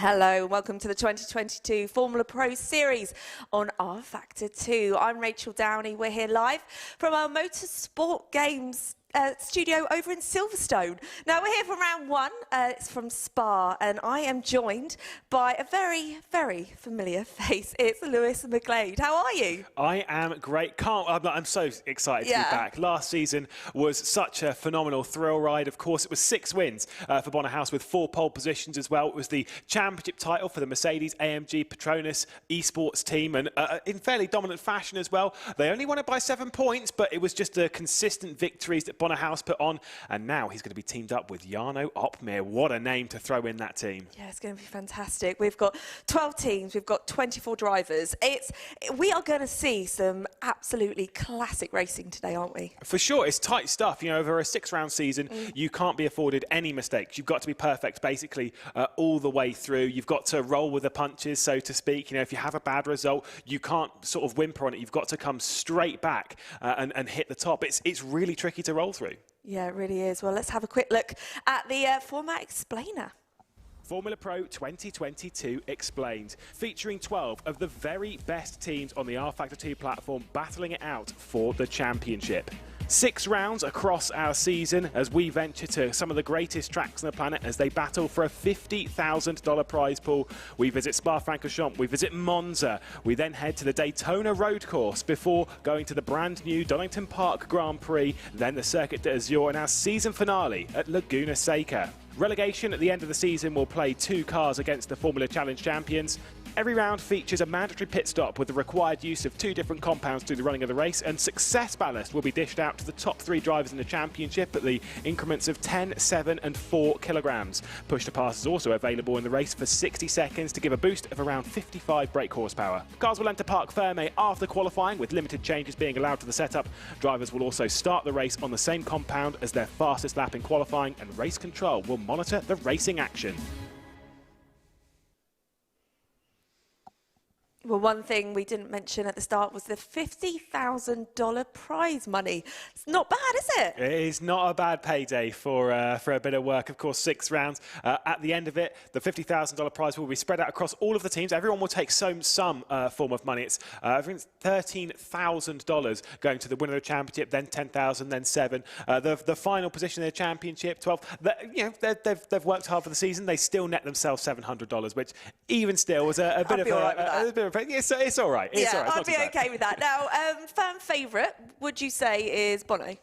Hello, welcome to the 2022 Formula Pro Series on R Factor 2. I'm Rachel Downey. We're here live from our Motorsport Games studio over in Silverstone. Now we're here for round one. It's from Spa, and I am joined by a very, very familiar face. It's Lewis McGlade. How are you? I am great. I'm so excited to be back. Last season was such a phenomenal thrill ride. Of course, it was 6 wins for Bono Huis with 4 pole positions as well. It was the championship title for the Mercedes-AMG Petronas Esports team, and in fairly dominant fashion as well. They only won it by 7 points, but it was just the consistent victories that Bono Huis put on, and now he's going to be teamed up with Jarno Opmeer. What a name to throw in that team. Yeah, it's going to be fantastic. We've got 12 teams, we've got 24 drivers. We are going to see some absolutely classic racing today, aren't we? For sure, it's tight stuff. You know, over a 6-round season, you can't be afforded any mistakes. You've got to be perfect basically all the way through. You've got to roll with the punches, so to speak. You know, if you have a bad result, you can't sort of whimper on it. You've got to come straight back and hit the top. It's really tricky to roll through. Yeah, it really is. Well, let's have a quick look at the format explainer. Formula Pro 2022 Explained, featuring 12 of the very best teams on the R Factor 2 platform battling it out for the championship. 6 rounds across our season as we venture to some of the greatest tracks on the planet as they battle for a $50,000 prize pool. We visit Spa-Francorchamps, we visit Monza, we then head to the Daytona road course before going to the brand new Donington Park Grand Prix, then the Circuit d'Azur, and our season finale at Laguna Seca. Relegation at the end of the season will play 2 cars against the Formula Challenge champions. Every round features a mandatory pit stop with the required use of 2 different compounds through the running of the race, and success ballast will be dished out to the top 3 drivers in the championship at the increments of 10, 7 and 4 kilograms. Push to pass is also available in the race for 60 seconds to give a boost of around 55 brake horsepower. Cars will enter Parc Fermé after qualifying, with limited changes being allowed to the setup. Drivers will also start the race on the same compound as their fastest lap in qualifying, and race control will monitor the racing action. Well, one thing we didn't mention at the start was the $50,000 prize money. It's not bad, is it? It is not a bad payday for a bit of work. Of course, 6 rounds. At the end of it, the $50,000 prize will be spread out across all of the teams. Everyone will take some form of money. It's I think it's $13,000 going to the winner of the championship, then $10,000, then 7. The final position in the championship, 12. You know, they've worked hard for the season. They still net themselves $700, which even still was a bit of a it's all right. It's all right. I'd be okay with that. Now, fan favourite, would you say, is Bono?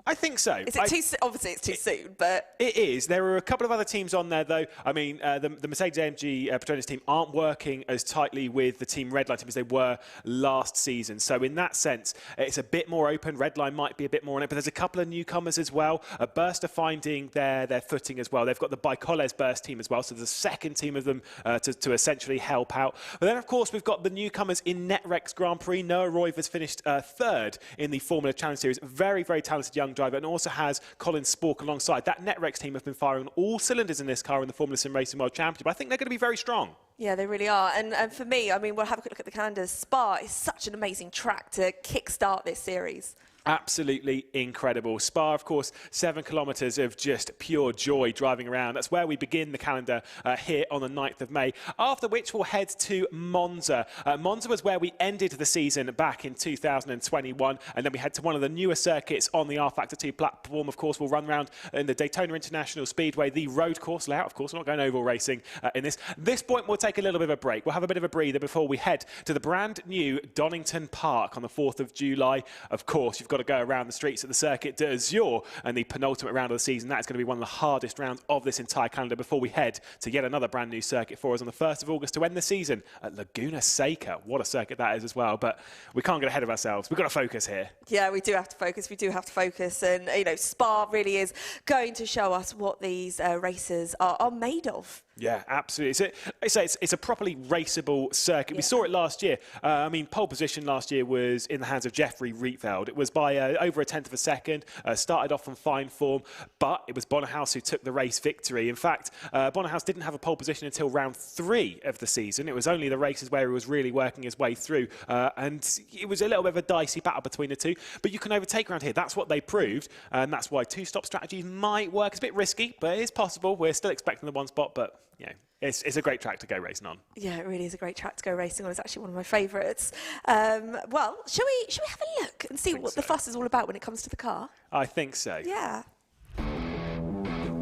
I think so. Is it too obviously it's too soon, but it is. There are a couple of other teams on there, though. I mean, the Mercedes-AMG Petronas team aren't working as tightly with the team Redline team as they were last season. So in that sense, it's a bit more open. Redline might be a bit more on it, but there's a couple of newcomers as well. Burst are finding their footing as well. They've got the Bicoles Burst team as well, so there's a second team of them to essentially help out. But then, of course, we've got the newcomers in Netrex Grand Prix. Noah Roivers finished 3rd in the Formula Challenge Series. Very, very talented young driver, and also has Colin alongside. That Netrex team have been firing on all cylinders in this car in the Formula Sim Racing World Championship. I think they're going to be very strong. Yeah, they really are. And for me, I mean, we'll have a quick look at the calendar. Spa is such an amazing track to kickstart this series. Absolutely incredible. Spa, of course, 7 kilometres of just pure joy driving around. That's where we begin the calendar here on the 9th of May, after which we'll head to Monza. Monza was where we ended the season back in 2021, and then we head to one of the newer circuits on the R Factor 2 platform. Of course, we'll run around in the Daytona International Speedway, the road course layout. Of course, we're not going oval racing in this. This point, we'll take a little bit of a break. We'll have a bit of a breather before we head to the brand new Donington Park on the 4th of July. Of course, you've got to go around the streets of the Circuit d'Azur, and the penultimate round of the season. That's going to be one of the hardest rounds of this entire calendar before we head to yet another brand new circuit for us on the 1st of August to end the season at Laguna Seca. What a circuit that is as well, but we can't get ahead of ourselves. We've got to focus here. Yeah, we do have to focus. We do have to focus, and you know, Spa really is going to show us what these races are made of. Yeah, absolutely. It's a properly raceable circuit. We saw it last year. I mean, pole position last year was in the hands of Jeffrey Rietveld. It was by over a tenth of a second. Started off on fine form, but it was Bono Huis who took the race victory. In fact, Bono Huis didn't have a pole position until round 3 of the season. It was only the races where he was really working his way through, and it was a little bit of a dicey battle between the two. But you can overtake around here. That's what they proved, and that's why 2-stop strategies might work. It's a bit risky, but it is possible. We're still expecting the 1 spot, but you know, it's a great track to go racing on. Yeah, it really is a great track to go racing on. It's actually one of my favourites. Well, shall we have a look and see what the fuss is all about when it comes to the car? I think so. Yeah.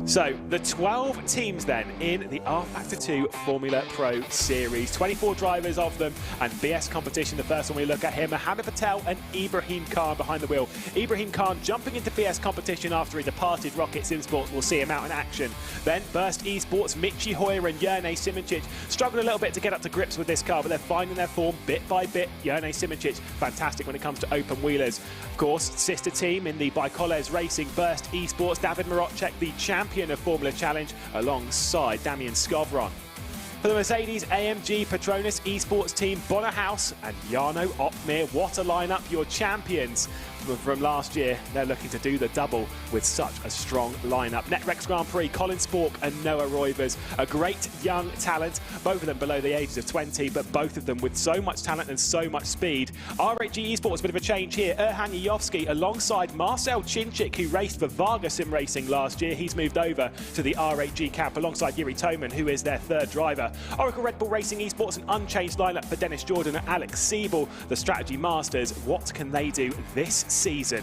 So, the 12 teams then in the R-Factor 2 Formula Pro Series. 24 drivers of them, and BS competition. The first one we look at here, Mohammed Patel and Ibrahim Khan behind the wheel. Ibrahim Khan jumping into BS competition after he departed R8G Esports. We'll see him out in action. Then Burst Esports, Michi Hoyer and Jarno Chinchig struggled a little bit to get up to grips with this car, but they're finding their form bit by bit. Jarno Chinchig, fantastic when it comes to open wheelers. Of course, sister team in the Bicoles Racing, Burst Esports, David Marocek, the champion of Formula Challenge, alongside Damian Skovron. For the Mercedes-AMG Petronas Esports team, Bono Huis and Jarno Opmeer. What a lineup, your champions from last year. They're looking to do the double with such a strong lineup. Netrex Grand Prix, Colin and Noah Roivers. A great young talent, both of them below the ages of 20, but both of them with so much talent and so much speed. R8G Esports, a bit of a change here. Erhan Yovski alongside Marcel Chinchig, who raced for Varga Sim Racing last year. He's moved over to the R8G camp alongside Yuri Toman, who is their third driver. Oracle Red Bull Racing Esports, an unchanged lineup for Dennis Jordan and Alex Siebel, the strategy masters. What can they do this season?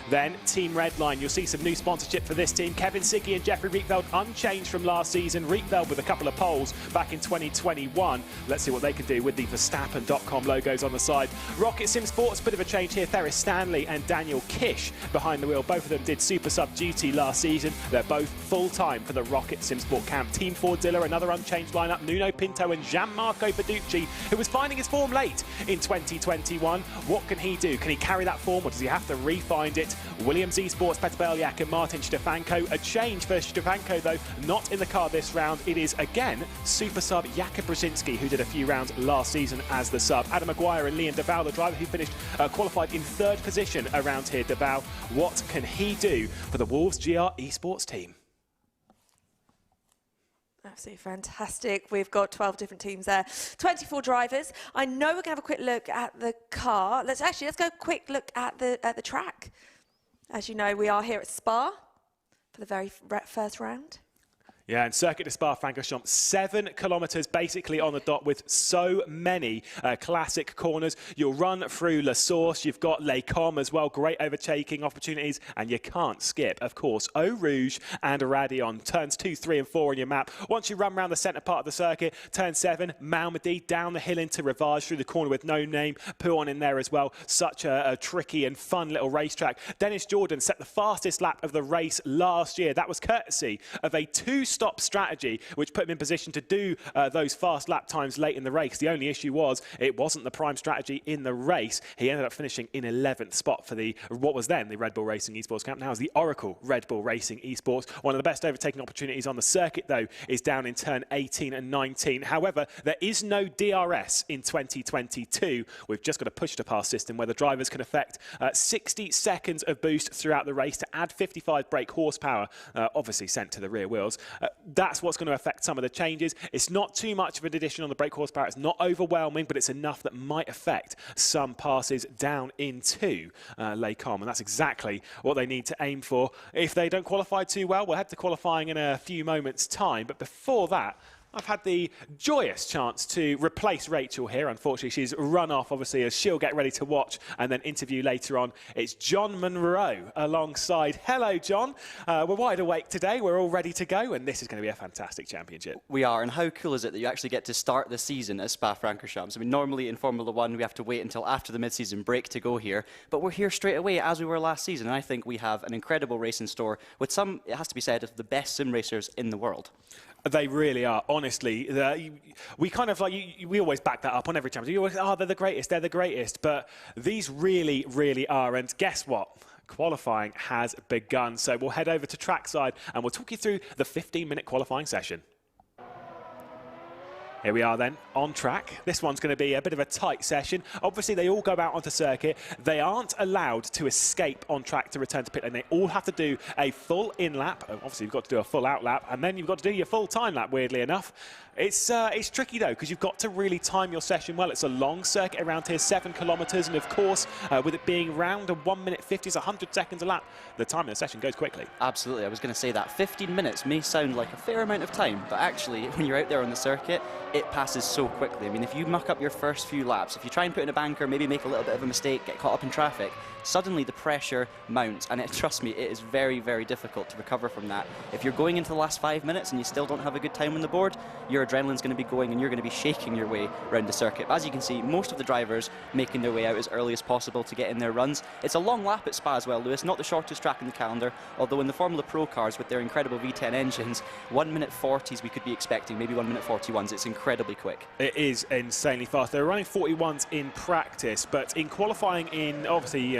Then Team Redline, you'll see some new sponsorship for this team. Kevin Siggy and Jeffrey Rietveld unchanged from last season. Rietveld with a couple of poles back in 2021. Let's see what they can do with the Verstappen.com logos on the side. Rocket Sim Sports, bit of a change here. Ferris Stanley and Daniel Kish behind the wheel. Both of them did Super Sub duty last season. They're both full-time for the Rocket Sim Sport camp. Team Fordilla, another unchanged lineup. Nuno Pinto and Gianmarco Beducci, who was finding his form late in 2021. What can he do? Can he carry that form, or does he have to re-find it? Williams Esports, Petr Beljak and Martin Stefanko. A change for Stefanko, though, not in the car this round. It is, again, super sub Jakub Brzezinski, who did a few rounds last season as the sub. Adam Maguire and Liam DeVal, the driver who finished qualified in third position around here. DeVal, what can he do for the Wolves GR Esports team? Absolutely fantastic. We've got 12 different teams there, 24 drivers. I know we're going to have a quick look at the car. Let's go quick look at the track. As you know, we are here at Spa for the very first round. Yeah, and Circuit de Spa-Francorchamps, 7 kilometres basically on the dot with so many classic corners. You'll run through La Source, you've got Les Combes as well, great overtaking opportunities, and you can't skip, of course, Eau Rouge and Radion, turns 2, 3 and 4 on your map. Once you run around the centre part of the circuit, turn 7, Malmedy, down the hill into Roivers through the corner with No Name, Pouon in there as well. Such a tricky and fun little racetrack. Dennis Jordan set the fastest lap of the race last year. That was courtesy of a 2-stop strategy, which put him in position to do those fast lap times late in the race. The only issue was it wasn't the prime strategy in the race. He ended up finishing in 11th spot for what was then the Red Bull Racing Esports camp. Now is the Oracle Red Bull Racing Esports. One of the best overtaking opportunities on the circuit, though, is down in turn 18 and 19. However, there is no DRS in 2022. We've just got a push-to-pass system where the drivers can affect 60 seconds of boost throughout the race to add 55 brake horsepower, obviously sent to the rear wheels. That's what's going to affect some of the changes. It's not too much of an addition on the brake horsepower. It's not overwhelming, but it's enough that might affect some passes down into Les Combes, and that's exactly what they need to aim for. If they don't qualify too well, we'll head to qualifying in a few moments' time, but before that, I've had the joyous chance to replace Rachel here. Unfortunately, she's run off, obviously, as she'll get ready to watch and then interview later on. It's John Munro alongside. Hello, John. We're wide awake today. We're all ready to go, and this is going to be a fantastic championship. We are, and how cool is it that you actually get to start the season at Spa-Francorchamps? I mean, normally in Formula 1, we have to wait until after the mid-season break to go here, but we're here straight away, as we were last season, and I think we have an incredible race in store with some, it has to be said, of the best sim racers in the world. They really are, honestly. We kind of like, we always back that up on every championship. You always, oh, they're the greatest. But these really, really are. And guess what? Qualifying has begun. So we'll head over to trackside and we'll talk you through the 15-minute qualifying session. Here we are then, on track. This one's going to be a bit of a tight session. Obviously, they all go out onto circuit. They aren't allowed to escape on track to return to pit lane. They all have to do a full in lap. Obviously, you've got to do a full out lap, and then you've got to do your full time lap, weirdly enough. It's tricky though, because you've got to really time your session well. It's a long circuit around here, 7 kilometres, and of course, with it being round a 1 minute 50, is 100 seconds a lap. The time of the session goes quickly. Absolutely, I was going to say that 15 minutes may sound like a fair amount of time, but actually, when you're out there on the circuit, it passes so quickly. I mean, if you muck up your first few laps, if you try and put in a banker, maybe make a little bit of a mistake, get caught up in traffic, suddenly the pressure mounts, and trust me, it is very, very difficult to recover from that. If you're going into the last 5 minutes and you still don't have a good time on the board, your adrenaline's going to be going and you're going to be shaking your way around the circuit. But as you can see, most of the drivers making their way out as early as possible to get in their runs. It's a long lap at Spa as well, Lewis, not the shortest track in the calendar, although in the Formula Pro cars with their incredible V10 engines, 1 minute 40s we could be expecting, maybe 1 minute 41s. It's incredibly quick. It is insanely fast. They're running 41s in practice, but in qualifying, in obviously,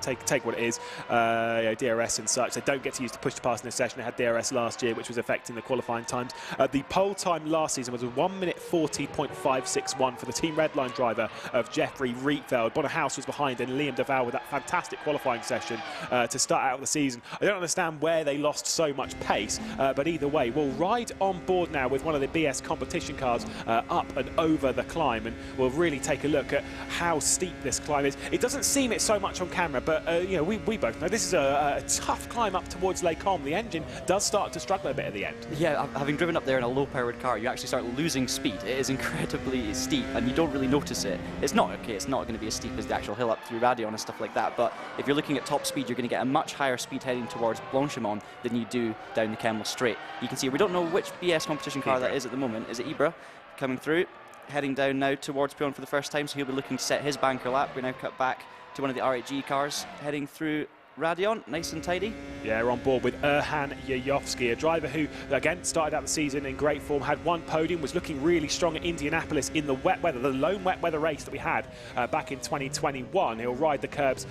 take what it is, DRS and such. They don't get to use the push to pass in this session. They had DRS last year, which was affecting the qualifying times. The pole time last season was a 1 minute 40.561 for the Team Redline driver of Jeffrey Rietveld. Bono Huis was behind, and Liam Deval with that fantastic qualifying session to start out the season. I don't understand where they lost so much pace, but either way, we'll ride on board now with one of the BS competition cars up and over the climb, and we'll really take a look at how steep this climb is. It doesn't seem it so much on camera, but we both know this is a tough climb up towards Laguna. The engine does start to struggle a bit at the end. Yeah, having driven up there in a low-powered car, you actually start losing speed. It is incredibly steep, and you don't really notice it. It's not going to be as steep as the actual hill up through Radion and stuff like that, but if you're looking at top speed, you're going to get a much higher speed heading towards Blanchimont than you do down the Kemmel Straight. You can see, we don't know which BS competition car that is at the moment. Is it Ibra coming through? Heading down now towards Pion for the first time, so he'll be looking to set his banker lap. We're now cut back to one of the R8G cars, heading through Radion, nice and tidy. Yeah, we're on board with Erhan Yayovsky, a driver who, again, started out the season in great form, had one podium, was looking really strong at Indianapolis in the wet weather, the lone wet weather race that we had back in 2021. He'll ride the curbs,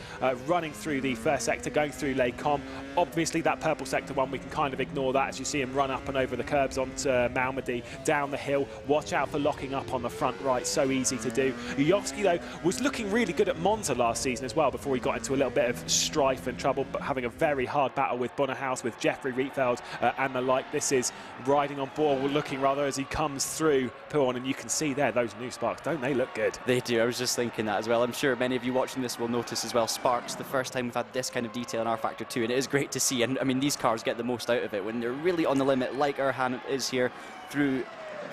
running through the first sector, going through Les Combes. Obviously, that purple sector one, we can kind of ignore that as you see him run up and over the curbs onto Malmedy, down the hill. Watch out for locking up on the front right, so easy to do. Yayovsky, though, was looking really good at Monza last season as well before he got into a little bit of strife and trouble, but having a very hard battle with Bono Huis, with Jeffrey Rietveld and the like. This is riding on board, looking rather, as he comes through Puon, and you can see there those new sparks. Don't they look good? They do. I was just thinking that as well. I'm sure many of you watching this will notice as well, sparks, the first time we've had this kind of detail in R-Factor 2, and it is great to see. And I mean, these cars get the most out of it when they're really on the limit, like Erhan is here through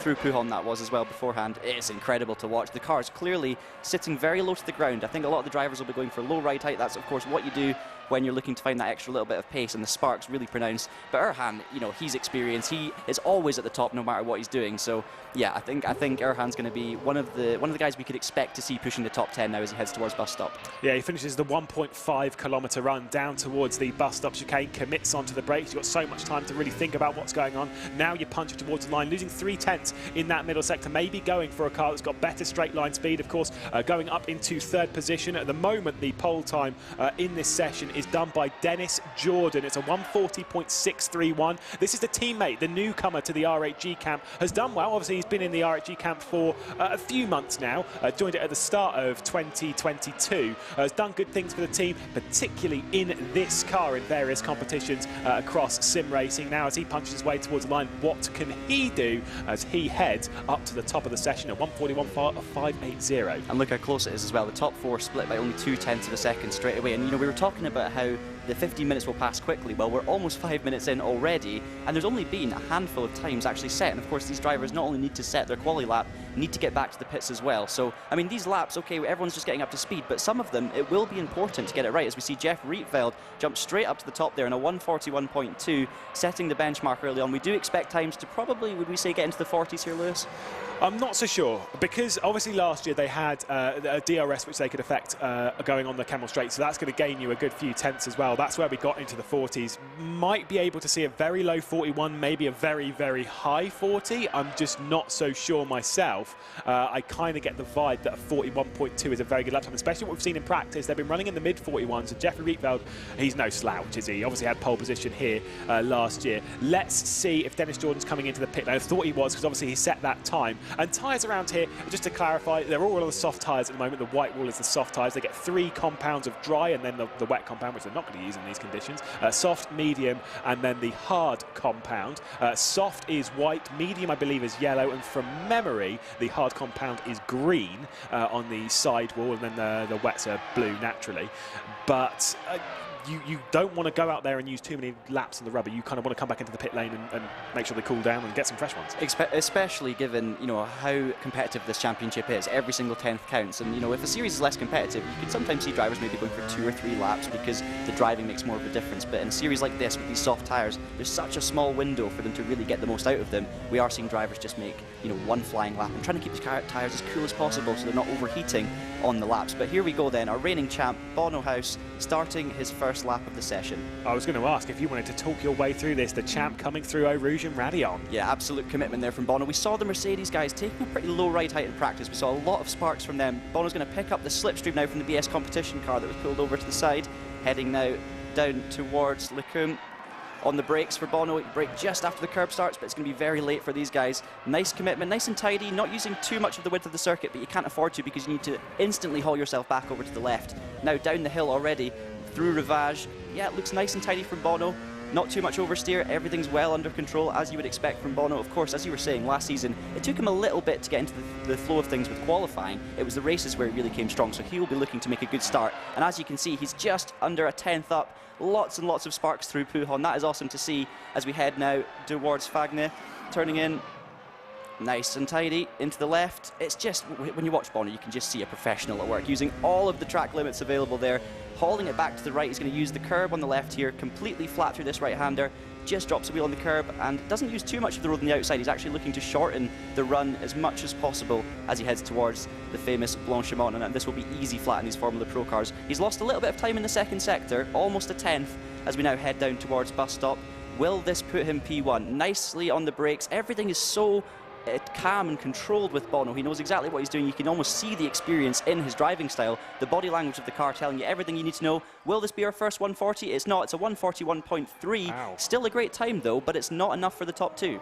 Pujon that was as well beforehand. It's incredible to watch. The car is clearly sitting very low to the ground. I think a lot of the drivers will be going for low ride height. That's of course what you do when you're looking to find that extra little bit of pace, and the spark's really pronounced. But Erhan, he's experienced. He is always at the top no matter what he's doing. So yeah, I think Erhan's going to be one of the guys we could expect to see pushing the top 10 now as he heads towards bus stop. Yeah, he finishes the 1.5 kilometre run down towards the bus stop chicane, commits onto the brakes. You've got so much time to really think about what's going on. Now you punch it towards the line, losing 3/10 in that middle sector, maybe going for a car that's got better straight line speed. Of course, going up into third position. At the moment, the pole time in this session is done by Dennis Jordan. It's a 140.631. This is the teammate, the newcomer to the R8G camp, has done well. Obviously, he's been in the R8G camp for a few months now, joined it at the start of 2022, has done good things for the team, particularly in this car in various competitions across sim racing. Now, as he punches his way towards the line, what can he do as he heads up to the top of the session at 141.580? And look how close it is as well. The top four split by only 0.2 of a second straight away. And we were talking about how the 15 minutes will pass quickly. Well, we're almost 5 minutes in already, and there's only been a handful of times actually set. And of course, these drivers not only need to set their quali lap, need to get back to the pits as well. So, I mean, these laps, okay, everyone's just getting up to speed, but some of them, it will be important to get it right. As we see Jeff Rietveld jump straight up to the top there in a 141.2, setting the benchmark early on. We do expect times to probably, would we say, get into the 40s here, Lewis? I'm not so sure, because obviously last year they had a DRS which they could affect going on the Kemmel Straight, so that's going to gain you a good few tenths as well. That's where we got into the 40s. Might be able to see a very low 41, maybe a very, very high 40. I'm just not so sure myself. I kind of get the vibe that a 41.2 is a very good lap time, especially what we've seen in practice. They've been running in the mid-41s, and Jeffrey Rietveld, he's no slouch, is he? He obviously had pole position here last year. Let's see if Dennis Jordan's coming into the pit. Now, I thought he was, because obviously he set that time. And tyres around here, just to clarify, they're all on the soft tyres at the moment. The white wall is the soft tyres. They get 3 compounds of dry and then the wet compound, which they're not going to use in these conditions. Soft, medium, and then the hard compound. Soft is white, medium I believe is yellow, and from memory the hard compound is green on the side wall, and then the wets are blue naturally. But you don't want to go out there and use too many laps on the rubber. You kind of want to come back into the pit lane and make sure they cool down and get some fresh ones. Especially given, you know, how competitive this championship is. Every single 10th counts, and you know, if a series is less competitive, you can sometimes see drivers maybe going for 2 or 3 laps because the driving makes more of a difference. But in a series like this with these soft tyres, there's such a small window for them to really get the most out of them. We are seeing drivers just make, you know, 1 flying lap and trying to keep the tyres as cool as possible so they're not overheating on the laps. But here we go then, our reigning champ Bono Huis starting his first lap of the session. I was going to ask if you wanted to talk your way through this, the champ coming through Eau Rouge and Raidillon. Yeah, absolute commitment there from Bono. We saw the Mercedes guys taking a pretty low ride height in practice. We saw a lot of sparks from them. Bono's going to pick up the slipstream now from the BS competition car that was pulled over to the side, heading now down towards Laguna. On the brakes for Bono, brake just after the curb starts, but it's going to be very late for these guys. Nice commitment, nice and tidy, not using too much of the width of the circuit, but you can't afford to because you need to instantly haul yourself back over to the left. Now down the hill already, through Roivers. Yeah, it looks nice and tidy from Bono. Not too much oversteer, everything's well under control as you would expect from Bono. Of course, as you were saying, last season it took him a little bit to get into the flow of things with qualifying. It was the races where he really came strong, so he'll be looking to make a good start. And as you can see, he's just under a 10th up. Lots and lots of sparks through Pujon. That is awesome to see as we head now towards Fagne, turning in nice and tidy into the left. It's just, when you watch Bono, you can just see a professional at work, using all of the track limits available there, hauling it back to the right. He's going to use the curb on the left here, completely flat through this right-hander, just drops the wheel on the curb and doesn't use too much of the road on the outside. He's actually looking to shorten the run as much as possible as he heads towards the famous Blanchimont, and this will be easy flat in these Formula Pro cars. He's lost a little bit of time in the second sector, almost a 10th, as we now head down towards bus stop. Will this put him P1? Nicely on the brakes. Everything is so calm and controlled with Bono. He knows exactly what he's doing. You can almost see the experience in his driving style, the body language of the car telling you everything you need to know. Will this be our first 140? It's not. It's a 141.3. Wow. Still a great time though, but it's not enough for the top 2.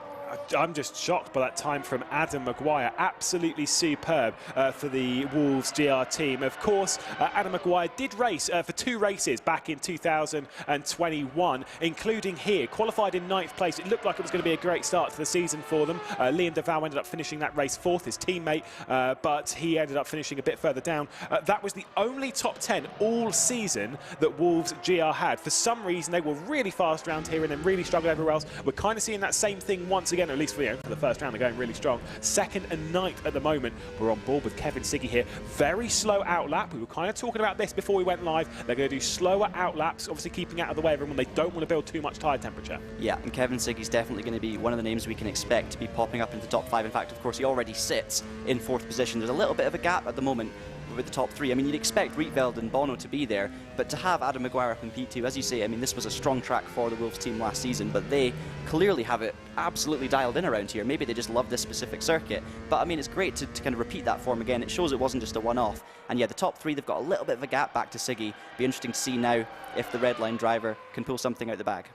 I'm just shocked by that time from Adam Maguire. Absolutely superb for the Wolves GR team. Of course, Adam Maguire did race for 2 races back in 2021, including here. Qualified in 9th place. It looked like it was going to be a great start to the season for them. Liam DeVal ended up finishing that race 4th, his teammate, but he ended up finishing a bit further down. That was the only top 10 all season that Wolves GR had. For some reason, they were really fast around here and then really struggled everywhere else. We're kind of seeing that same thing once again. At least for the first round, they're going really strong. 2nd and 9th at the moment. We're on board with Kevin Siggy here. Very slow outlap. We were kind of talking about this before we went live. They're going to do slower outlaps, obviously keeping out of the way of everyone. They don't want to build too much tyre temperature. Yeah, and Kevin Siggy's definitely going to be one of the names we can expect to be popping up into top 5. In fact, of course, he already sits in 4th position. There's a little bit of a gap at the moment with the top 3. I mean, you'd expect Rietveld and Bono to be there, but to have Adam Maguire up in P2, as you say, I mean, this was a strong track for the Wolves team last season, but they clearly have it absolutely dialed in around here. Maybe they just love this specific circuit, but I mean, it's great to kind of repeat that form again. It shows it wasn't just a one-off. And yeah, the top 3, they've got a little bit of a gap back to Siggy. Be interesting to see now if the Redline driver can pull something out the bag.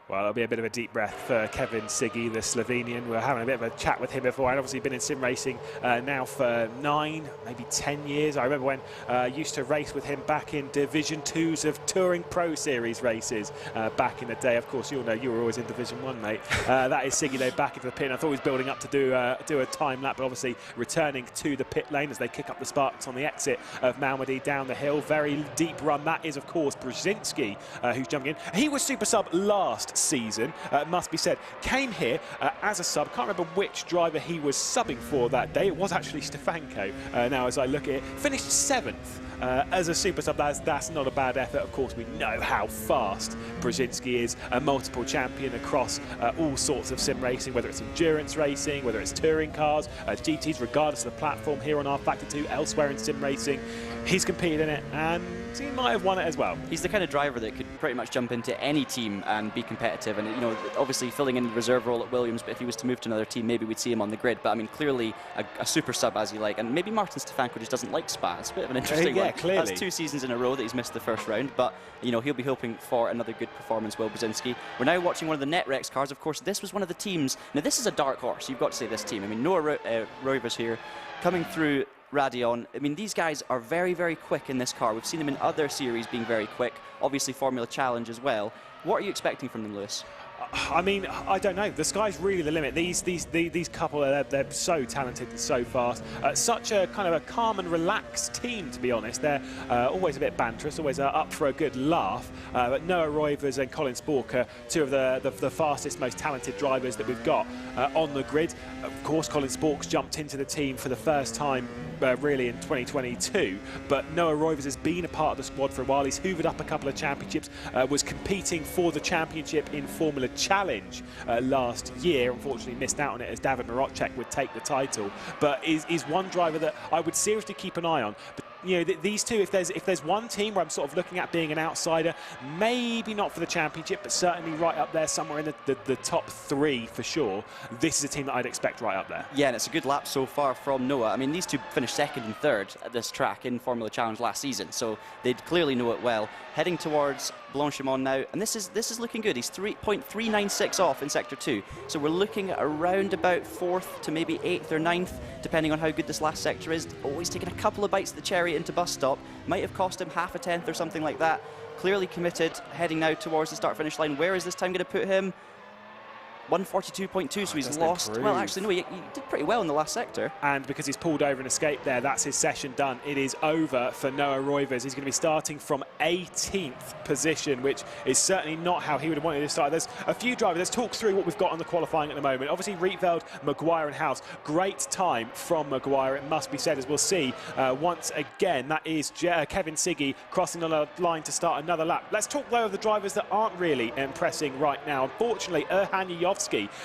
Well, it'll be a bit of a deep breath for Kevin Siggy, the Slovenian. We're having a bit of a chat with him before, and obviously been in sim racing now for 9, maybe 10 years. I remember when I used to race with him back in Division 2s of Touring Pro Series races back in the day. Of course, you'll know you were always in Division 1, mate. That is Siggy though back into the pit. And I thought he was building up to do a time lap, but obviously returning to the pit lane as they kick up the sparks on the exit of Malmedy down the hill. Very deep run. That is, of course, Brzezinski who's jumping in. He was super sub last season, must be said. Came here as a sub. Can't remember which driver he was subbing for that day. It was actually Spa-Francorchamps. Now as I look at it, finished 7th as a super sub. That's not a bad effort. Of course, we know how fast Brzezinski is, a multiple champion across all sorts of sim racing, whether it's endurance racing, whether it's touring cars, GTs, regardless of the platform. Here on R-Factor 2, elsewhere in sim racing, he's competed in it and he might have won it as well. He's the kind of driver that could pretty much jump into any team and be competitive, and you know, obviously filling in the reserve role at Williams, but if he was to move to another team, maybe we'd see him on the grid. But I mean, clearly a super sub as you like, and maybe Martin Stefanko just doesn't like Spa. It's a bit of an interesting one. Yeah, clearly. That's 2 seasons in a row that he's missed the first round, but you know, he'll be hoping for another good performance, Will Brzezinski. We're now watching one of the Netrex cars. Of course, this was one of the teams. Now, this is a dark horse. You've got to say this team. I mean, Noah Roivers here coming through Radeon. I mean, these guys are very, very quick in this car. We've seen them in other series being very quick, obviously Formula Challenge as well. What are you expecting from them, Lewis? I mean, I don't know. The sky's really the limit. These couple, they're so talented and so fast. Such a kind of a calm and relaxed team, to be honest. They're always a bit banterous, always up for a good laugh. But Noah Roivers and Colin are two of the fastest, most talented drivers that we've got on the grid. Of course, Colin Spork's jumped into the team for the first time really in 2022, but Noah Roivers has been a part of the squad for a while. He's hoovered up a couple of championships, was competing for the championship in Formula Challenge last year. Unfortunately missed out on it as David Marocek would take the title, but is one driver that I would seriously keep an eye on. But you know, these two, if there's one team where I'm sort of looking at being an outsider, maybe not for the championship, but certainly right up there somewhere in the top 3 for sure, this is a team that I'd expect right up there. Yeah, and it's a good lap so far from Noah. I mean, these two finished 2nd and 3rd at this track in Formula Challenge last season, so they'd clearly know it well. Heading towards Blanchimont now, and this is looking good. He's 3.396 off in Sector 2, so we're looking at around about 4th to maybe 8th or 9th, depending on how good this last sector is. Always taking a couple of bites of the cherry into bus stop. Might have cost him half a tenth or something like that. Clearly committed, heading now towards the start-finish line. Where is this time going to put him? 142.2, so he's lost. Well, actually, no, he did pretty well in the last sector. And because he's pulled over and escaped there, that's his session done. It is over for Noah Roivers. He's going to be starting from 18th position, which is certainly not how he would have wanted to start. There's a few drivers. Let's talk through what we've got on the qualifying at the moment. Obviously, Rietveld, Maguire and House. Great time from Maguire, it must be said, as we'll see once again. That is Kevin Siggy crossing on a line to start another lap. Let's talk, though, of the drivers that aren't really impressing right now. Unfortunately, Erhan Yovsky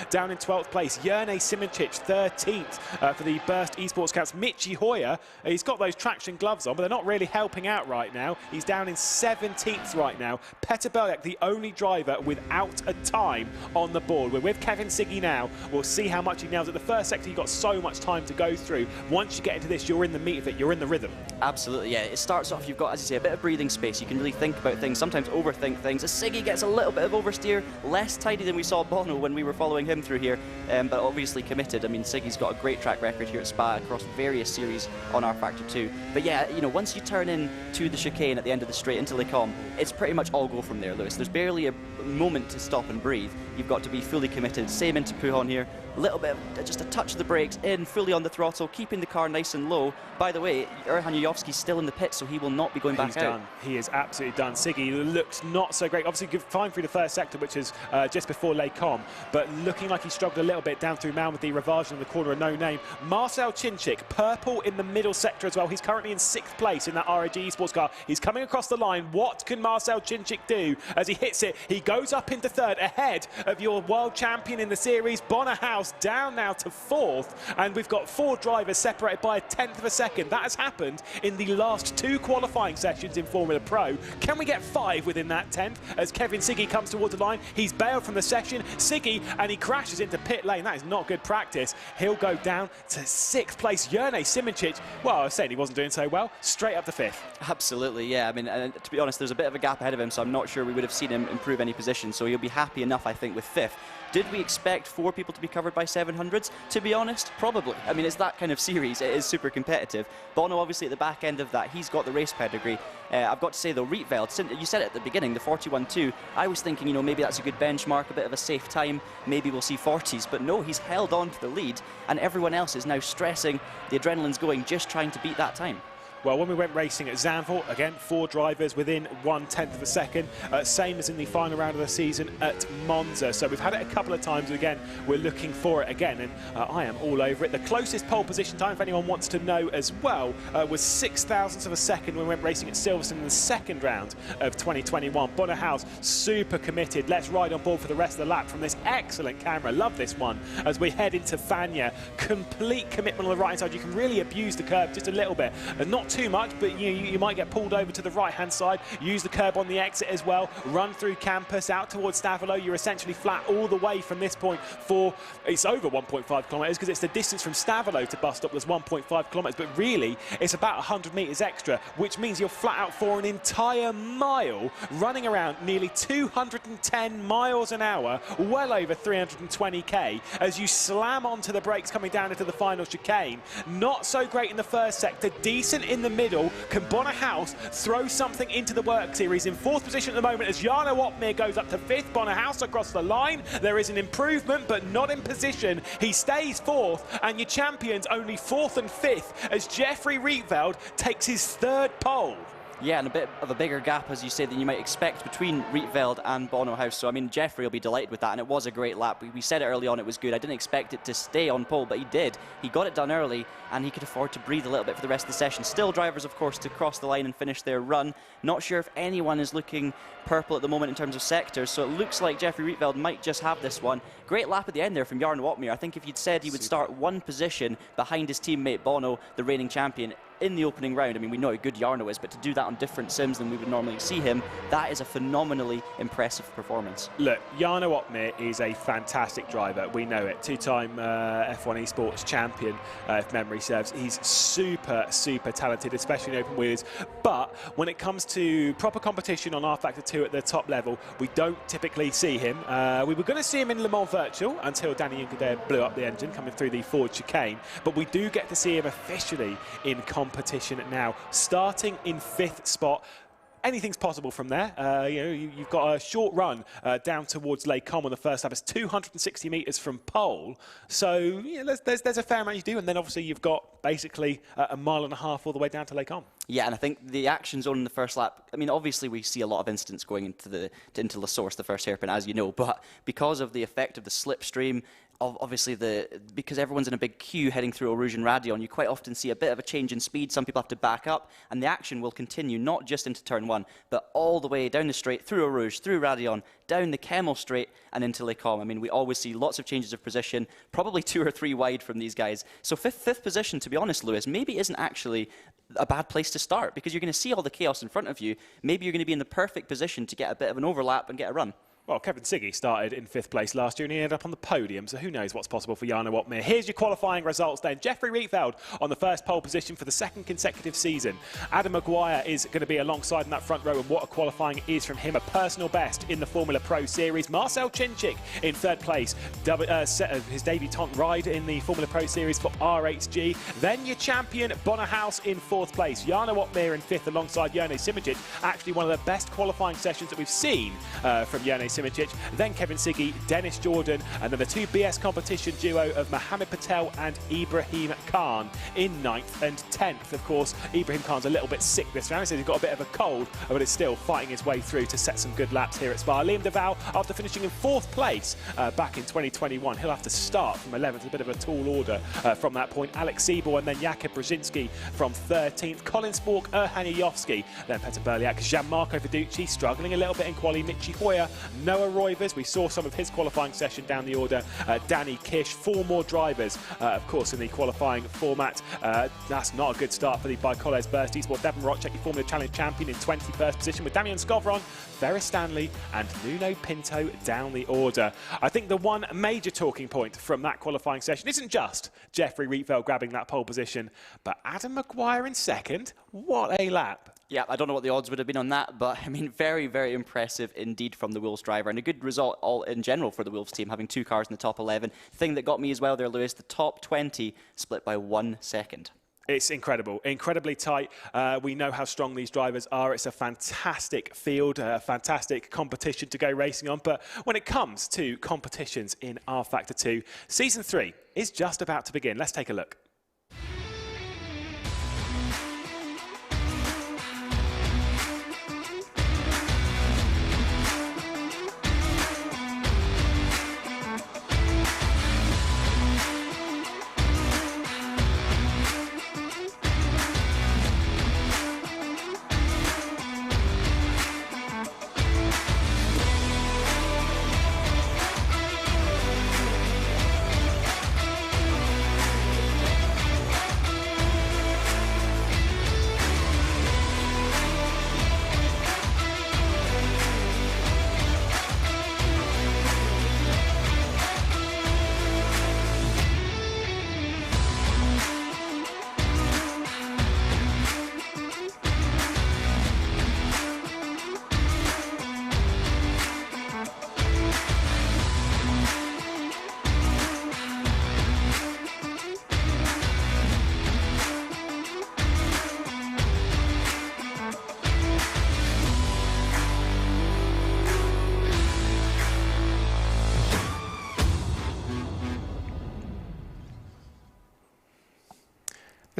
down in 12th place. Jarno 13th for the Burst Esports Camps. Michi Hoyer, he's got those traction gloves on, but they're not really helping out right now. He's down in 17th right now. Peter Beljak, the only driver without a time on the board. We're with Kevin Siggy now. We'll see how much he nails it. The first sector, you've got so much time to go through. Once you get into this, you're in the meat of it. You're in the rhythm. Absolutely, yeah. It starts off, you've got, as you say, a bit of breathing space. You can really think about things, sometimes overthink things. As Siggy gets a little bit of oversteer, less tidy than we saw Bono when we were following him through here, but obviously committed. I mean, Siggy's got a great track record here at Spa across various series on R Factor 2. But yeah, you know, once you turn into the chicane at the end of the straight into Les Combes, it's pretty much all go from there, Lewis. There's barely a moment to stop and breathe. You've got to be fully committed. Same into Pouhon here. A little bit of just a touch of the brakes in, fully on the throttle, keeping the car nice and low. By the way, Erhan Yovsky's still in the pit, so he will not be going back out. He's done. He is absolutely done. Siggy looks not so great. Obviously, fine through the first sector, which is just before Les Combes, but looking like he struggled a little bit down through Malmedy, Rivage in the corner, of no name. Marcel Chinchig, purple in the middle sector as well. He's currently in 6th place in that R8G Esports car. He's coming across the line. What can Marcel Chinchig do as he hits it? He goes up into 3rd, ahead of your world champion in the series, Bono Huis, down now to 4th, and we've got 4 drivers separated by a 1/10 of a second. That has happened in the last 2 qualifying sessions in Formula Pro. Can we get 5 within that 10th as Kevin Siggy comes towards the line? He's bailed from the session, Siggy, and he crashes into pit lane. That is not good practice. He'll go down to 6th place. Jarno Simoncic, well, I was saying he wasn't doing so well, straight up to 5th. Absolutely, yeah. I mean, to be honest, there's a bit of a gap ahead of him, so I'm not sure we would have seen him improve any position, so he'll be happy enough, I think, with 5th. Did we expect 4 people to be covered by 700s? To be honest, probably. I mean, it's that kind of series. It is super competitive. Bono, obviously, at the back end of that, he's got the race pedigree. I've got to say, though, Rietveld, you said it at the beginning, the 41.2. I was thinking, you know, maybe that's a good benchmark, a bit of a safe time. Maybe we'll see 40s. But no, he's held on to the lead, and everyone else is now stressing. The adrenaline's going, just trying to beat that time. Well, when we went racing at Zandvoort, again, 4 drivers within 1/10 of a second. Same as in the final round of the season at Monza. So we've had it a couple of times. Again, we're looking for it again, and I am all over it. The closest pole position time, if anyone wants to know as well, was 0.06 of a second when we went racing at Silverstone in the second round of 2021. Bono Huis, super committed. Let's ride on board for the rest of the lap from this excellent camera. Love this one. As we head into Fania, complete commitment on the right side. You can really abuse the curve just a little bit. And not too much, but you might get pulled over to the right-hand side, use the curb on the exit as well, run through campus, out towards Stavolo. You're essentially flat all the way from this point for, it's over 1.5 kilometres because it's the distance from Stavolo to bus stop that's 1.5 kilometres, but really it's about 100 metres extra, which means you're flat out for an entire mile, running around nearly 210 miles an hour, well over 320k, as you slam onto the brakes coming down into the final chicane. Not so great in the first sector, decent in the middle. Can Bono Huis throw something into the work series? In fourth position at the moment as Jarno Opmeer goes up to fifth. Bono Huis across the line. There is an improvement, but not in position. He stays fourth, and your champions only fourth and fifth as Jeffrey Rietveld takes his third pole. Yeah, and a bit of a bigger gap, as you say, than you might expect between Rietveld and Bono Huis. So, I mean, Jeffrey will be delighted with that, and it was a great lap. We said it early on, it was good. I didn't expect it to stay on pole, but he did. He got it done early, and he could afford to breathe a little bit for the rest of the session. Still drivers, of course, to cross the line and finish their run. Not sure if anyone is looking purple at the moment in terms of sectors, so it looks like Jeffrey Rietveld might just have this one. Great lap at the end there from Jarno Opmeer. I think if you'd said he would start one position behind his teammate Bono, the reigning champion, in the opening round, I mean, we know how good Jarno is, but to do that on different sims than we would normally see him, that is a phenomenally impressive performance. Look, Jarno Opmeer is a fantastic driver. We know it. Two-time F1 Esports champion, if memory serves. He's super, super talented, especially in open wheels. But when it comes to proper competition on R-Factor 2 at the top level, we don't typically see him. We were going to see him in Le Mans Virtual until Danny Incader blew up the engine coming through the forward chicane. But we do get to see him officially in competition now, starting in fifth spot. Anything's possible from there. You've got a short run down towards Lake Com on the first lap. It's 260 metres from pole. So there's a fair amount you do. And then obviously you've got basically a mile and a half all the way down to Lake Com. Yeah, and I think the action zone in the first lap, I mean, obviously we see a lot of incidents going into La Source, the first hairpin, as you know. But because of the effect of the slipstream, obviously because everyone's in a big queue heading through Eau Rouge and Radion, you quite often see a bit of a change in speed. Some people have to back up, and the action will continue not just into turn one, but all the way down the straight, through Eau Rouge, through Radion, down the Kemmel straight, and into Les Combes. I mean, we always see lots of changes of position, probably 2 or 3 wide from these guys. So fifth position, to be honest, Lewis, maybe isn't actually a bad place to start, because you're going to see all the chaos in front of you. Maybe you're going to be in the perfect position to get a bit of an overlap and get a run. Well, Kevin Siggy started in 5th place last year and he ended up on the podium, so who knows what's possible for Jarno Opmeer. Here's your qualifying results then. Jeffrey Rietveld on the first pole position for the 2nd consecutive season. Adam Maguire is going to be alongside in that front row, and what a qualifying is from him. A personal best in the Formula Pro Series. Marcel Chinchig in 3rd place. His debutante ride in the Formula Pro Series for R8G. Then your champion, Bono Huis, in 4th place. Jarno Opmeer in 5th alongside Jarno Chinchig. Actually one of the best qualifying sessions that we've seen from Jarno Chinchig, then Kevin Siggy, Dennis Jordan, and then the 2 BS competition duo of Mohammed Patel and Ibrahim Khan in 9th and 10th. Of course, Ibrahim Khan's a little bit sick this round. He says he's got a bit of a cold, but is still fighting his way through to set some good laps here at Spa. Liam Deval, after finishing in 4th place back in 2021, he'll have to start from 11th. A bit of a tall order from that point. Alex Siebel and then Jakub Brzezinski from 13th. Colin Spork, Erhan Jajowski, then Peter Berliak, Gianmarco Verducci struggling a little bit in quali. Michi Hoyer, Noah Roivers, we saw some of his qualifying session down the order. Danny Kish, 4 more drivers, of course, in the qualifying format. That's not a good start for the Bicoles Burst Esports. Devon Rochek, your Formula Challenge champion, in 21st position, with Damian Skovron, Ferris Stanley and Nuno Pinto down the order. I think the one major talking point from that qualifying session isn't just Jeffrey Rietveld grabbing that pole position, but Adam Maguire in 2nd. What a lap. Yeah, I don't know what the odds would have been on that, but I mean, very, very impressive indeed from the Wolves driver, and a good result all in general for the Wolves team, having 2 cars in the top 11. Thing that got me as well there, Lewis, the top 20 split by 1 second. It's incredible, incredibly tight. We know how strong these drivers are. It's a fantastic field, a fantastic competition to go racing on. But when it comes to competitions in R-Factor 2, Season 3 is just about to begin. Let's take a look.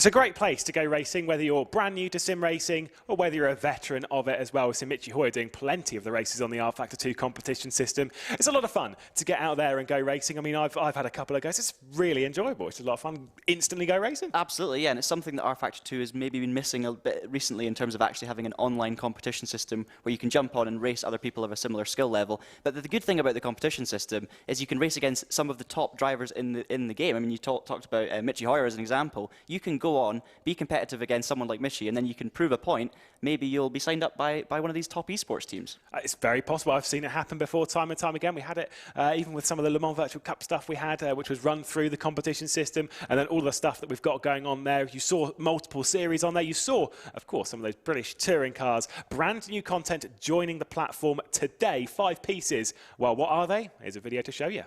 It's a great place to go racing, whether you're brand new to sim racing or whether you're a veteran of it as well. With Michi Hoyer doing plenty of the races on the R Factor 2 competition system. It's a lot of fun to get out there and go racing. I mean, I've had a couple of goes. It's really enjoyable. It's a lot of fun. Instantly go racing. Absolutely, yeah, and it's something that R Factor 2 has maybe been missing a bit recently in terms of actually having an online competition system where you can jump on and race other people of a similar skill level. But the good thing about the competition system is you can race against some of the top drivers in the game. I mean, you talked about Michi Hoyer as an example. You can go on, be competitive against someone like Michi, and then you can prove a point. Maybe you'll be signed up by one of these top esports teams. It's very possible. I've seen it happen before, time and time again. We had it even with some of the Le Mans Virtual Cup stuff we had, which was run through the competition system, and then all the stuff that we've got going on there. You saw multiple series on there. You saw, of course, some of those British touring cars. Brand new content joining the platform today. 5 pieces. Well, what are they? Here's a video to show you.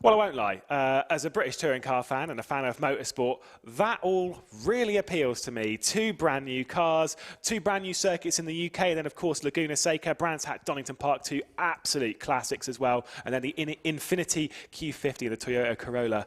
Well, I won't lie. As a British touring car fan and a fan of motorsport, that all really appeals to me. 2 brand new cars, 2 brand new circuits in the UK, and then, of course, Laguna, Seca, Brands Hatch, Donington Park, 2 absolute classics as well. And then the Infiniti Q50, the Toyota Corolla.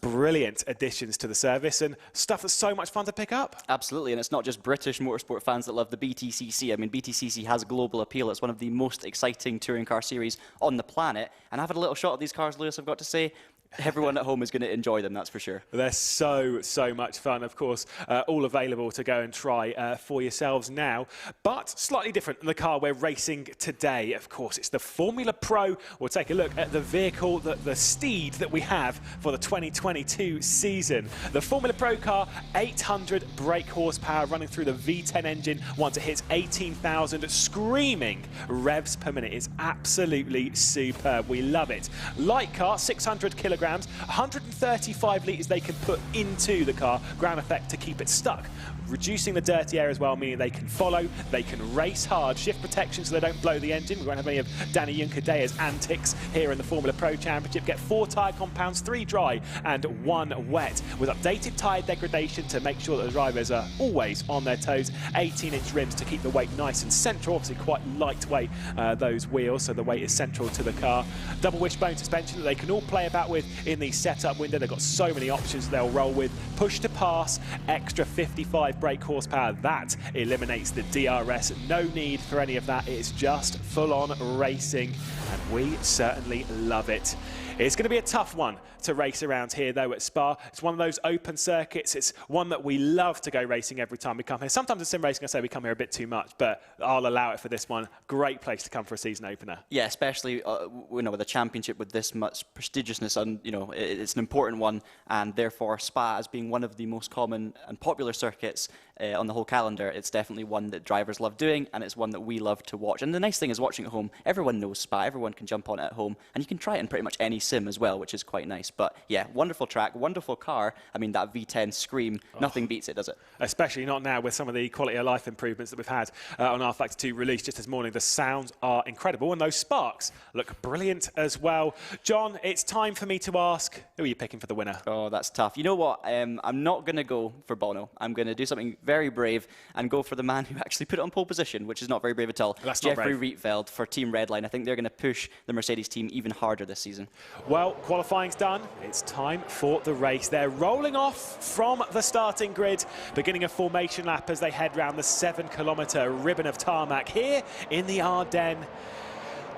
Brilliant additions to the service and stuff that's so much fun to pick up. Absolutely, and it's not just British motorsport fans that love the BTCC. I mean, BTCC has global appeal. It's one of the most exciting touring car series on the planet. And I've had a little shot of these cars, Lewis, I've got to say. Everyone at home is going to enjoy them, that's for sure. They're so much fun, of course, all available to go and try for yourselves now. But slightly different than the car we're racing today, of course. It's the Formula Pro. We'll take a look at the vehicle, the steed that we have for the 2022 season. The Formula Pro car, 800 brake horsepower running through the V10 engine once it hits 18,000 screaming revs per minute. It's absolutely superb. We love it. Light car, 600 kilograms. 135 litres they can put into the car, ground effect to keep it stuck, reducing the dirty air as well, meaning they can follow, they can race hard, shift protection so they don't blow the engine. We won't have any of Danny Junkerdea's antics here in the Formula Pro Championship. Get 4 tyre compounds, 3 dry and 1 wet, with updated tyre degradation to make sure that the drivers are always on their toes. 18-inch rims to keep the weight nice and central, obviously quite lightweight, those wheels, so the weight is central to the car. Double wishbone suspension that they can all play about with in the setup window. They've got so many options they'll roll with. Push to pass, extra 55 brake horsepower. That eliminates the DRS. No need for any of that. It's just full-on racing, and we certainly love it. It's going to be a tough one to race around here, though, at Spa. It's one of those open circuits. It's one that we love to go racing every time we come here. Sometimes in sim racing, I say we come here a bit too much, but I'll allow it for this one. Great place to come for a season opener. Yeah, especially with a championship with this much prestigiousness, and it's an important one, and therefore Spa, as being one of the most common and popular circuits on the whole calendar, it's definitely one that drivers love doing, and it's one that we love to watch. And the nice thing is, watching at home, everyone knows Spa, everyone can jump on it at home, and you can try it in pretty much any sim as well, which is quite nice. But yeah, wonderful track, wonderful car. I mean, that V10 scream, nothing beats it, does it? Especially not now with some of the quality of life improvements that we've had on R Factor 2 release just this morning. The sounds are incredible, and those sparks look brilliant as well. John, it's time for me to ask, who are you picking for the winner? Oh, that's tough. You know what? I'm not going to go for Bono. I'm going to do something very brave and go for the man who actually put it on pole position, which is not very brave at all. That's not Jeffrey brave. Rietveld for Team Redline. I think they're going to push the Mercedes team even harder this season. Well, qualifying's done. It's time for the race. They're rolling off from the starting grid, beginning a formation lap as they head round the 7-kilometre ribbon of tarmac here in the Ardennes.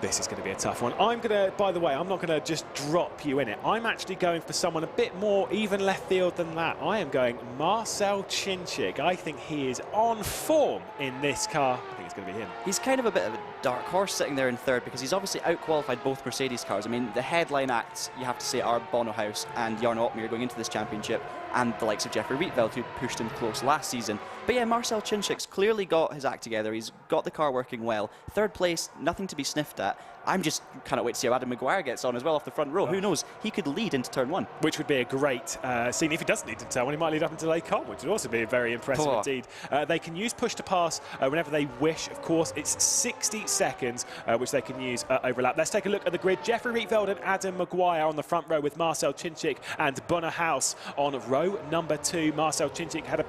This is going to be a tough one. I'm going to, by the way, I'm not going to just drop you in it. I'm actually going for someone a bit more even left field than that. I am going Marcel Chinchig. I think he is on form in this car. I think it's going to be him. He's kind of a bit of a dark horse sitting there in third because he's obviously outqualified both Mercedes cars. I mean, the headline acts, you have to say, are Bono Huis and Jarno Opmeer going into this championship, and the likes of Jeffrey Rietveld, who pushed him close last season. But yeah, Marcel Chinchig's clearly got his act together. He's got the car working well. Third place, nothing to be sniffed at. I'm just cannot wait to see how Adam Maguire gets on as well off the front row. Who knows? He could lead into turn one. Which would be a great scene. If he doesn't lead into turn one, he might lead up into Cote, which would also be very impressive indeed. They can use push to pass whenever they wish. Of course, it's 60 seconds, which they can use overlap. Let's take a look at the grid. Jeffrey Rietveld and Adam Maguire on the front row with Marcel Chinchig and Bono Huis on row number 2. Marcel Chinchig had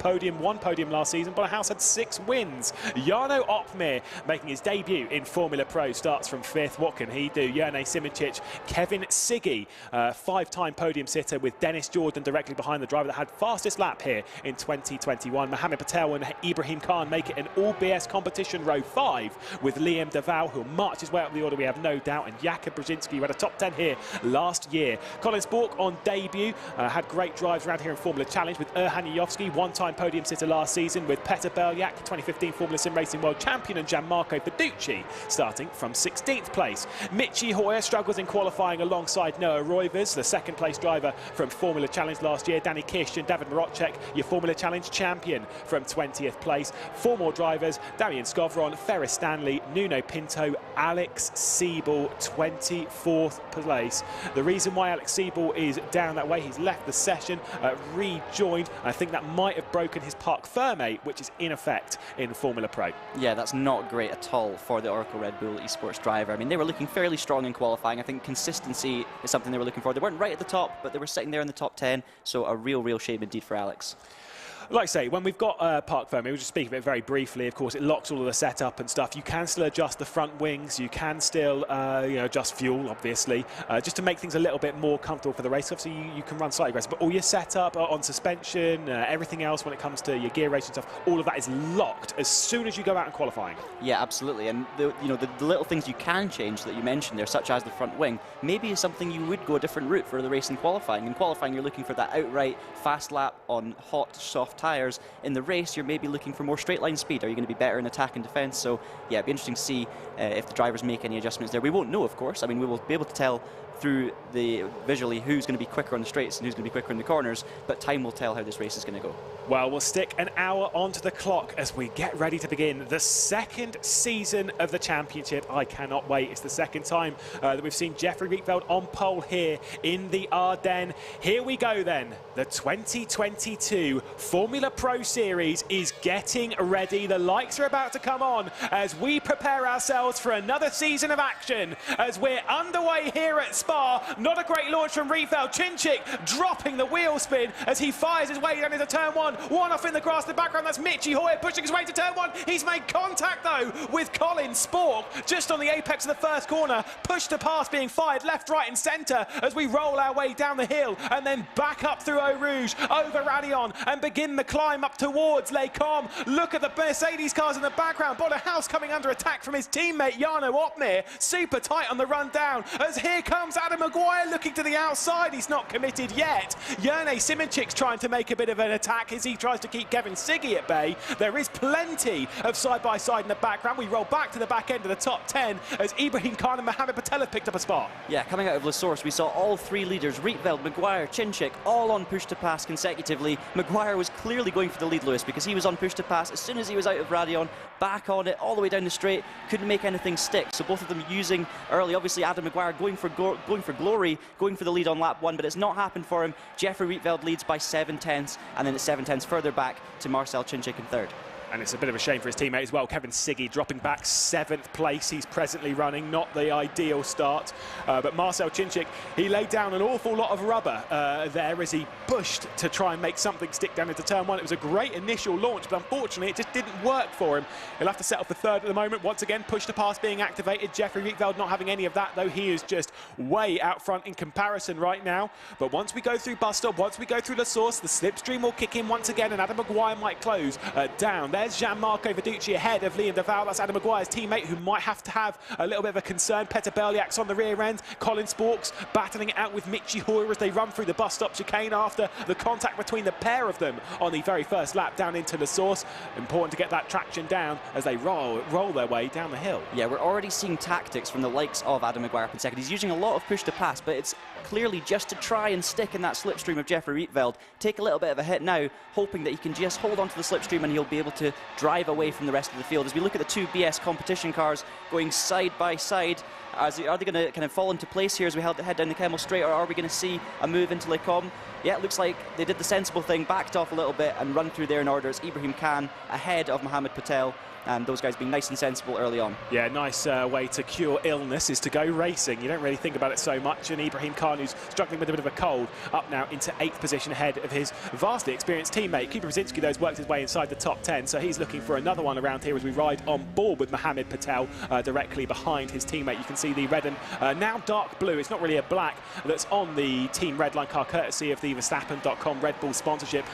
one podium last season. Bono Huis had 6 wins. Jarno Opmeer making his debut in Formula Pro starts from 5th. What can he do? Jarno Simicic, Kevin Siggy, 5-time podium sitter with Dennis Jordan directly behind the driver that had fastest lap here in 2021. Mohamed Patel and Ibrahim Khan make it an all-BS competition row 5 with Liam Deval, who'll march his way up the order, we have no doubt, and Jakub Brzezinski, who had a top 10 here last year. Colin on debut, had great drives around here in Formula Challenge with Erhan Yovski, 1-time podium sitter last season with Petr Beljak, 2015 Formula Sim Racing World Champion, and Gianmarco Fiducci starting from 16th place. Michi Hoyer struggles in qualifying alongside Noah Roivers, the 2nd place driver from Formula Challenge last year. Danny Kish and David Marocek, your Formula Challenge champion, from 20th place. 4 more drivers: Damian Skovron, Ferris Stanley, Nuno Pinto, Alex Siebel, 24th place. The reason why Alex Siebel is down that way, he's left the session, rejoined. I think that might have broken his parc ferme, which is in effect in Formula Pro. Yeah, that's not great at all for the Oracle Red Bull Esports driver. I mean, they were looking fairly strong in qualifying. I think consistency is something they were looking for. They weren't right at the top, but they were sitting there in the top 10, so a real shame indeed for Alex. Like I say, when we've got parc ferme, we'll just speak of it very briefly. Of course, it locks all of the setup and stuff. You can still adjust the front wings. You can still, adjust fuel, obviously, just to make things a little bit more comfortable for the race. Obviously, you can run slightly aggressive, but all your setup on suspension, everything else when it comes to your gear racing stuff, all of that is locked as soon as you go out in qualifying. Yeah, absolutely. And the little things you can change that you mentioned there, such as the front wing, maybe is something you would go a different route for the race in qualifying. In qualifying, you're looking for that outright fast lap on hot, soft tyres. In the race, you're maybe looking for more straight line speed. Are you going to be better in attack and defence? So yeah, it'd be interesting to see if the drivers make any adjustments there. We won't know, of course. I mean, we will be able to tell through the visually who's going to be quicker on the straights and who's going to be quicker in the corners, but time will tell how this race is going to go. Well, we'll stick an hour onto the clock as we get ready to begin the 2nd season of the championship. I cannot wait. It's the 2nd time that we've seen Jeffrey Rietveld on pole here in the Ardennes. Here we go then. The 2022 Formula Pro Series is getting ready. The lights are about to come on as we prepare ourselves for another season of action as we're underway here at Spa. Not a great launch from Rietveld. Chinchig dropping the wheel spin as he fires his way down into turn 1. One off in the grass in the background. That's Michi Hoyer pushing his way to turn 1. He's made contact though with Colin just on the apex of the first corner. Push to pass being fired left, right and centre as we roll our way down the hill and then back up through Eau Rouge, over Radion and begin the climb up towards Les Combes. Look at the Mercedes cars in the background. Bono Huis coming under attack from his teammate Jarno Opmeer. Super tight on the run down as here comes Adam Maguire looking to the outside. He's not committed yet. Jarno Simicic's trying to make a bit of an attack as he tries to keep Kevin Siggy at bay. There is plenty of side-by-side in the background. We roll back to the back end of the top 10 as Ibrahim Khan and Mohamed Patel have picked up a spot. Yeah, coming out of La Source, we saw all 3 leaders, Rietveld, Maguire, Chinchig, all on push to pass consecutively. Maguire was clearly going for the lead, Lewis, because he was on push to pass as soon as he was out of Radion, back on it, all the way down the straight, couldn't make anything stick. So both of them using early. Obviously, Adam Maguire going for glory, going for the lead on lap 1, but it's not happened for him. Jeffrey Rietveld leads by 7/10, and then it's 7/10 further back to Marcel Chinchig in 3rd. And it's a bit of a shame for his teammate as well. Kevin Siggy dropping back 7th place. He's presently running, not the ideal start. But Marcel Chinchig, he laid down an awful lot of rubber there as he pushed to try and make something stick down into turn 1. It was a great initial launch, but unfortunately it just didn't work for him. He'll have to settle for 3rd at the moment. Once again, push to pass being activated. Jeffrey Rietveld not having any of that, though. He is just way out front in comparison right now. But once we go through bus stop, once we go through La Source, the slipstream will kick in once again, and Adam Maguire might close down. There's Gianmarco Verducci ahead of Liam Deval. That's Adam Maguire's teammate, who might have to have a little bit of a concern. Peter Berliak's on the rear end. Colin Sporks battling it out with Michi Hoyer as they run through the bus stop chicane after the contact between the pair of them on the very first lap down into the source. Important to get that traction down as they roll their way down the hill. Yeah, we're already seeing tactics from the likes of Adam Maguire up in second. He's using a lot of push to pass, but it's clearly just to try and stick in that slipstream of Jeffrey Rietveld. Take a little bit of a hit now, hoping that he can just hold on to the slipstream and he'll be able to drive away from the rest of the field. As we look at the two BS competition cars going side by side, are they going to kind of fall into place here as we head down the Kemmel Straight, or are we going to see a move into Les Combes? Yeah, it looks like they did the sensible thing, backed off a little bit and run through there in order as Ibrahim Khan ahead of Mohamed Patel. And those guys being nice and sensible early on. Yeah, nice way to cure illness is to go racing. You don't really think about it so much. And Ibrahim Khan, who's struggling with a bit of a cold, up now into 8th position ahead of his vastly experienced teammate. Kuba Brzezinski, though, has worked his way inside the top 10, so he's looking for another one around here as we ride on board with Mohamed Patel directly behind his teammate. You can see the red and now dark blue. It's not really a black that's on the Team Redline car, courtesy of the Verstappen.com Red Bull sponsorship.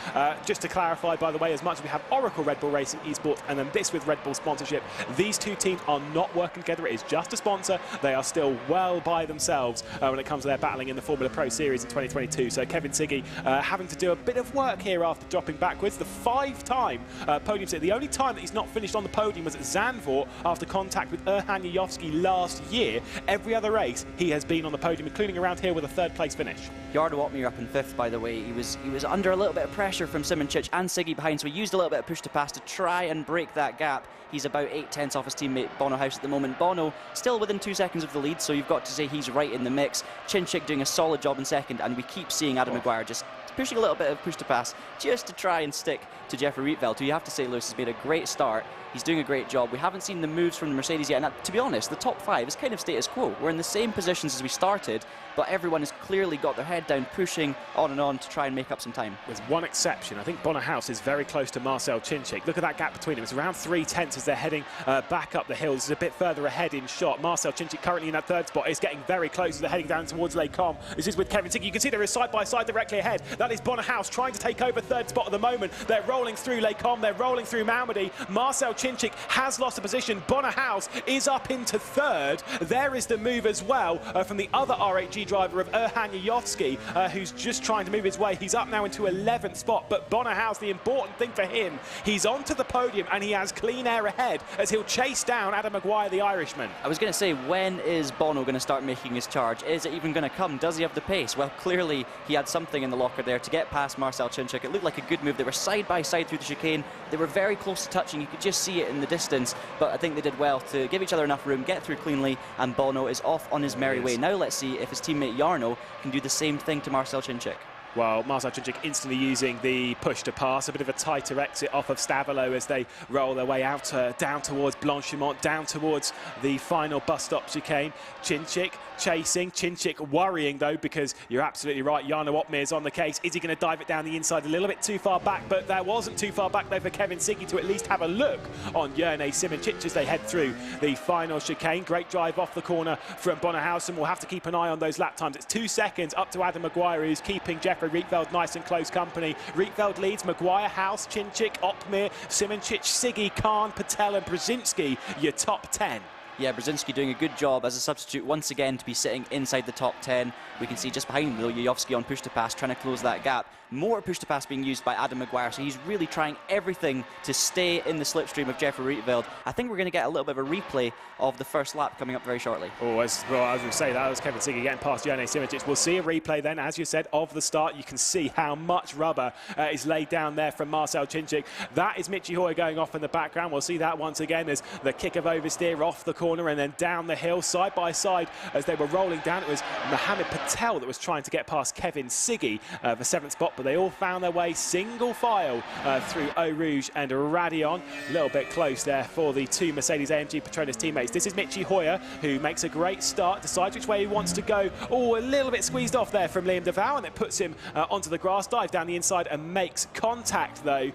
Just to clarify, by the way, as much as we have Oracle Red Bull Racing Esports and then this with Red Bull sponsorship, these two teams are not working together. It is just a sponsor. They are still well by themselves when it comes to their battling in the Formula Pro Series in 2022. So Kevin Siggy having to do a bit of work here after dropping backwards. The 5-time podium set. The only time that he's not finished on the podium was at Zandvoort after contact with Erhan Yajovski last year. Every other race he has been on the podium, including around here with a 3rd place finish. Jarno Opmeer up in 5th, by the way. He was under a little bit of pressure from Chinchig and Siggy behind, so he used a little bit of push to pass to try and break that gap. He's about 8/10 off his teammate Bono Huis at the moment. Bono still within 2 seconds of the lead, so you've got to say he's right in the mix. Chinchig doing a solid job in second, and we keep seeing Adam Maguire just pushing a little bit of push to pass just to try and stick to Jeffrey Rietveld, who you have to say, Lewis, has made a great start. He's doing a great job. We haven't seen the moves from the Mercedes yet, and to be honest, the top 5 is kind of status quo. We're in the same positions as we started, but everyone has clearly got their head down, pushing on and on to try and make up some time. There's one exception. I think Bono Huis is very close to Marcel Chinchig. Look at that gap between them. It's around 3/10 as they're heading back up the hills. It's a bit further ahead in shot. Marcel Chinchig currently in that 3rd spot is getting very close as they're heading down towards Les Combes. This is with Kevin Siggy. You can see they're side by side directly ahead. That is Bono Huis trying to take over 3rd spot at the moment. They're rolling through Les Combes. They're rolling through Malmedy. Marcel Chinchig has lost a position. Bono Huis is up into 3rd. There is the move as well from the other R8G driver of Erhan Yajovski, who's just trying to move his way. He's up now into 11th spot, but Bono Huis, the important thing for him, he's onto the podium and he has clean air ahead as he'll chase down Adam Maguire, the Irishman. I was going to say, when is Bono going to start making his charge? Is it even going to come? Does he have the pace? Well, clearly he had something in the locker there to get past Marcel Chinchig. It looked like a good move. They were side by side through the chicane. They were very close to touching. You could just see it in the distance, but I think they did well to give each other enough room, get through cleanly, and Bono is off on his merry way. Now let's see if his teammate Jarno can do the same thing to Marcel Chinchig. Well, Marcel Chinchig instantly using the push to pass, a bit of a tighter exit off of Stavelot as they roll their way out down towards Blanchimont, down towards the final bus stop chicane. Chinchig chasing, Chinchig worrying though, because you're absolutely right, Jarno Opmeer's on the case. Is he going to dive it down the inside a little bit too far back? But that wasn't too far back though for Kevin Siggy to at least have a look on Jarno Chinchig as they head through the final chicane. Great drive off the corner from Bono Huis, and we'll have to keep an eye on those lap times. It's 2 seconds up to Adam Maguire, who's keeping Jeffrey Rietveld nice and close company. Rietveld leads, Maguire, Huis, Chinchig, Opmeer, Chinchig, Siggy, Khan, Patel and Brzezinski, your top 10. Yeah, Brzezinski doing a good job as a substitute once again to be sitting inside the top 10. We can see just behind him, though, Yajovski on push to pass, trying to close that gap. More push to pass being used by Adam Maguire, so he's really trying everything to stay in the slipstream of Jeffrey Rietveld. I think we're going to get a little bit of a replay of the first lap coming up very shortly. Oh, as we say, that was Kevin Siggy getting past Jarno Chinchig. We'll see a replay then, as you said, of the start. You can see how much rubber is laid down there from Marcel Chinchig. That is Michi Hoyer going off in the background. We'll see that once again as the kick of oversteer off the corner and then down the hill, side by side as they were rolling down. It was Mohamed Patel that was trying to get past Kevin Siggy for 7th spot, but they all found their way single file through Eau Rouge and Radion. A little bit close there for the 2 Mercedes-AMG Petronas teammates. This is Michi Hoyer, who makes a great start, decides which way he wants to go. Oh, a little bit squeezed off there from Liam Deval, and it puts him onto the grass, dives down the inside and makes contact, though,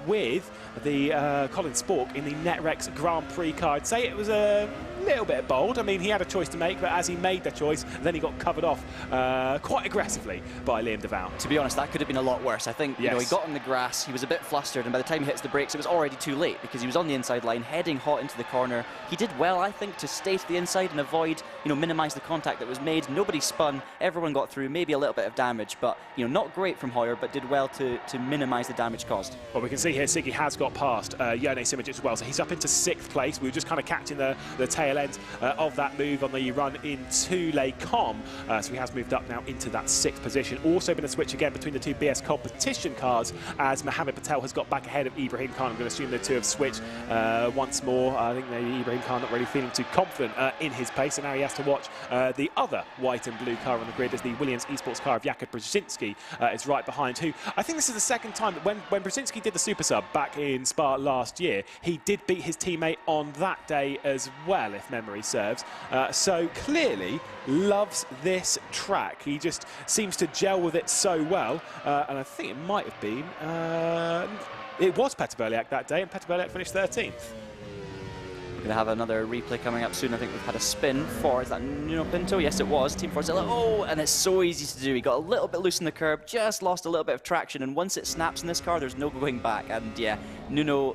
with the Colin Spork in the Netrex Grand Prix car. I'd say it was a little bit bold. I mean, he had a choice to make, but as he made the choice, then he got covered off quite aggressively by Liam DeVal. To be honest, that could have been a lot worse. I think you know, he got on the grass, he was a bit flustered, and by the time he hits the brakes, it was already too late because he was on the inside line, heading hot into the corner. He did well, I think, to stay to the inside and avoid, minimise the contact that was made. Nobody spun, everyone got through, maybe a little bit of damage, but not great from Hoyer, but did well to minimise the damage caused. Well, we can see here Siggy has got past Jarno Simic as well, so he's up into 6th place. We were just kind of catching the tail end of that move on the run into Les Combes, so he has moved up now into that 6th position. Also been a switch again between the two BS competition cars as Mohammed Patel has got back ahead of Ibrahim Khan. I'm going to assume the two have switched once more. I think maybe Ibrahim Khan not really feeling too confident in his pace, and now he has to watch the other white and blue car on the grid as the Williams Esports car of Jakub Brzezinski is right behind, who I think this is the second time that when Brzezinski did the Super Sub back in Spa last year, he did beat his teammate on that day as well, if memory serves. So clearly loves this track. He just seems to gel with it so well, and I think it might have been it was Peter Berliak that day, and Peter Berliak finished 13th. We're going to have another replay coming up soon. I think we've had a spin for, is that Nuno Pinto? Yes, it was. Team Forzilla. Oh, and it's so easy to do. He got a little bit loose in the curb, just lost a little bit of traction, and once it snaps in this car, there's no going back. And yeah, Nuno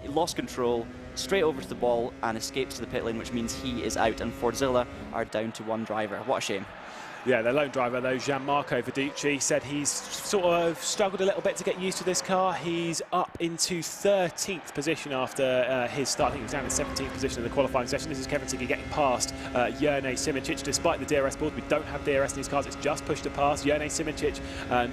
lost control, straight over to the ball, and escapes to the pit lane, which means he is out, and Forzilla are down to one driver. What a shame. Yeah, their lone driver, though, Gianmarco Verducci, said he's sort of struggled a little bit to get used to this car. He's up into 13th position after his start. I think he was down in 17th position in the qualifying session. This is Kevin Siggy getting past Jarno Simic. Despite the DRS board, we don't have DRS in these cars. It's just push to pass. Jarno Simic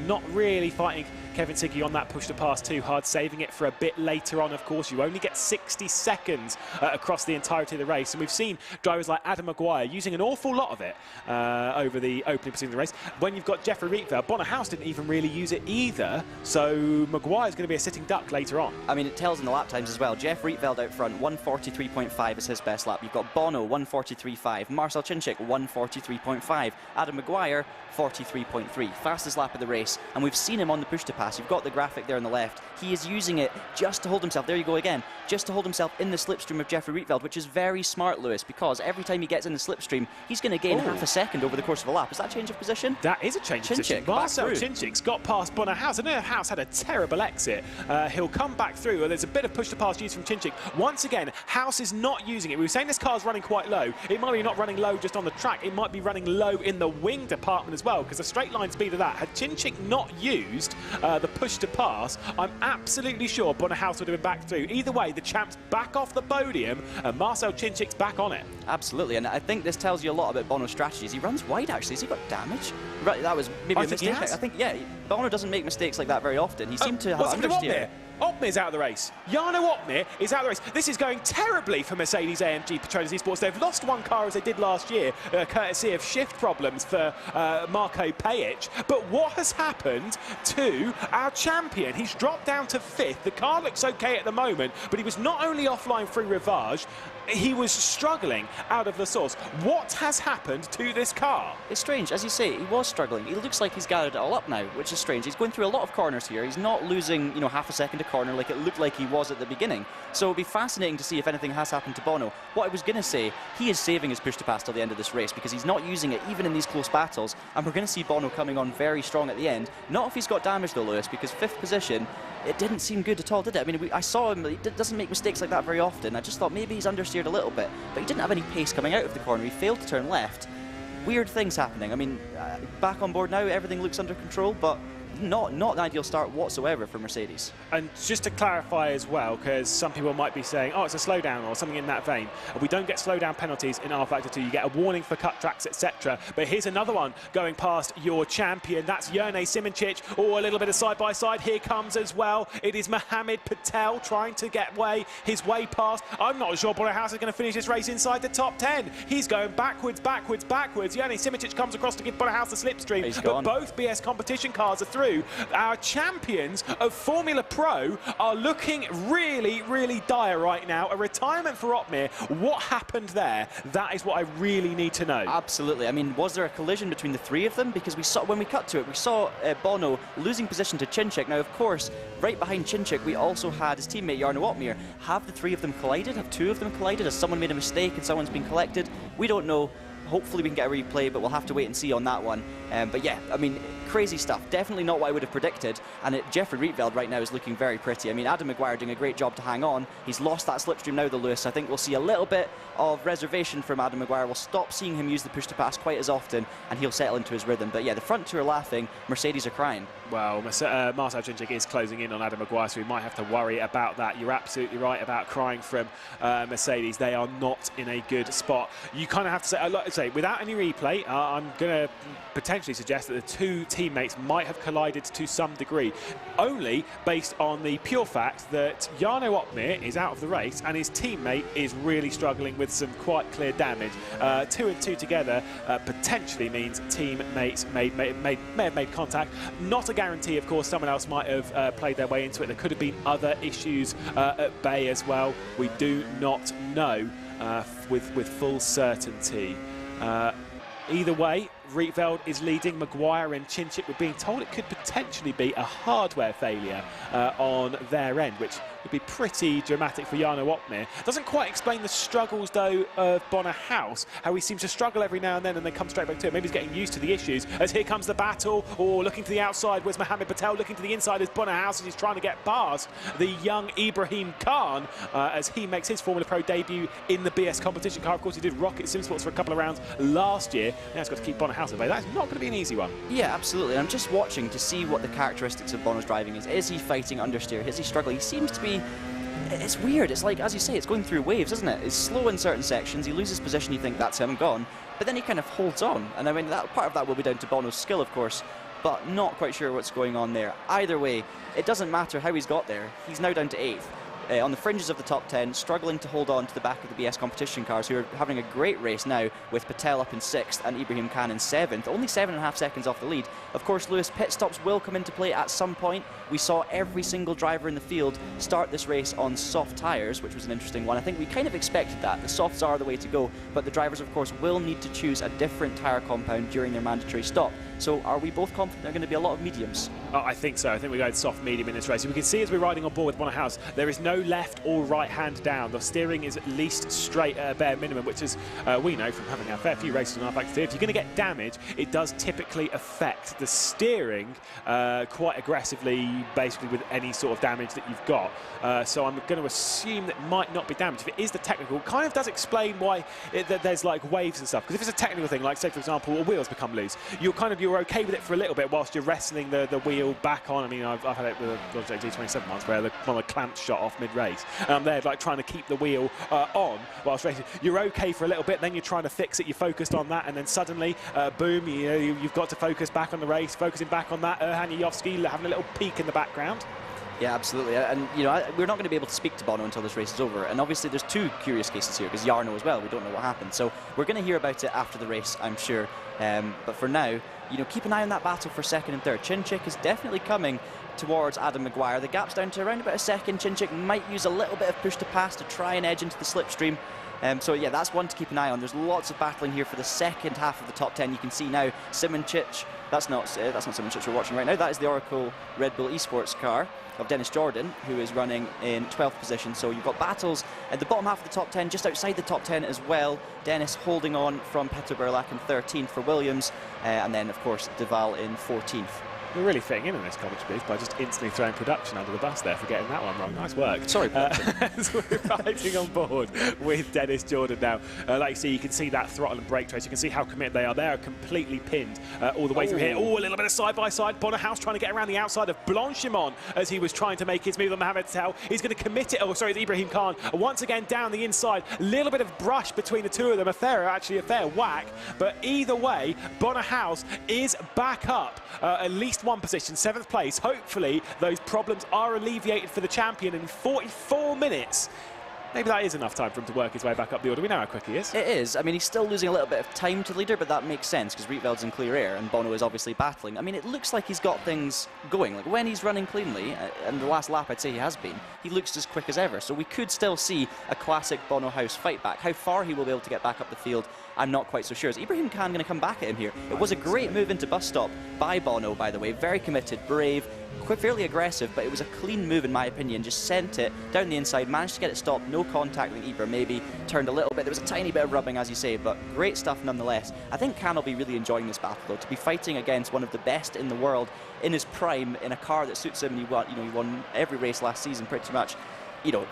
not really fighting Kevin Siggy on that push to pass too hard, saving it for a bit later on, of course. You only get 60 seconds across the entirety of the race. And we've seen drivers like Adam Maguire using an awful lot of it over the opening position of the race. When you've got Jeffrey Rietveld, Bono Huis didn't even really use it either. So Maguire's going to be a sitting duck later on. I mean, it tells in the lap times as well. Jeff Rietveld out front, 143.5 is his best lap. You've got Bono, 143.5. Marcel Chinchig, 143.5. Adam Maguire, 43.3. Fastest lap of the race. And we've seen him on the push to pass. You've got the graphic there on the left. He is using it just to hold himself. There you go again. Just to hold himself in the slipstream of Jeffrey Rietveld, which is very smart, Lewis, because every time he gets in the slipstream, he's going to gain half a second over the course of a lap. Is that a change of position? That is a change of position. Marcel Chinchig's got past Bono Huis. I know Huis had a terrible exit. He'll come back through, and there's a bit of push to pass used from Chinchig. Once again, Huis is not using it. We were saying this car's running quite low. It might be not running low just on the track. It might be running low in the wing department as well, because the straight line speed of that, had Chinchig not used the push to pass, I'm absolutely sure Bono Huis would have been back through. Either way, the champ's back off the podium, and Marcel Chinchig's back on it. Absolutely, and I think this tells you a lot about Bono's strategies. He runs wide, actually. Has he got damage? Right, that was maybe a mistake. I think, yeah, Bono doesn't make mistakes like that very often. He seemed to have understeer. Opmeer's out of the race. Jarno Opmeer is out of the race. This is going terribly for Mercedes-AMG Petronas Esports. They've lost one car as they did last year, courtesy of shift problems for Marko Pajic. But what has happened to our champion? He's dropped down to 5th. The car looks okay at the moment, but he was not only offline through Roivers, he was struggling out of the source. What has happened to this car? It's strange. As you say, he was struggling. It looks like he's gathered it all up now, which is strange. He's going through a lot of corners here. He's not losing, half a second a corner like it looked like he was at the beginning. So it'll be fascinating to see if anything has happened to Bono. What I was going to say, he is saving his push to pass till the end of this race because he's not using it even in these close battles, and we're going to see Bono coming on very strong at the end. Not if he's got damage though, Lewis, because 5th position, it didn't seem good at all, did it? I mean, I saw him, he doesn't make mistakes like that very often. I just thought maybe he's understeered a little bit, but he didn't have any pace coming out of the corner. He failed to turn left. Weird things happening. I mean, back on board now, everything looks under control, but not an ideal start whatsoever for Mercedes. And just to clarify as well, because some people might be saying, oh, it's a slowdown or something in that vein. We don't get slowdown penalties in R-Factor 2. You get a warning for cut tracks, etc. But here's another one going past your champion. That's Jarno Simic. Oh, a little bit of side-by-side. Here comes as well. It is Mohammed Patel trying to get his way past. I'm not sure Bono Huis is going to finish this race inside the top 10. He's going backwards. Jarno Simic comes across to give Bono Huis the slipstream. But both BS competition cars are through. true. Our champions of Formula Pro are looking really, really dire right now. A retirement for Opmeer. What happened there? That is what I really need to know. Absolutely. I mean, was there a collision between the three of them? Because we saw, when we cut to it, we saw Bono losing position to Chinchig. Now, of course, right behind Chinchig, we also had his teammate Jarno Opmeer. Have the three of them collided? Have two of them collided? Has someone made a mistake and someone's been collected? We don't know. Hopefully we can get a replay, but we'll have to wait and see on that one. But yeah, I mean, crazy stuff. Definitely not what I would have predicted. And Jeffrey Rietveld right now is looking very pretty. I mean, Adam Maguire doing a great job to hang on. He's lost that slipstream now, though, Lewis. I think we'll see a little bit of reservation from Adam Maguire. We'll stop seeing him use the push to pass quite as often, and he'll settle into his rhythm. But yeah, the front two are laughing. Mercedes are crying. Well, Marcel Chinchig is closing in on Adam Maguire, so we might have to worry about that. You're absolutely right about crying from Mercedes. They are not in a good spot. You kind of have to say, without any replay, I'm going to potentially suggest that the two teammates might have collided to some degree, only based on the pure fact that Jarno Opmeer is out of the race and his teammate is really struggling with some quite clear damage. 2 and 2 together potentially means teammates may have made contact. Not a guarantee, of course. Someone else might have played their way into it. There could have been other issues at bay as well. We do not know with full certainty. Either way, Rietveld is leading. Maguire and Chinchig, we're being told it could potentially be a hardware failure on their end, which would be pretty dramatic for Jarno Opmeer. Doesn't quite explain the struggles, though, of Bono Huis, how he seems to struggle every now and then come straight back to it. Maybe he's getting used to the issues. As here comes the battle, or looking to the outside, where's Mohammed Patel? Looking to the inside as Bono Huis, as he's trying to get past the young Ibrahim Khan as he makes his Formula Pro debut in the BS competition car. Of course, he did Rocket Sim Sports for a couple of rounds last year. Now he's got to keep Bono Huis at bay. That's not going to be an easy one. Yeah, absolutely. And I'm just watching to see what the characteristics of Bono's driving is. Is he fighting understeer? Is he struggling? He seems to be... It's weird. It's like, as you say, it's going through waves, isn't it? It's slow in certain sections. He loses position, you think that's him gone. But then he kind of holds on. And I mean, part of that will be down to Bono's skill, of course, but not quite sure what's going on there. Either way, it doesn't matter how he's got there. He's now down to 8th. On the fringes of the top 10, struggling to hold on to the back of the BS competition cars, who are having a great race now, with Patel up in 6th and Ibrahim Khan in 7th, only 7.5 seconds off the lead. Of course, Lewis, pit stops will come into play at some point. We saw every single driver in the field start this race on soft tyres, which was an interesting one. I think we kind of expected that. The softs are the way to go, but the drivers, of course, will need to choose a different tyre compound during their mandatory stop. So are we both confident there are going to be a lot of mediums? Oh, I think so. I think we're going soft medium in this race. We can see as we're riding on board with Bono Huis, there is no left or right hand down. The steering is at least straight at a bare minimum, which is, we know from having a fair few races on R8G, if you're going to get damage, it does typically affect the steering quite aggressively, basically with any sort of damage that you've got. So I'm going to assume that might not be damage. If it is the technical, it kind of does explain why that there's like waves and stuff. Because if it's a technical thing, like say for example, wheels become loose, you're okay with it for a little bit whilst you're wrestling the wheel back on. I mean, I've had it with a Logitech G27 once where one of the clamps shot off mid-race, and I'm there like trying to keep the wheel on whilst racing. You're okay for a little bit, then you're trying to fix it, you're focused on that, and then suddenly, boom, you've got to focus back on the race, focusing back on that. Erhan Yovsky having a little peek in the background. Yeah, absolutely. And, you know, we're not going to be able to speak to Bono until this race is over. And obviously there's two curious cases here, because Jarno as well, we don't know what happened. So we're going to hear about it after the race, I'm sure. But for now, you know, keep an eye on that battle for 2nd and 3rd. Chinchig is definitely coming towards Adam Maguire. The gap's down to around about a second. Chinchig might use a little bit of push to pass to try and edge into the slipstream. So yeah, that's one to keep an eye on. There's lots of battling here for the second half of the top 10. You can see now Chinchig. That's not Chinchig we're watching right now. That is the R8G Red Bull Esports car of Dennis Jordan, who is running in 12th position. So you've got battles at the bottom half of the top 10, just outside the top 10 as well. Dennis holding on from Peter Berlach in 13th for Williams, and then of course Duval in 14th. We're really fitting in this commentary booth by just instantly throwing production under the bus there for getting that one wrong. Nice work. Sorry, as we're riding on board with Dennis Jordan now. Like you see, you can see that throttle and brake trace. You can see how committed they are. They are completely pinned all the way through here. Oh, a little bit of side-by-side. Bono Huis trying to get around the outside of Blanchimont as he was trying to make his move on Mohammed Patel. He's going to commit it. Oh, sorry, it's Ibrahim Khan. Once again, down the inside. A little bit of brush between the two of them. Actually a fair whack. But either way, Bono Huis is back up at least one position, 7th place. Hopefully, those problems are alleviated for the champion in 44 minutes. maybe that is enough time for him to work his way back up the order. We know how quick he is. It is. I mean, he's still losing a little bit of time to the leader, but that makes sense because Rietveld's in clear air and Bono is obviously battling. I mean, it looks like he's got things going. Like when he's running cleanly, and the last lap I'd say he has been, he looks as quick as ever. So we could still see a classic Bono Huis fight back. How far he will be able to get back up the field, I'm not quite so sure. Is Ibrahim Khan going to come back at him here? It was a great move into bus stop by Bono, by the way. Very committed, brave, fairly aggressive, but it was a clean move in my opinion. Just sent it down the inside, managed to get it stopped, no contact with Ibra, maybe turned a little bit. There was a tiny bit of rubbing, as you say, but great stuff nonetheless. I think Khan will be really enjoying this battle though, to be fighting against one of the best in the world in his prime, in a car that suits him, and he won every race last season pretty much.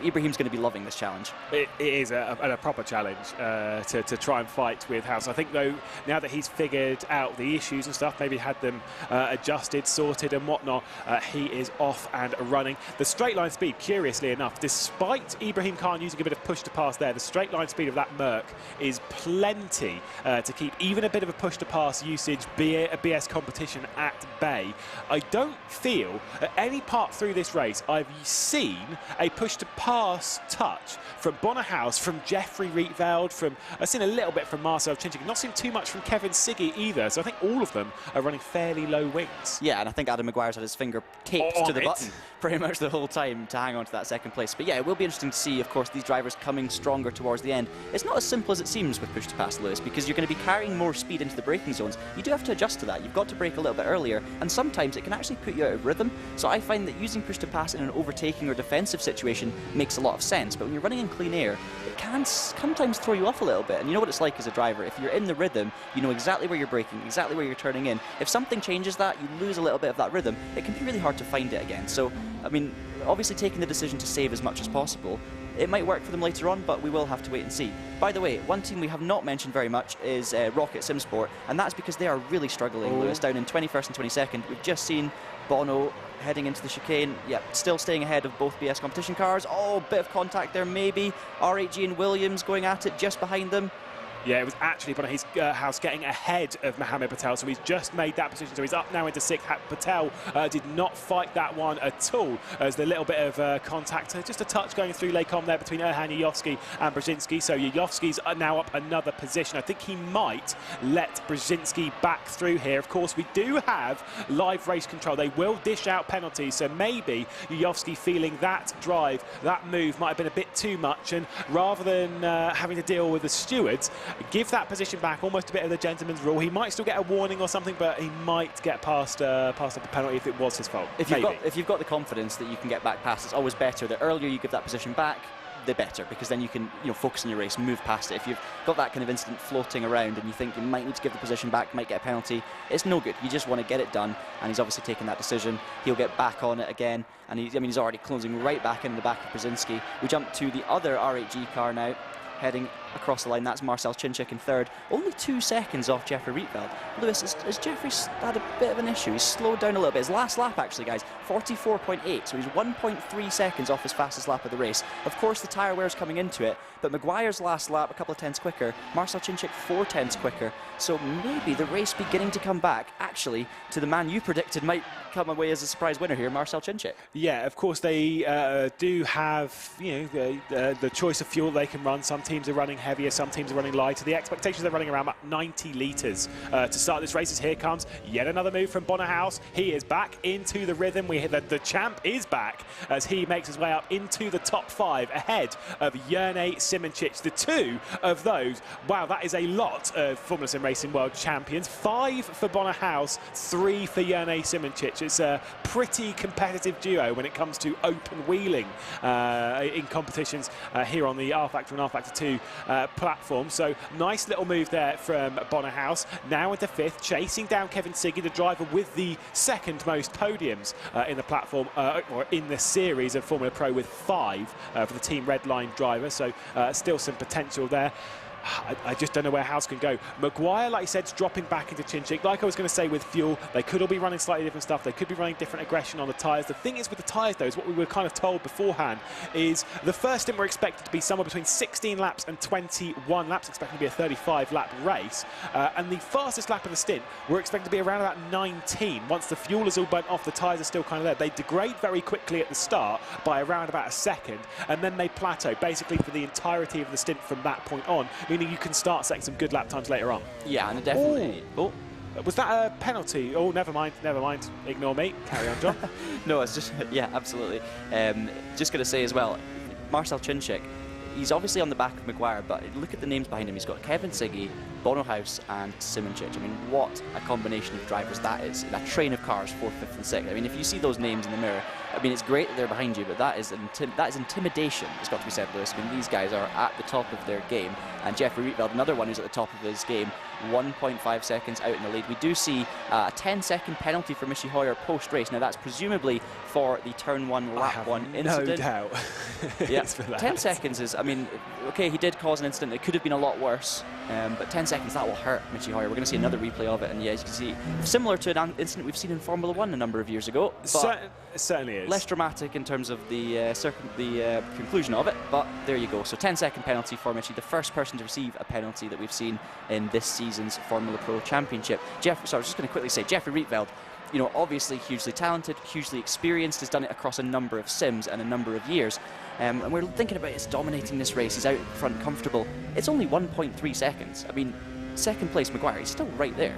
Ibrahim's going to be loving this challenge. It is a proper challenge to try and fight with Huis. I think, though, now that he's figured out the issues and stuff, maybe had them adjusted, sorted and whatnot, he is off and running. The straight line speed, curiously enough, despite Ibrahim Khan using a bit of push to pass there, the straight line speed of that Merc is plenty to keep even a bit of a push to pass usage, BS competition at bay. I don't feel at any part through this race I've seen a push to pass touch from Bono Huis, from Jeffrey Rietveld, I've seen a little bit from Marcel Chinchig, not seen too much from Kevin Siggy either, so I think all of them are running fairly low wings. Yeah, and I think Adam Maguire's had his finger taped to the button pretty much the whole time to hang on to that second place. But yeah, it will be interesting to see, of course, these drivers coming stronger towards the end. It's not as simple as it seems with push to pass, Lewis, because you're going to be carrying more speed into the braking zones. You do have to adjust to that. You've got to brake a little bit earlier, and sometimes it can actually put you out of rhythm. So I find that using push to pass in an overtaking or defensive situation makes a lot of sense, but when you're running in clean air, it can sometimes throw you off a little bit. And you know what it's like as a driver. If you're in the rhythm, you know exactly where you're braking, exactly where you're turning in. If something changes that, you lose a little bit of that rhythm, it can be really hard to find it again. So, I mean, obviously taking the decision to save as much as possible, it might work for them later on, but we will have to wait and see. By the way, one team we have not mentioned very much is Rocket Simsport, and that's because they are really struggling, Lewis, down in 21st and 22nd. We've just seen Bono heading into the chicane, still staying ahead of both BS competition cars. Oh, bit of contact there maybe. R8G and Williams going at it just behind them. Yeah, it was actually Bono Huis getting ahead of Mohamed Patel, so he's just made that position. So he's up now into sixth. Patel did not fight that one at all. There's a little bit of contact, just a touch going through Lecom there between Erhan Yayovsky and Brzezinski. So Yayovsky's now up another position. I think he might let Brzezinski back through here. Of course, we do have live race control. They will dish out penalties, so maybe Yayovsky feeling that drive, that move might have been a bit too much, and rather than having to deal with the stewards, give that position back, almost a bit of the gentleman's rule. He might still get a warning or something, but he might get past up a penalty if it was his fault. If you've got the confidence that you can get back past, it's always better. The earlier you give that position back, the better, because then you can focus on your race, move past it. If you've got that kind of incident floating around and you think you might need to give the position back, might get a penalty, it's no good. You just want to get it done, and he's obviously taken that decision. He'll get back on it again, and he's already closing right back in the back of Brzezinski. We jump to the other R8G car now, heading across the line. That's Marcel Chinchig in third, only 2 seconds off Jeffrey Rietveld. Lewis, has Jeffrey had a bit of an issue? He's slowed down a little bit. His last lap, actually, guys, 44.8, so he's 1.3 seconds off his fastest lap of the race. Of course, the tyre wear's coming into it, but Maguire's last lap a couple of tenths quicker, Marcel Chinchig 4 tenths quicker, so maybe the race beginning to come back, actually, to the man you predicted might come away as a surprise winner here, Marcel Chinchig. Yeah, of course, they do have, the choice of fuel they can run. Some teams are running heavier, some teams are running lighter. The expectations they're running around about 90 litres to start this race. As here comes yet another move from Bono Huis. He is back into the rhythm. We hear that the champ is back as he makes his way up into the top 5 ahead of Jarno Simoncic. The two of those, wow, that is a lot of Formula Sim Racing World Champions. 5 for Bono Huis, 3 for Jarno Simoncic. It's a pretty competitive duo when it comes to open wheeling in competitions here on the R Factor and R Factor 2 platform. So nice little move there from Bono Huis. Now into 5th, chasing down Kevin Siggy, the driver with the second most podiums in the platform, or in the series of Formula Pro, with 5 for the Team Redline driver. So still some potential there. I just don't know where House can go. Maguire, like I said, is dropping back into Chinchig. Like I was going to say with fuel, they could all be running slightly different stuff. They could be running different aggression on the tyres. The thing is with the tyres, though, is what we were kind of told beforehand, is the first stint were expected to be somewhere between 16 laps and 21 laps, expecting to be a 35-lap race. And the fastest lap of the stint were expected to be around about 19. Once the fuel is all burnt off, the tyres are still kind of there. They degrade very quickly at the start by around about a second, and then they plateau, basically for the entirety of the stint from that point on, meaning you can start setting some good lap times later on. Yeah, and definitely. Oh. Was that a penalty? Oh, never mind. Ignore me. Carry on, John. No, it's just, yeah, absolutely. Just going to say as well, Marcel Chinchig, he's obviously on the back of Maguire, but look at the names behind him. He's got Kevin Siggy, Bono Huis and Chinchig. I mean, what a combination of drivers that is. That train of cars, 4th, 5th and 6th. I mean, if you see those names in the mirror, I mean, it's great that they're behind you, but that is intimidation, it's got to be said, Lewis. I mean, these guys are at the top of their game. And Jeffrey Rietveld, another one who's at the top of his game, 1.5 seconds out in the lead. We do see a 10-second penalty for Michi Hoyer post-race. Now, that's presumably for the turn 1, lap 1 incident. No doubt. Yeah, 10 seconds is, I mean, okay, he did cause an incident. It could have been a lot worse, but 10 seconds, that will hurt Michi Hoyer. We're going to see another replay of it, and yeah, as you can see, similar to an incident we've seen in Formula 1 a number of years ago. It certainly is. Less dramatic in terms of the conclusion of it, but there you go. So 10-second penalty for Michi, the first person to receive a penalty that we've seen in this season's Formula Pro Championship. So I was just going to quickly say, Jeffrey Rietveld, you know, obviously hugely talented, hugely experienced, has done it across a number of sims and a number of years. And we're thinking about he's dominating this race, he's out in front comfortable. It's only 1.3 seconds. I mean, second place Maguire, he's still right there.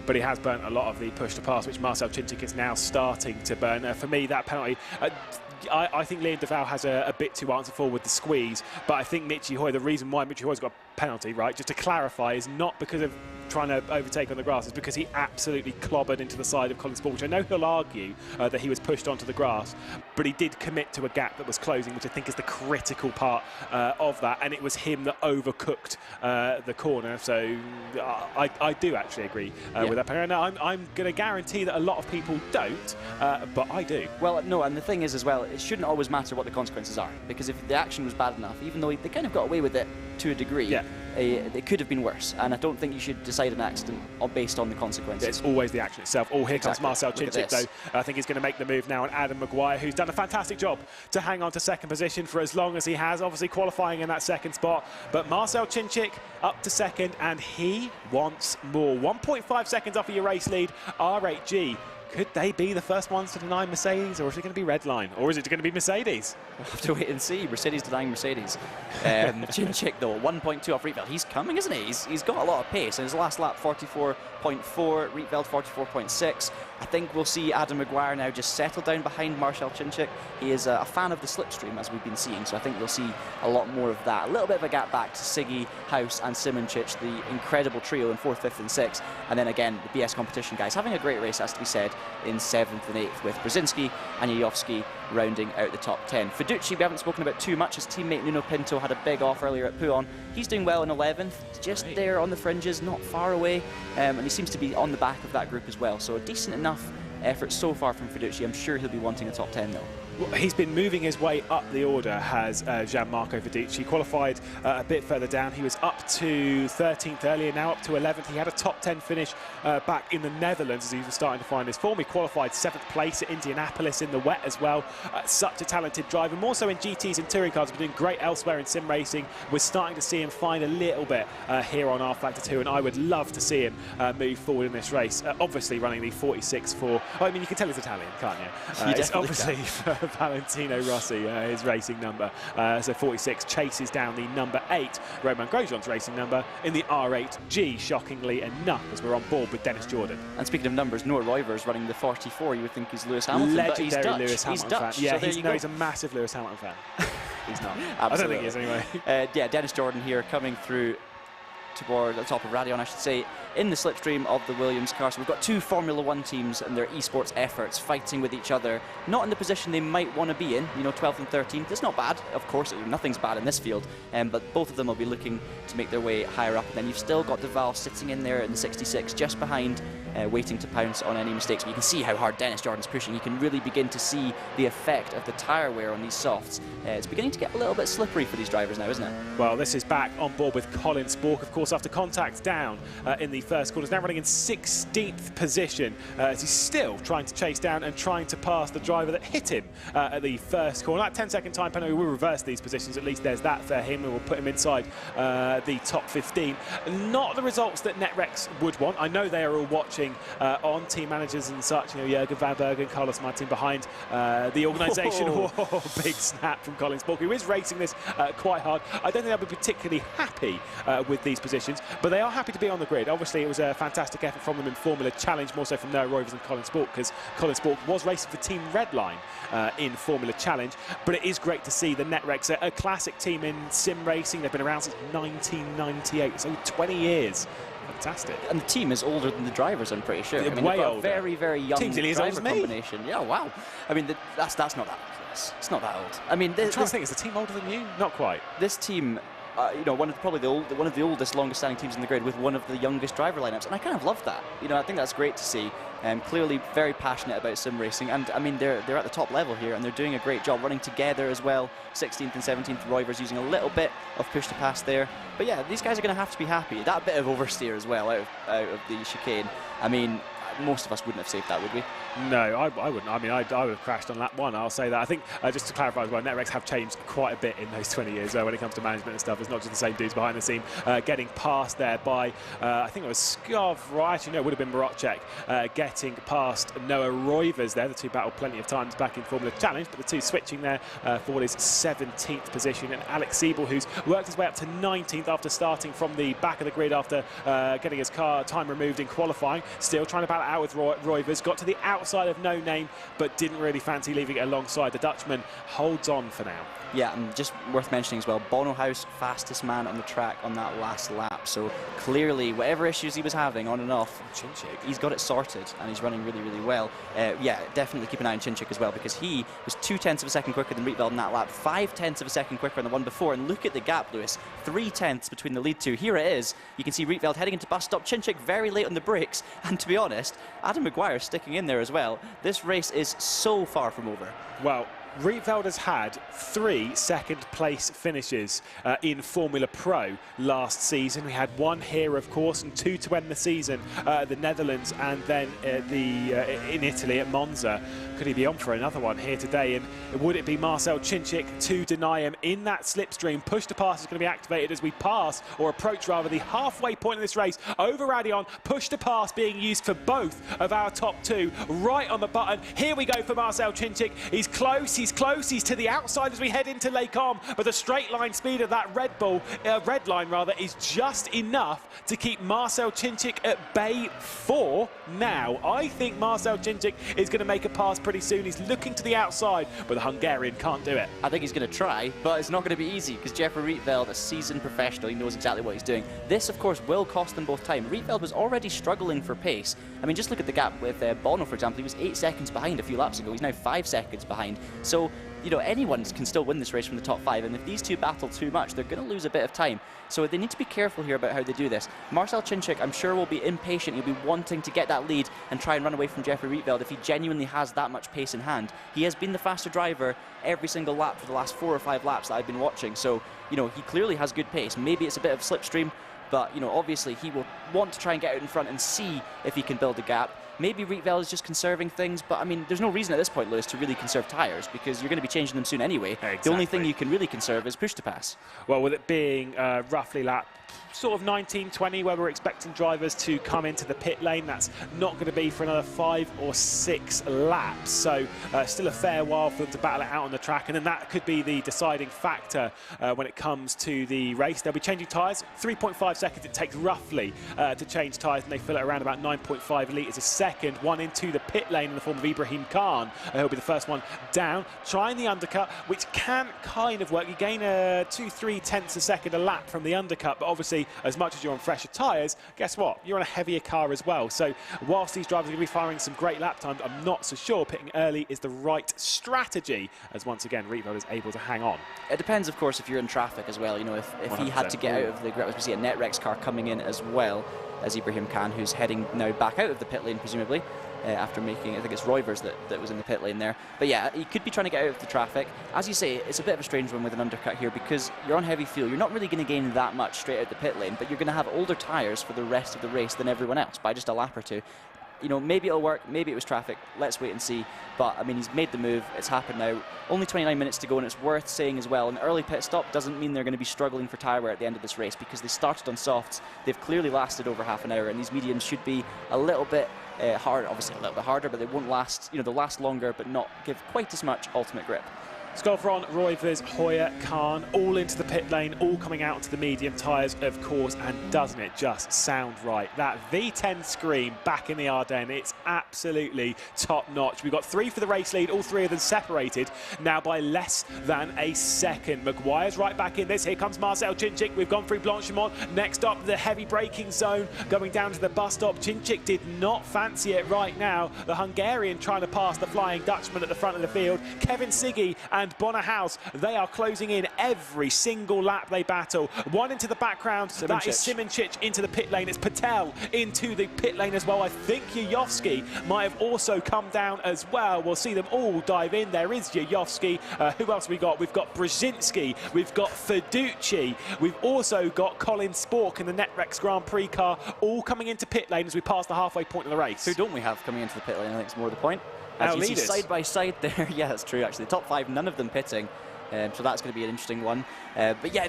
But he has burnt a lot of the push to pass, which Marcel Chinchig is now starting to burn. For me, that penalty, I think Liam Duval has a bit to answer for with the squeeze, but I think Michi Hoyer, the reason why Michi Hoyer's got a penalty, right, just to clarify, is not because of trying to overtake on the grass, is because he absolutely clobbered into the side of Colin Sport, which I know he'll argue that he was pushed onto the grass, but he did commit to a gap that was closing, which I think is the critical part of that, and it was him that overcooked the corner. So I do actually agree with that penalty. Now, I'm going to guarantee that a lot of people don't, but I do. Well, no, and the thing is as well, it shouldn't always matter what the consequences are, because if the action was bad enough, even though they kind of got away with it to a degree, it could have been worse, and I don't think you should decide an accident based on the consequences. It's always the action itself. Oh, here comes Marcel Chinchig, though. I think he's going to make the move now on Adam Maguire, who's done a fantastic job to hang on to second position for as long as he has, obviously qualifying in that second spot. But Marcel Chinchig up to second, and he wants more. 1.5 seconds off of your race lead. R8G. Could they be the first ones to deny Mercedes, or is it going to be Redline, or is it going to be Mercedes? We'll have to wait and see. Mercedes denying Mercedes. Chinchig, though, 1.2 off Rietveld. He's coming, isn't he? He's got a lot of pace. In his last lap, 44.4, Rietveld 44.6. I think we'll see Adam Maguire now just settle down behind Marcel Chinchig. He is a fan of the slipstream, as we've been seeing, so I think we'll see a lot more of that. A little bit of a gap back to Siggy, Huis and Chinchig, the incredible trio in 4th, 5th and 6th. And then again, the BS competition guys having a great race, has to be said, in 7th and 8th, with Brzezinski and Jajowski rounding out the top 10. Fiducci, we haven't spoken about too much. His teammate Nuno Pinto had a big off earlier at Puon. He's doing well in 11th, just there on the fringes, not far away, and he seems to be on the back of that group as well. So a decent enough effort so far from Fiducci. I'm sure he'll be wanting a top 10 though. Well, he's been moving his way up the order, has Gianmarco Fiducci. Qualified a bit further down. He was up to 13th earlier, now up to 11th. He had a top 10 finish back in the Netherlands as he was starting to find his form. He qualified 7th place at Indianapolis in the wet as well. Such a talented driver, more so in GTs and touring cars, but doing great elsewhere in sim racing. We're starting to see him find a little bit here on R Factor 2, and I would love to see him move forward in this race. Obviously running the 46 for, I mean, you can tell he's Italian, can't you? It's obviously Valentino Rossi, his racing number. So 46 chases down the number 8, Romain Grosjean's racing number, in the R8G, shockingly enough, as we're on board with Dennis Jordan. And speaking of numbers, Noah Roivers running the 44, you would think he's Lewis Hamilton, legendary but he's Dutch. Lewis Hamilton fan. Yeah, so he's a massive Lewis Hamilton fan. He's not. Absolutely. I don't think he is anyway. Yeah, Dennis Jordan here coming through toward the top of Radion, I should say, in the slipstream of the Williams car. So we've got two Formula 1 teams and their esports efforts fighting with each other, not in the position they might want to be in, 12th and 13th. It's not bad, of course, nothing's bad in this field, but both of them will be looking to make their way higher up. And then you've still got Duval sitting in there in the 66, just behind, waiting to pounce on any mistakes. But you can see how hard Dennis Jordan's pushing. You can really begin to see the effect of the tyre wear on these softs. It's beginning to get a little bit slippery for these drivers now, isn't it? Well, this is back on board with Colin Spork, of course, after contact down in the first quarter. He's now running in 16th position as he's still trying to chase down and trying to pass the driver that hit him at the first corner. That 10-second time penalty will reverse these positions. At least there's that for him, and will put him inside the top 15. Not the results that Netrex would want. I know they are all watching on team managers and such. Jürgen van Bergen, Carlos Martin behind the organisation. Oh, big snap from Colin Spork, who is racing this quite hard. I don't think they'll be particularly happy with these positions, but they are happy to be on the grid. Obviously, it was a fantastic effort from them in Formula Challenge, more so from Noah Roivers and Colin Spork, because Colin Spork was racing for Team Redline in Formula Challenge. But it is great to see the Netrex, a classic team in sim racing. They've been around since 1998, so 20 years. Fantastic. And the team is older than the drivers, I'm pretty sure. Way older. Very, very young driver me. combination. Yeah, wow. I mean, that's not that old. It's not that old. I mean, I'm trying to think, is the team older than you? Not quite. This team, one of the oldest, longest-standing teams in the grid with one of the youngest driver lineups, and I kind of love that. I think that's great to see. Clearly very passionate about sim racing, and I mean they're at the top level here, and they're doing a great job running together as well. 16th and 17th, Roivers using a little bit of push to pass there, but yeah, these guys are going to have to be happy. That bit of oversteer as well out of the chicane. I mean, most of us wouldn't have saved that, would we? No, I wouldn't. I mean, I would have crashed on lap one, I'll say that. I think, just to clarify as well, Netrex have changed quite a bit in those 20 years when it comes to management and stuff. It's not just the same dudes behind the scene. Getting past there by, I think it was Scarv, actually no, it would have been Marocek, getting past Noah Roivers there. The two battled plenty of times back in Formula Challenge, but the two switching there for what is 17th position. And Alex Siebel, who's worked his way up to 19th after starting from the back of the grid after getting his car time removed in qualifying. Still trying to battle out with Roivers. Got to the outside of No Name, but didn't really fancy leaving it alongside. The Dutchman holds on for now. Yeah, and just worth mentioning as well, Bono Huis, fastest man on the track on that last lap. So clearly, whatever issues he was having on and off, Chinchig, he's got it sorted, and he's running really, really well. Yeah, definitely keep an eye on Chinchig as well, because he was 0.2 of a second quicker than Rietveld in that lap, 0.5 of a second quicker on the one before. And look at the gap, Lewis, 0.3 between the lead two. Here it is. You can see Rietveld heading into bus stop, Chinchig very late on the brakes, and to be honest, Adam Maguire sticking in there as well. This race is so far from over. Well, Rietveld has had 3 second-place finishes in Formula Pro last season. We had 1 here, of course, and 2 to end the season, the Netherlands and then in Italy at Monza. Could he be on for another one here today? And would it be Marcel Chinchig to deny him in that slipstream? Push to pass is going to be activated as we pass, or approach rather, the halfway point of this race over Radion. Push to pass being used for both of our top 2. Right on the button. Here we go for Marcel Chinchig. He's close. He's close. He's to the outside as we head into Lake Om, but the straight line speed of that Redline rather, is just enough to keep Marcel Chinchig at bay for now. I think Marcel Chinchig is going to make a pass pretty soon. He's looking to the outside, but the Hungarian can't do it. I think he's going to try, but it's not going to be easy, because Jeffrey Rietveld, a seasoned professional, he knows exactly what he's doing. This, of course, will cost them both time. Rietveld was already struggling for pace. I mean, just look at the gap with Bono, for example. He was 8 seconds behind a few laps ago. He's now 5 seconds behind. So, anyone can still win this race from the top 5, and if these two battle too much, they're going to lose a bit of time. So they need to be careful here about how they do this. Marcel Chinchig, I'm sure, will be impatient. He'll be wanting to get that lead and try and run away from Jeffrey Rietveld if he genuinely has that much pace in hand. He has been the faster driver every single lap for the last 4 or 5 laps that I've been watching. So, he clearly has good pace. Maybe it's a bit of slipstream, but, obviously he will want to try and get out in front and see if he can build a gap. Maybe Rietveld is just conserving things, but I mean, there's no reason at this point, Lewis, to really conserve tyres, because you're going to be changing them soon anyway. Exactly. The only thing you can really conserve is push to pass. Well, with it being roughly lap sort of 19-20, where we're expecting drivers to come into the pit lane, that's not going to be for another 5 or 6 laps. So still a fair while for them to battle it out on the track, and then that could be the deciding factor when it comes to the race. They'll be changing tyres. 3.5 seconds it takes roughly to change tyres, and they fill it around about 9.5 litres a second. second, one into the pit lane in the form of Ibrahim Khan. He'll be the first one down, trying the undercut, which can kind of work. You gain 2-3 tenths a second a lap from the undercut, but obviously, as much as you're on fresher tyres, guess what? You're on a heavier car as well. So whilst these drivers are going to be firing some great lap times, I'm not so sure pitting early is the right strategy, as once again, Rietveld is able to hang on. It depends, of course, if you're in traffic as well. You know, if he had to get out of the grip, we see a Netrex car coming in as well as Ibrahim Khan, who's heading now back out of the pit lane, presumably, after making, I think it's Roivers that was in the pit lane there. But yeah, he could be trying to get out of the traffic. As you say, it's a bit of a strange one with an undercut here because you're on heavy fuel. You're not really going to gain that much straight out the pit lane, but you're going to have older tyres for the rest of the race than everyone else by just a lap or two. You know, maybe it'll work, maybe it was traffic, let's wait and see. But, I mean, he's made the move, it's happened now. Only 29 minutes to go, and it's worth saying as well, an early pit stop doesn't mean they're going to be struggling for tyre wear at the end of this race because they started on softs, they've clearly lasted over half an hour, and these mediums should be a little bit harder, obviously a little bit harder, but they won't last, you know, they'll last longer, but not give quite as much ultimate grip. Skolfron, Roivers, Hoyer, Khan, all into the pit lane, all coming out to the medium tyres, of course, and doesn't it just sound right? That V10 scream back in the Ardennes, it's absolutely top-notch. We've got 3 for the race lead, all 3 of them separated now by less than a second. Maguire's right back in this. Here comes Marcel Chinchig. We've gone through Blanchimont. Next up, the heavy braking zone, going down to the bus stop. Chinchig did not fancy it right now. The Hungarian trying to pass the Flying Dutchman at the front of the field. Kevin Siggy and Bono Huis, they are closing in every single lap they battle. One into the background, that is Simoncic into the pit lane. It's Patel into the pit lane as well. I think Yayovsky might have also come down as well. We'll see them all dive in. There is Yayovsky. Who else we got? We've got Brzezinski. We've got Feducci. We've also got Colin Spork in the Netrex Grand Prix car, all coming into pit lane as we pass the halfway point of the race. Who don't we have coming into the pit lane? I think it's more the point. Our As you leaders. see side by side there, yeah, that's true actually. The top 5, none of them pitting, so that's going to be an interesting one. But yeah,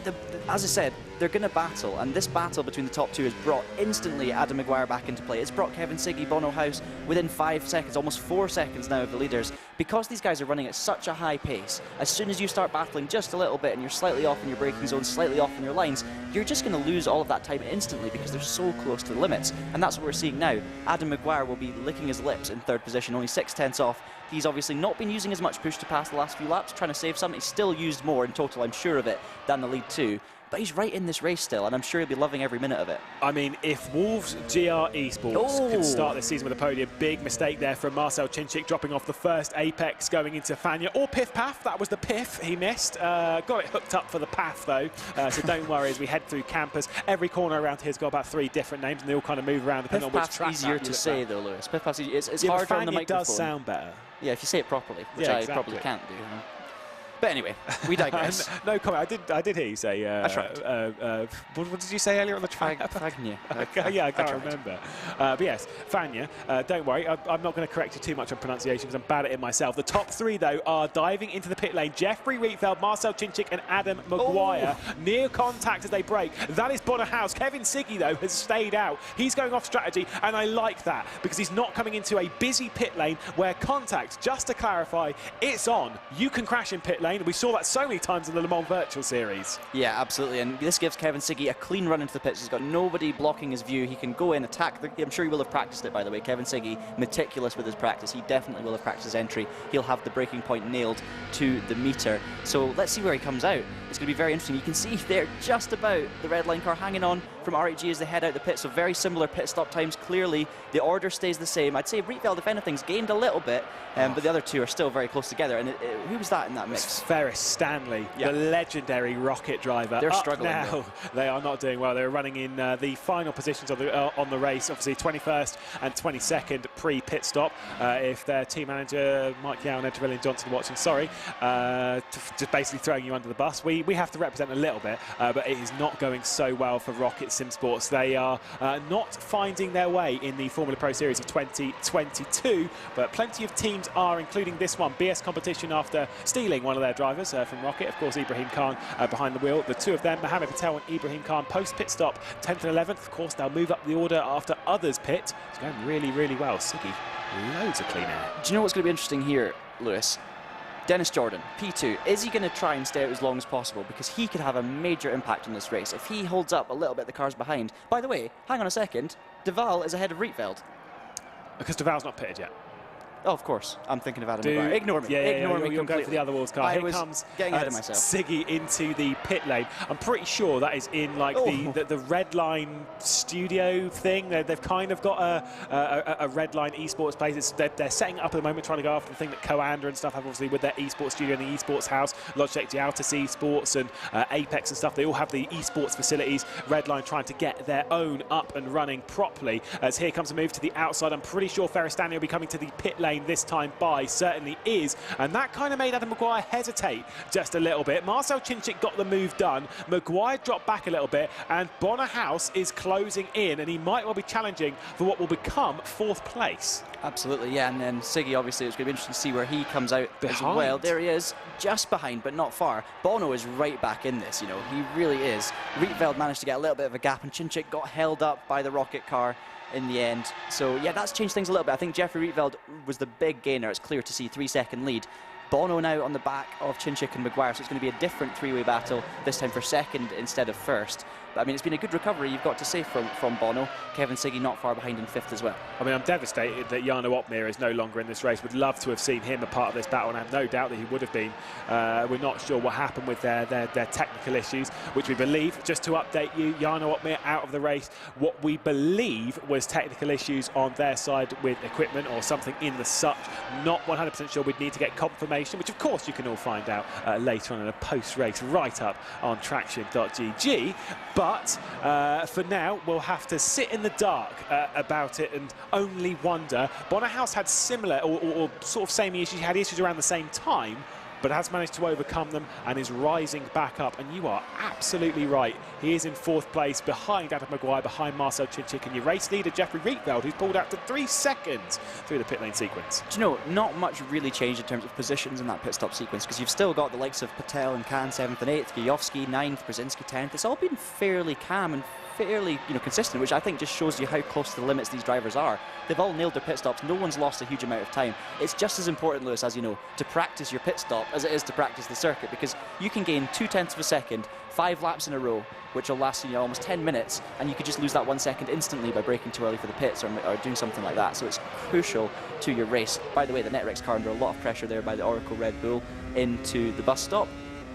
as I said, they're going to battle, and this battle between the top 2 has brought instantly Adam Maguire back into play. It's brought Kevin Siggy, Bono Huis within 5 seconds, almost 4 seconds now of the leaders. Because these guys are running at such a high pace, as soon as you start battling just a little bit and you're slightly off in your braking zone, slightly off in your lines, you're just going to lose all of that time instantly because they're so close to the limits. And that's what we're seeing now. Adam Maguire will be licking his lips in 3rd position, only 6 tenths off. He's obviously not been using as much push to pass the last few laps, trying to save some. He's still used more in total, I'm sure of it, than the lead 2. But he's right in this race still, and I'm sure he'll be loving every minute of it. I mean, if Wolves GR Esports can start this season with a podium, big mistake there from Marcel Chinchig, dropping off the first apex going into Fania, or Piff Paff. That was the Piff he missed. Got it hooked up for the Paff though, so don't worry as we head through campus. Every corner around here's got about 3 different names, and they all kind of move around depending on which track. Easier to say though, Lewis. Piff Paff's easier. It's harder on the microphone. It does sound better. Yeah, if you say it properly, which yeah, I exactly. probably can't do. But anyway, we digress. No comment. I did hear you say. That's right. What did you say earlier on the track? Fagnia. Yeah, I can't remember. But yes, Fania. Don't worry, I'm not going to correct you too much on pronunciation because I'm bad at it myself. The top 3 though are diving into the pit lane. Jeffrey Rietveld, Marcel Chinchig, and Adam Maguire. Near contact as they break. That is Bono Huis. Kevin Siggy though has stayed out. He's going off strategy, and I like that because he's not coming into a busy pit lane where contact. Just to clarify, it's on. You can crash in pit lane. We saw that so many times in the Le Mans Virtual Series. Yeah, absolutely, and this gives Kevin Siggy a clean run into the pits. He's got nobody blocking his view. He can go in, attack. I'm sure he will have practiced it, by the way. Kevin Siggy, meticulous with his practice. He definitely will have practiced his entry. He'll have the braking point nailed to the meter. So let's see where he comes out. It's going to be very interesting. You can see there just about the Redline car hanging on from R8G as they head out the pit. So very similar pit stop times. Clearly, the order stays the same. I'd say Rietveld, if anything's gained a little bit, but the other 2 are still very close together. And who was that in that mix? Ferris Stanley, the legendary rocket driver. They're struggling now. Though. They are not doing well. They're running in the final positions on the race. Obviously, 21st and 22nd pre-pit stop. If their team manager Mike Yow and Ed Trevelyan Johnson are watching, sorry, just basically throwing you under the bus. We have to represent a little bit, but it is not going so well for Rocket Sim Sports. They are not finding their way in the Formula Pro Series of 2022, but plenty of teams are, including this one. BS Competition after stealing one of their drivers from Rocket, of course, Ibrahim Khan behind the wheel. The 2 of them, Mohamed Patel and Ibrahim Khan, post-pit stop, 10th and 11th. Of course, they'll move up the order after others pit. It's going really, really well. Siggy, loads of clean air. Do you know what's going to be interesting here, Lewis? Dennis Jordan, P2, is he going to try and stay out as long as possible? Because he could have a major impact on this race. If he holds up a little bit, the car's behind. By the way, hang on a second, De Waal is ahead of Rietveld. Because Duval's not pitted yet. Oh, of course. I'm thinking of Adam Maguire. Ignore me. Ignore me. You'll go for the other Wolves car. Here was comes getting ahead of myself. Siggy into the pit lane. I'm pretty sure that is in like the Redline studio thing. They've kind of got a Redline esports place. They're setting it up at the moment, trying to go after the thing that Coander and stuff have, obviously, with their esports studio and the esports house. Logitech Altus Esports and Apex and stuff. They all have the esports facilities. Redline trying to get their own up and running properly. As here comes a move to the outside. I'm pretty sure Ferrastani will be coming to the pit lane this time by. Certainly is, and that kind of made Adam Maguire hesitate just a little bit. Marcel Chinchig got the move done. Maguire dropped back a little bit, and Bono Huis is closing in, and he might well be challenging for what will become 4th place. Absolutely, yeah, and then Siggy, obviously, it's going to be interesting to see where he comes out as well. There he is, just behind, but not far. Bono is right back in this, you know, he really is. Rietveld managed to get a little bit of a gap, and Chinchig got held up by the rocket car in the end. So yeah, that's changed things a little bit. I think Jeffrey Rietveld was the big gainer. It's clear to see 3-second lead. Bono now on the back of Chinchig and Maguire, so it's going to be a different three-way battle, this time for second instead of first. But I mean, it's been a good recovery, you've got to say, from Bono. Kevin Siggy not far behind in 5th as well. I mean, I'm devastated that Jarno Opmeer is no longer in this race. Would love to have seen him a part of this battle, and I have no doubt that he would have been. We're not sure what happened with their technical issues, which we believe, just to update you, Jarno Opmeer out of the race. What we believe was technical issues on their side with equipment or something in the such. Not 100% sure. We'd need to get confirmation, which of course you can all find out later on in a post-race write-up on traction.gg. But for now, we'll have to sit in the dark about it and only wonder. Bono Huis had similar or sort of same issues. He had issues around the same time, but has managed to overcome them and is rising back up. And you are absolutely right. He is in 4th place behind Adam Maguire, behind Marcel Chinchig, and your race leader, Jeffrey Rietveld, who's pulled out to 3 seconds through the pit lane sequence. Do you know, not much really changed in terms of positions in that pit stop sequence, because you've still got the likes of Patel and Khan 7th and 8th, Gajowski 9th, Brzezinski 10th. It's all been fairly calm and fairly, you know, consistent, which I think just shows you how close to the limits these drivers are. They've all nailed their pit stops. No one's lost a huge amount of time. It's just as important, Lewis, as you know, to practice your pit stop as it is to practice the circuit, because you can gain 0.2 of a second, 5 laps in a row, which will last you almost 10 minutes, and you could just lose that 1 second instantly by braking too early for the pits or doing something like that. So it's crucial to your race. By the way, the Netrex car under a lot of pressure there by the Oracle Red Bull into the bus stop.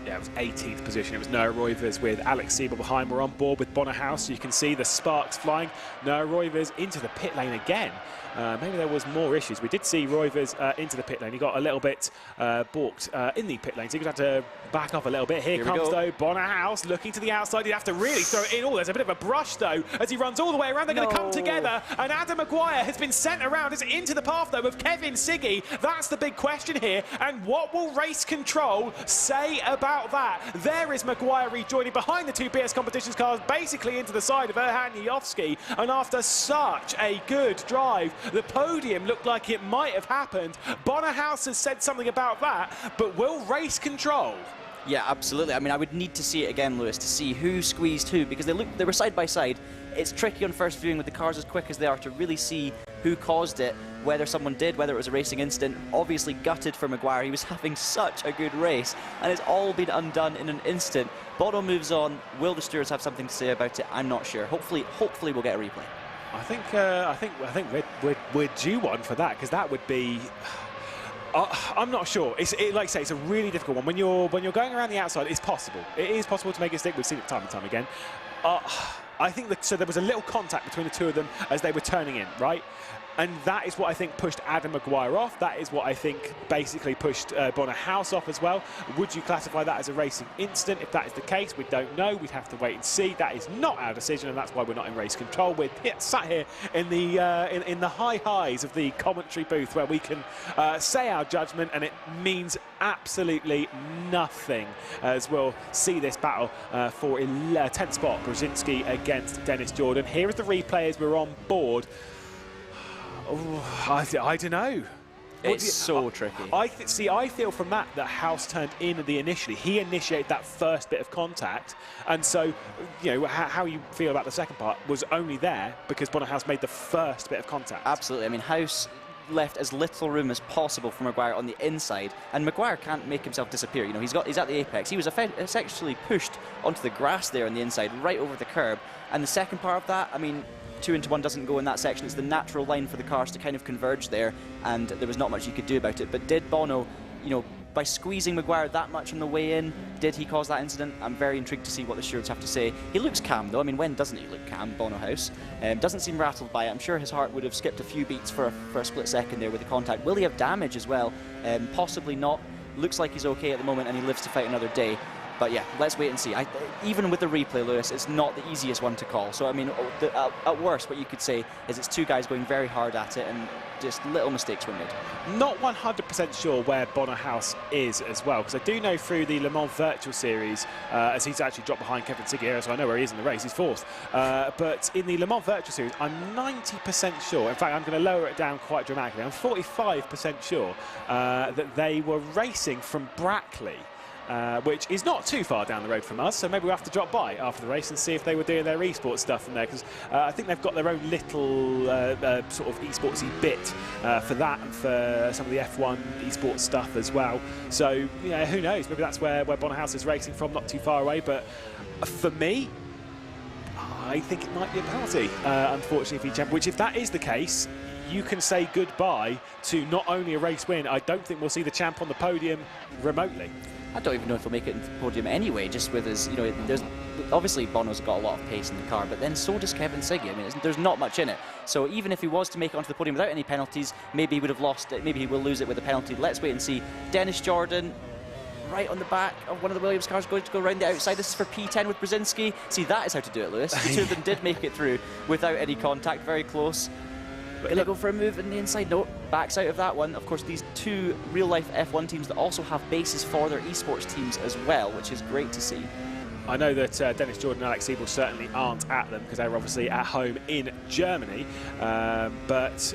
Yeah, it was 18th position. It was Noah Roivers with Alex Siebel behind. We're on board with Bono Huis. You can see the sparks flying. Noah Roivers into the pit lane again. Maybe there was more issues. We did see Roivers into the pit lane. He got a little bit balked in the pit lane, so he had to back off a little bit. Here comes, though, Bono Huis looking to the outside. He'd have to really throw it in. Oh, there's a bit of a brush, though, as he runs all the way around. They're going to come together, and Adam Maguire has been sent around. It's into the path, though, of Kevin Siggy. That's the big question here, and what will race control say about that? There is Maguire rejoining behind the 2 BS Competitions cars, basically into the side of Erhan Gajowski, and after such a good drive, the podium looked like it might have happened. Bono Huis has said something about that, but will race control? Yeah, absolutely. I mean, I would need to see it again, Lewis, to see who squeezed who, because they were side by side. It's tricky on first viewing with the cars as quick as they are to really see who caused it, whether someone did, whether it was a racing incident. Obviously gutted for Maguire. He was having such a good race, and it's all been undone in an instant. Bono moves on. Will the stewards have something to say about it? I'm not sure. Hopefully we'll get a replay. I think we're due one for that, because that would be. I'm not sure. Like I say, it's a really difficult one. When you're going around the outside, it's possible. It is possible to make a stick. We've seen it time and time again. I think so. There was a little contact between the two of them as they were turning in, right? And that is what I think pushed Adam Maguire off. That is what I think basically pushed Bono Huis off as well. Would you classify that as a racing incident? If that is the case, we don't know. We'd have to wait and see. That is not our decision, and that's why we're not in race control. We're sat here in the in the high highs of the commentary booth, where we can say our judgment, and it means absolutely nothing, as we'll see this battle for 10th spot, Brzezinski against Dennis Jordan. Here is the replay as we're on board. Oh, I don't know. It's so tricky. I feel from that Huis turned in initially. He initiated that first bit of contact, and so, you know, how you feel about the second part was only there because Bono Huis made the first bit of contact. Absolutely. I mean, Huis left as little room as possible for Maguire on the inside, and Maguire can't make himself disappear. You know, he's at the apex. He was essentially pushed onto the grass there on the inside, right over the curb. And the second part of that, I mean, 2 into 1 doesn't go in that section. It's the natural line for the cars to kind of converge there, and there was not much you could do about it. But did Bono, you know, by squeezing Maguire that much on the way in, did he cause that incident? I'm very intrigued to see what the stewards have to say. He looks calm though. I mean, when doesn't he look calm, Bono Huis? Doesn't seem rattled by it. I'm sure his heart would have skipped a few beats for a split second there with the contact. Will he have damage as well? Possibly not. Looks like he's okay at the moment and he lives to fight another day. But yeah, let's wait and see. Even with the replay, Lewis, it's not the easiest one to call. So, I mean, at worst, what you could say is it's two guys going very hard at it and just little mistakes were made. Not 100% sure where Bono Huis is as well, because I do know through the Le Mans Virtual Series, as he's actually dropped behind Kevin Seca, so I know where he is in the race, he's fourth. But in the Le Mans Virtual Series, I'm 90% sure, in fact, I'm going to lower it down quite dramatically, I'm 45% sure that they were racing from Brackley. Which is not too far down the road from us, so maybe we'll have to drop by after the race and see if they were doing their esports stuff in there, because I think they've got their own little sort of esportsy bit for that and for some of the F1 esports stuff as well. So, yeah, who knows? Maybe that's where Bono Huis is racing from, not too far away. But for me, I think it might be a penalty, unfortunately, for each champ. Which, if that is the case, you can say goodbye to not only a race win. I don't think we'll see the champ on the podium remotely. I don't even know if he'll make it into the podium anyway, just with his, you know, there's obviously Bono's got a lot of pace in the car, but then so does Kevin Seca. I mean, there's not much in it. So even if he was to make it onto the podium without any penalties, maybe he would have lost it. Maybe he will lose it with a penalty. Let's wait and see. Dennis Jordan, right on the back of one of the Williams cars, going to go around the outside. This is for P10 with Brzezinski. See, that is how to do it, Lewis. The two of them did make it through without any contact, very close. Going to go for a move in the inside. No, backs out of that one. Of course, these two real-life F1 teams that also have bases for their esports teams as well, which is great to see. I know that Dennis Jordan and Alex Siebel certainly aren't at them because they're obviously at home in Germany. But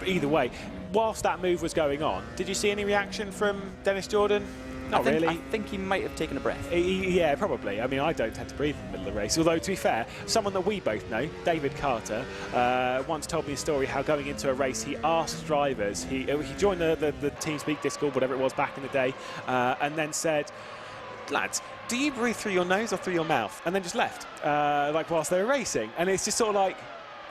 either way, whilst that move was going on, did you see any reaction from Dennis Jordan? Not really. I think he might have taken a breath. Yeah, probably. I mean, I don't tend to breathe in the middle of the race. Although, to be fair, someone that we both know, David Carter, once told me a story how going into a race, he asked drivers, he joined the TeamSpeak Discord, whatever it was back in the day, and then said, lads, do you breathe through your nose or through your mouth? And then just left, like whilst they were racing. And it's just sort of like,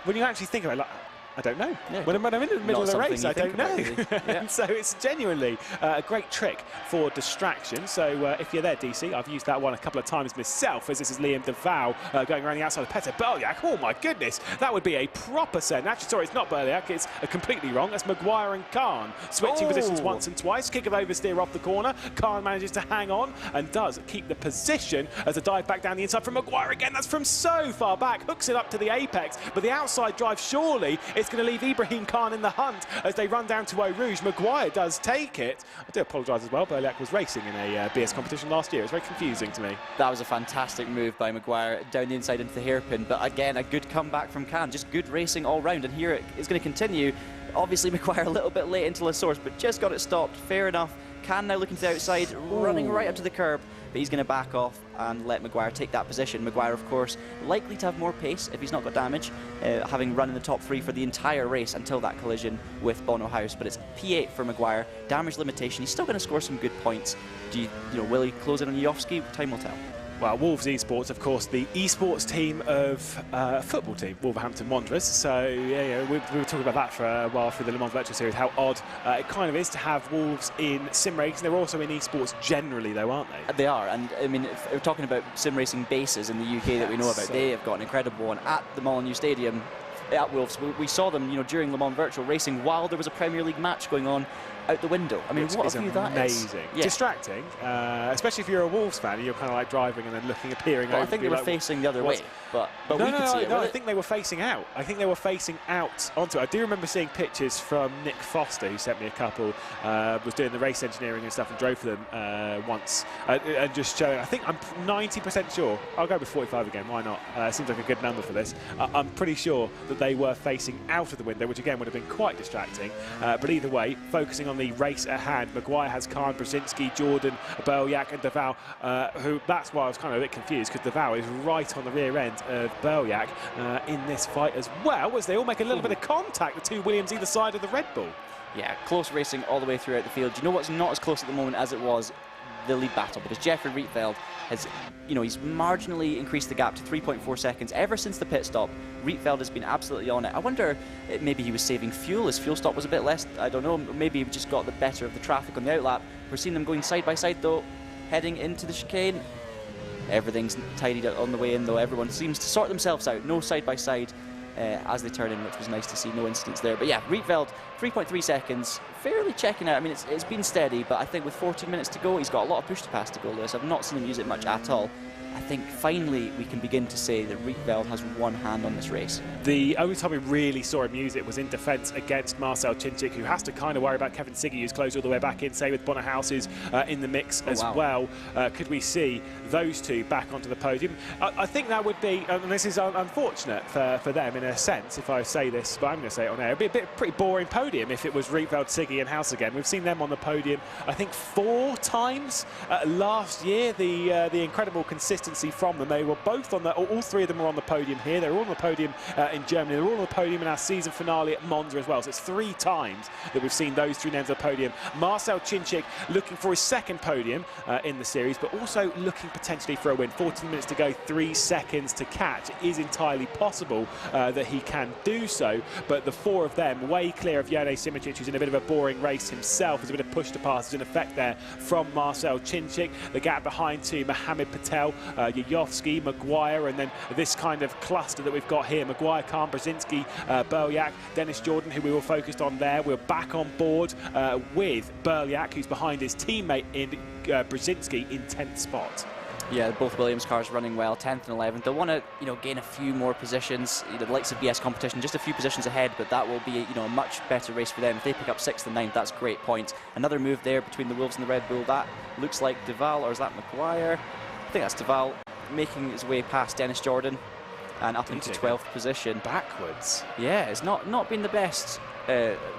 when you actually think about it, like, I don't know. Yeah. When I'm in the middle of the race, I don't know. Really. Yeah. And so it's genuinely a great trick for distraction. So if you're there, DC, I've used that one a couple of times myself, as this is Liam Deval going around the outside of Peter Beljac. Oh my goodness, that would be a proper send. Actually, sorry, it's not Beljac, it's completely wrong. That's Maguire and Khan switching positions once and twice. Kick of oversteer off the corner. Khan manages to hang on and does keep the position as a dive back down the inside from Maguire again. That's from so far back, hooks it up to the apex, but the outside drive surely it's going to leave Ibrahim Khan in the hunt as they run down to Eau Rouge. Maguire does take it. I do apologise as well. Beljac was racing in a BS competition last year. It's very confusing to me. That was a fantastic move by Maguire down the inside into the hairpin. But again, a good comeback from Khan. Just good racing all round. And here it's going to continue. Obviously, Maguire a little bit late into La Source, but just got it stopped. Fair enough. Khan now looking to the outside, running right up to the curb. But he's going to back off and let Maguire take that position. Maguire, of course, likely to have more pace if he's not got damage, having run in the top 3 for the entire race until that collision with Bono Huis. But it's P8 for Maguire. Damage limitation. He's still going to score some good points. Will he close in on Yovski? Time will tell. Well, Wolves Esports, of course, the esports team of football team, Wolverhampton Wanderers. So, yeah, we were talking about that for a while through the Le Mans Virtual Series, how odd it kind of is to have Wolves in sim racing. They're also in esports generally, though, aren't they? They are, and I mean, if we're talking about sim racing bases in the UK that we know about, they have got an incredible one at the Molineux Stadium. At Wolves, we saw them, during Le Mans Virtual racing while there was a Premier League match going on out the window. I mean, what a view that is. Amazing. Yeah. Distracting, especially if you're a Wolves fan and you're kind of like driving and then peering over. I think they were facing the other way, but we could see it. No, I think they were facing out. I think they were facing out onto it. I do remember seeing pictures from Nick Foster, who sent me a couple, was doing the race engineering and stuff and drove for them once, and just showing, I think I'm 90% sure, I'll go with 45 again, why not? Seems like a good number for this. I'm pretty sure that they were facing out of the window, which again would have been quite distracting, but either way, focusing on the race at hand. Maguire has Khan, Brzezinski, Jordan, Beljac and Deval, who, that's why I was kind of a bit confused, because Deval is right on the rear end of Beljac in this fight as well, as they all make a little bit of contact, the two Williams either side of the Red Bull. Yeah, close racing all the way throughout the field. You know what's not as close at the moment as it was the lead battle, because Jeffrey Rietveld has, he's marginally increased the gap to 3.4 seconds ever since the pit stop. Rietveld has been absolutely on it. I wonder, maybe he was saving fuel. His fuel stop was a bit less. I don't know. Maybe he just got the better of the traffic on the outlap. We're seeing them going side by side though, heading into the chicane. Everything's tidied up on the way in though. Everyone seems to sort themselves out. No side by side as they turn in, which was nice to see. No incidents there. But yeah, Rietveld, 3.3 seconds, fairly checking out. I mean, it's been steady, but I think with 14 minutes to go, he's got a lot of push to pass to go, Lewis. I've not seen him use it much at all. I think finally we can begin to say that Rietveld has one hand on this race. The only time we really saw him use it was in defence against Marcel Chinchig, who has to kind of worry about Kevin Siggy, who's closed all the way back in, say with Bono Huis is in the mix as well. Could we see those two back onto the podium? I think that would be, and this is unfortunate for them in a sense, if I say this, but I'm going to say it on air, it'd be a pretty boring podium if it was Rietveld, Siggy and Huis again. We've seen them on the podium, I think 4 times last year. The incredible consistency from them. They were both on all 3 of them were on the podium here. They're all on the podium in Germany. They're all on the podium in our season finale at Monza as well. So it's 3 times that we've seen those 3 names on the podium. Marcel Chinchig looking for his 2nd podium in the series, but also looking potentially for a win. 14 minutes to go, 3 seconds to catch. It is entirely possible that he can do so, but the 4 of them way clear of Jarno, who's in a bit of a boring race himself. There's a bit of push to pass in effect there from Marcel Chinchig. The gap behind to Mohamed Patel, Yajowski, Maguire, and then this kind of cluster that we've got here. Maguire, Khan, Brzezinski, Berliak, Dennis Jordan, who we were focused on there. We're back on board with Berliak, who's behind his teammate in Brzezinski in 10th spot. Yeah, both Williams cars running well, 10th and 11th. They'll want to, gain a few more positions. The likes of BS competition, just a few positions ahead, but that will be, a much better race for them. If they pick up 6th and 9th, that's great points. Another move there between the Wolves and the Red Bull. That looks like Duval, or is that Maguire? I think that's Duval making his way past Dennis Jordan and up into 12th position. Backwards. Yeah, it's not been the best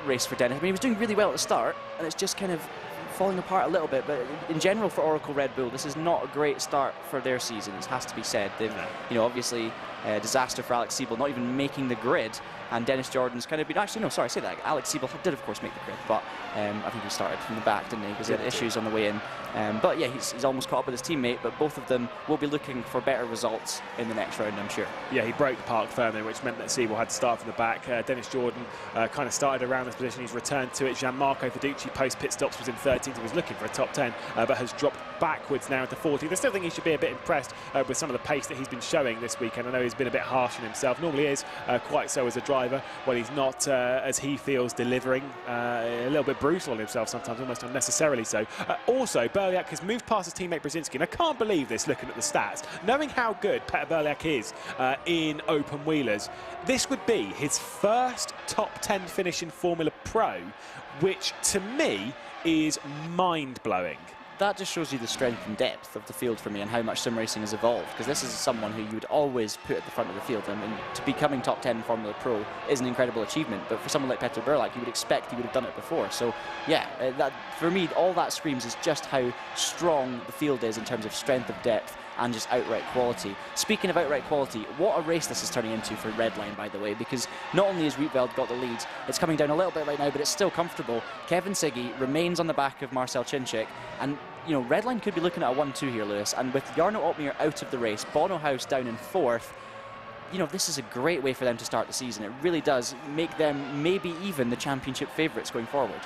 race for Dennis. I mean, he was doing really well at the start, and it's just kind of falling apart a little bit. But in general, for Oracle Red Bull, this is not a great start for their season. It has to be said. They've, obviously, disaster for Alex Siebel, not even making the grid. And Dennis Jordan's kind of been, actually, no, sorry, I say that. Alex Siebel did, of course, make the grid, but I think he started from the back, didn't he? Because he had issues on the way in. But yeah, he's almost caught up with his teammate, but both of them will be looking for better results in the next round, I'm sure. Yeah, he broke the park firmly, which meant that Siebel had to start from the back. Dennis Jordan kind of started around this position. He's returned to it. Gianmarco Fiducci, post-pit stops, was in 13th. He was looking for a top 10, but has dropped backwards now into 14th. I still think he should be a bit impressed with some of the pace that he's been showing this weekend. I know he's been a bit harsh on himself. Normally is quite so as a driver when he's not, as he feels, delivering. A little bit brutal on himself sometimes, almost unnecessarily so. Also, Berliak has moved past his teammate Brzezinski, and I can't believe this looking at the stats. Knowing how good Peter Berliak is in open wheelers, this would be his first top 10 finish in Formula Pro, which to me is mind-blowing. That just shows you the strength and depth of the field for me and how much sim racing has evolved, because this is someone who you would always put at the front of the field, and to becoming top 10 in Formula Pro is an incredible achievement, but for someone like Peter Berliak, you would expect he would have done it before. So yeah, that, for me, all that screams is just how strong the field is in terms of strength of depth and just outright quality. Speaking of outright quality, what a race this is turning into for Redline, by the way, because not only has Rietveld got the lead, it's coming down a little bit right now, but it's still comfortable. Kevin Siggy remains on the back of Marcel Chinchig, and Redline could be looking at a 1-2 here, Lewis, and with Jarno Opmeer out of the race, Bono Huis down in 4th, this is a great way for them to start the season. It really does make them maybe even the championship favourites going forward.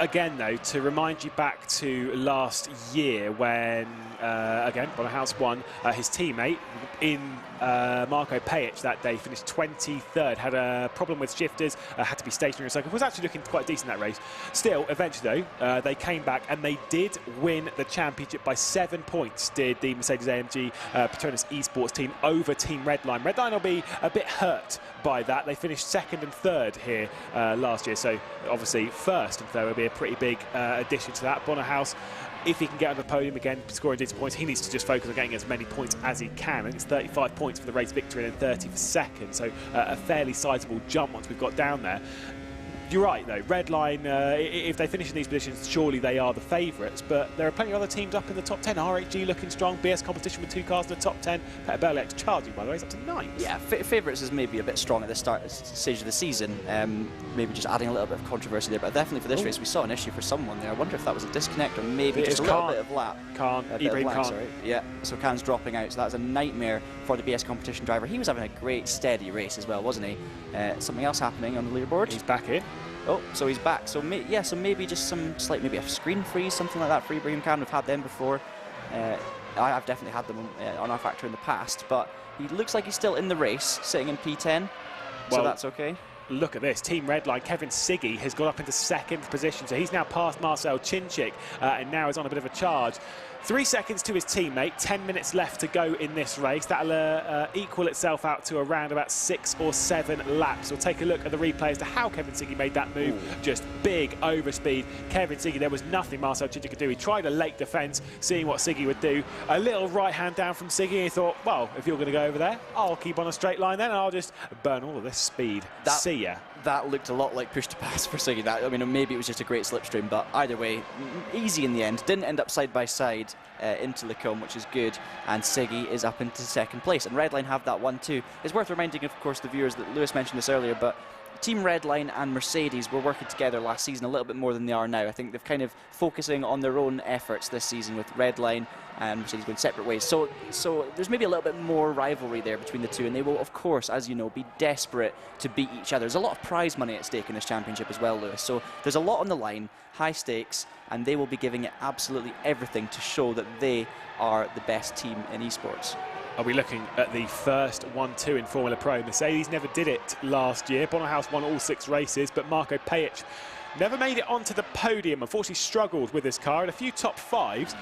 Again, though, to remind you back to last year when, again, Bono Huis won, his teammate in Marco Pajic that day finished 23rd, had a problem with shifters, had to be stationary, so was actually looking quite decent that race. Still, eventually, though, they came back and they did win the championship by 7 points, did the Mercedes-AMG Petronas Esports team over Team Redline. Redline will be a bit hurt by that. They finished 2nd and 3rd here last year, so obviously 1st and 3rd will be a pretty big addition to that. Bono Huis, if he can get on the podium again, scoring decent points, he needs to just focus on getting as many points as he can. I think it's 35 points for the race victory and then 30 for second, so a fairly sizable jump once we've got down there. You're right, though. Redline, if they finish in these positions, surely they are the favourites, but there are plenty of other teams up in the top 10. R8G looking strong, BS competition with 2 cars in the top 10. Peter Berliak's charging, by the way, he's up to 9th. Yeah, favourites is maybe a bit strong at the stage of the season. maybe just adding a little bit of controversy there, but definitely for this race we saw an issue for someone there. I wonder if that was a disconnect or maybe just a little bit of lap. Sorry. Yeah, so Khan's dropping out, so that's a nightmare for the BS competition driver. He was having a great steady race as well, wasn't he? Something else happening on the leaderboard. He's back in. Oh, so he's back. So so maybe just some slight, maybe a screen freeze, something like that for Ibrahim Khan. We've had them before. I've definitely had them on our factor in the past, but he looks like he's still in the race, sitting in P10. So that's okay. Look at this, Team Redline, Kevin Siggy has got up into 2nd position, so he's now past Marcel Chinchig and now is on a bit of a charge. 3 seconds to his teammate, 10 minutes left to go in this race. That'll equal itself out to around about 6 or 7 laps. We'll take a look at the replay as to how Kevin Siggy made that move. Just big overspeed. Kevin Siggy, there was nothing Marcel Chinchig could do. He tried a late defence, seeing what Siggy would do. A little right hand down from Siggy, and he thought, well, if you're going to go over there, I'll keep on a straight line then, and I'll just burn all of this speed. See ya. That looked a lot like push to pass for Siggy. I mean, maybe it was just a great slipstream, but either way, easy in the end. Didn't end up side by side into Laguna, which is good, and Siggy is up into 2nd place. And Redline have that one too. It's worth reminding, of course, the viewers that Lewis mentioned this earlier, but Team Redline and Mercedes were working together last season a little bit more than they are now. I think they've kind of focusing on their own efforts this season, with Redline and Mercedes going separate ways. So there's maybe a little bit more rivalry there between the two, and they will, of course, as you know, be desperate to beat each other. There's a lot of prize money at stake in this championship as well, Lewis. So there's a lot on the line, high stakes, and they will be giving it absolutely everything to show that they are the best team in esports. Are we looking at the first 1-2 in Formula Pro? Mercedes never did it last year. Bono Huis won all 6 races, but Marco Pajic never made it onto the podium. Unfortunately struggled with his car, and a few top 5s